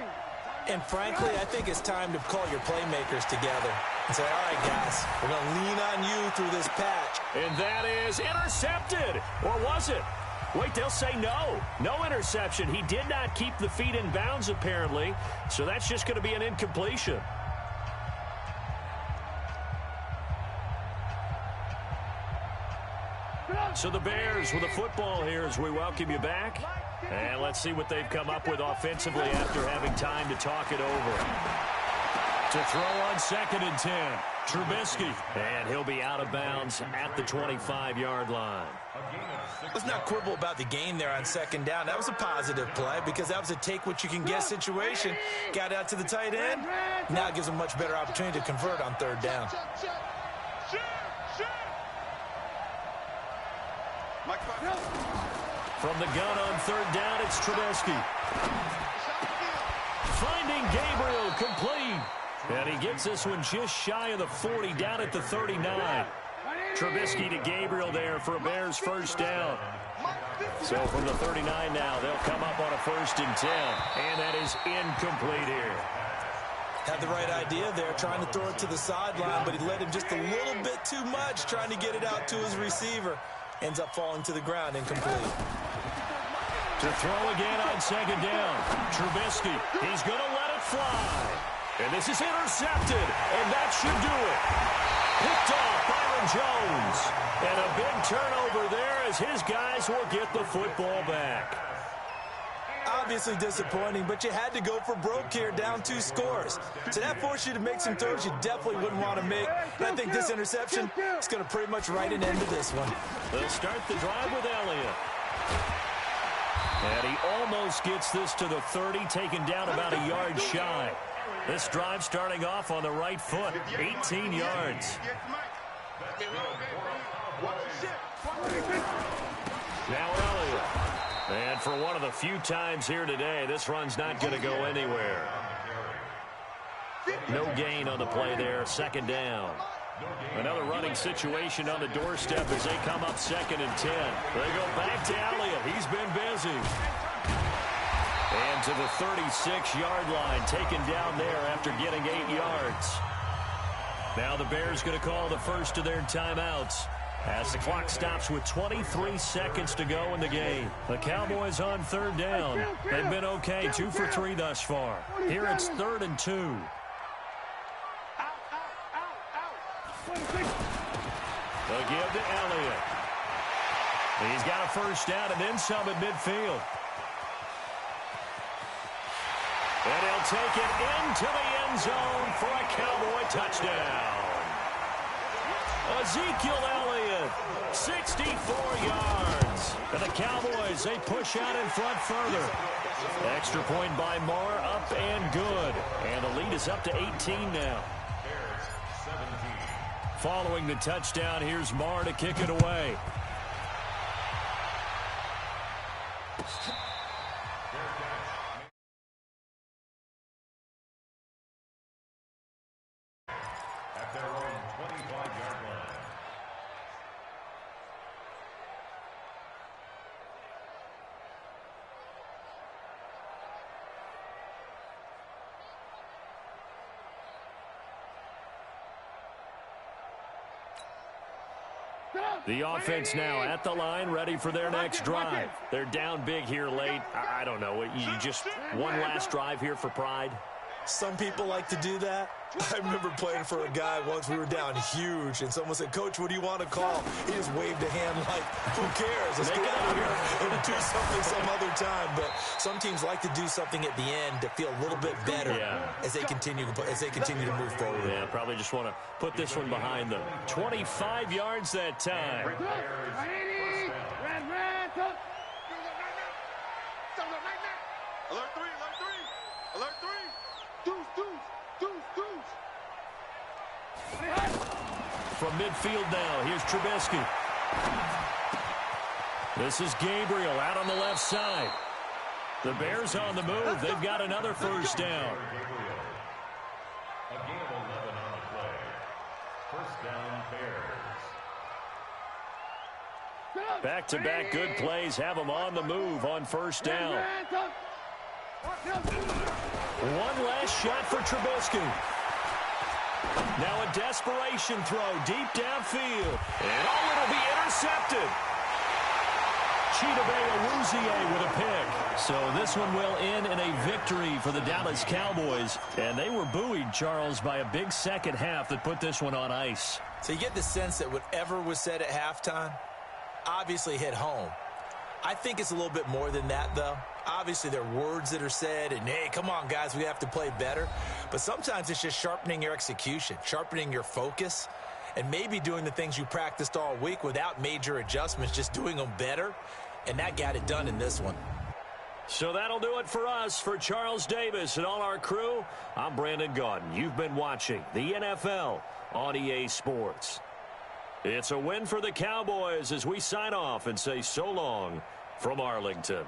S2: And frankly, I think it's time to call your playmakers together and say, all right, guys, we're going to lean on you through this patch.
S1: And that is intercepted. Or was it? Wait, they'll say no. No interception. He did not keep the feet in bounds, apparently. So that's just going to be an incompletion. So the Bears with the football here as we welcome you back. And let's see what they've come up with offensively after having time to talk it over. To throw on 2nd and 10. Trubisky. And he'll be out of bounds at the 25-yard line.
S2: Let's not quibble about the gain there on 2nd down. That was a positive play because that was a take-what-you-can-get situation. Got out to the tight end. Now it gives them a much better opportunity to convert on 3rd down.
S1: From the gun on 3rd down, it's Trubisky. Finding Gabriel complete. And he gets this one just shy of the 40, down at the 39. Trubisky to Gabriel there for a Bears 1st down. So from the 39 now, they'll come up on a 1st and 10. And that is incomplete here.
S2: Had the right idea there, trying to throw it to the sideline, but he let him just a little bit too much, trying to get it out to his receiver. Ends up falling to the ground, incomplete.
S1: To throw again on 2nd down. Trubisky, he's going to let it fly. And this is intercepted, and that should do it. Picked off Byron Jones. And a big turnover there as his guys will get the football back.
S2: Obviously disappointing, but you had to go for broke here, down 2 scores. So that forced you to make some throws you definitely wouldn't want to make. And I think this interception is going to pretty much write an end to this one.
S1: They'll start the drive with Elliott. And he almost gets this to the 30, taken down about a yard shy. This drive starting off on the right foot, 18 yards. Now Elliott. And for one of the few times here today, this run's not going to go anywhere. No gain on the play there, 2nd down. Another running situation on the doorstep as they come up 2nd and 10. They go back to Elliott. He's been busy. And to the 36-yard line, taken down there after getting 8 yards. Now the Bears going to call the first of their timeouts as the clock stops with 23 seconds to go in the game. The Cowboys on 3rd down. They've been okay, 2 for 3 thus far. Here it's 3rd and 2. They'll give to Elliott. He's got a 1st down and then some at midfield. And he'll take it into the end zone for a Cowboy touchdown. Ezekiel Elliott, 64 yards. And the Cowboys, they push out in front further. Extra point by Marr, up and good. And the lead is up to 18 now. Following the touchdown, here's Marr to kick it away.
S4: At their own 25-yard line.
S1: The offense now at the line, ready for their next drive. They're down big here late. I don't know. You just one last drive here for pride.
S2: Some people like to do that. I remember playing for a guy once. We were down huge, and someone said, "Coach, what do you want to call?" He just waved a hand like, "Who cares? Let's get out of here and do something some other time." But some teams like to do something at the end to feel a little bit better as they continue to move forward.
S1: Yeah, probably just want to put this one behind them. 25 yards that time.
S3: Alert three, alert three, alert three. Deuce.
S1: From midfield now, here's Trubisky. This is Gabriel out on the left side. The Bears on the move. They've got another first down.
S4: A gain of 11 on the play. First down, Bears.
S1: Back-to-back good plays have them on the move on first down. One last shot for Trubisky. Now a desperation throw deep downfield. And it'll be intercepted. Chidobe Awuzie with a pick. So this one will end in a victory for the Dallas Cowboys. And they were buoyed, Charles, by a big second half that put this one on ice.
S2: So you get the sense that whatever was said at halftime obviously hit home. I think it's a little bit more than that, though. Obviously, there are words that are said, and, hey, come on, guys, we have to play better. But sometimes it's just sharpening your execution, sharpening your focus, and maybe doing the things you practiced all week without major adjustments, just doing them better. And that got it done in this one.
S1: So that'll do it for us. For Charles Davis and all our crew, I'm Brandon Gaudin. You've been watching the NFL on EA Sports. It's a win for the Cowboys as we sign off and say so long from Arlington.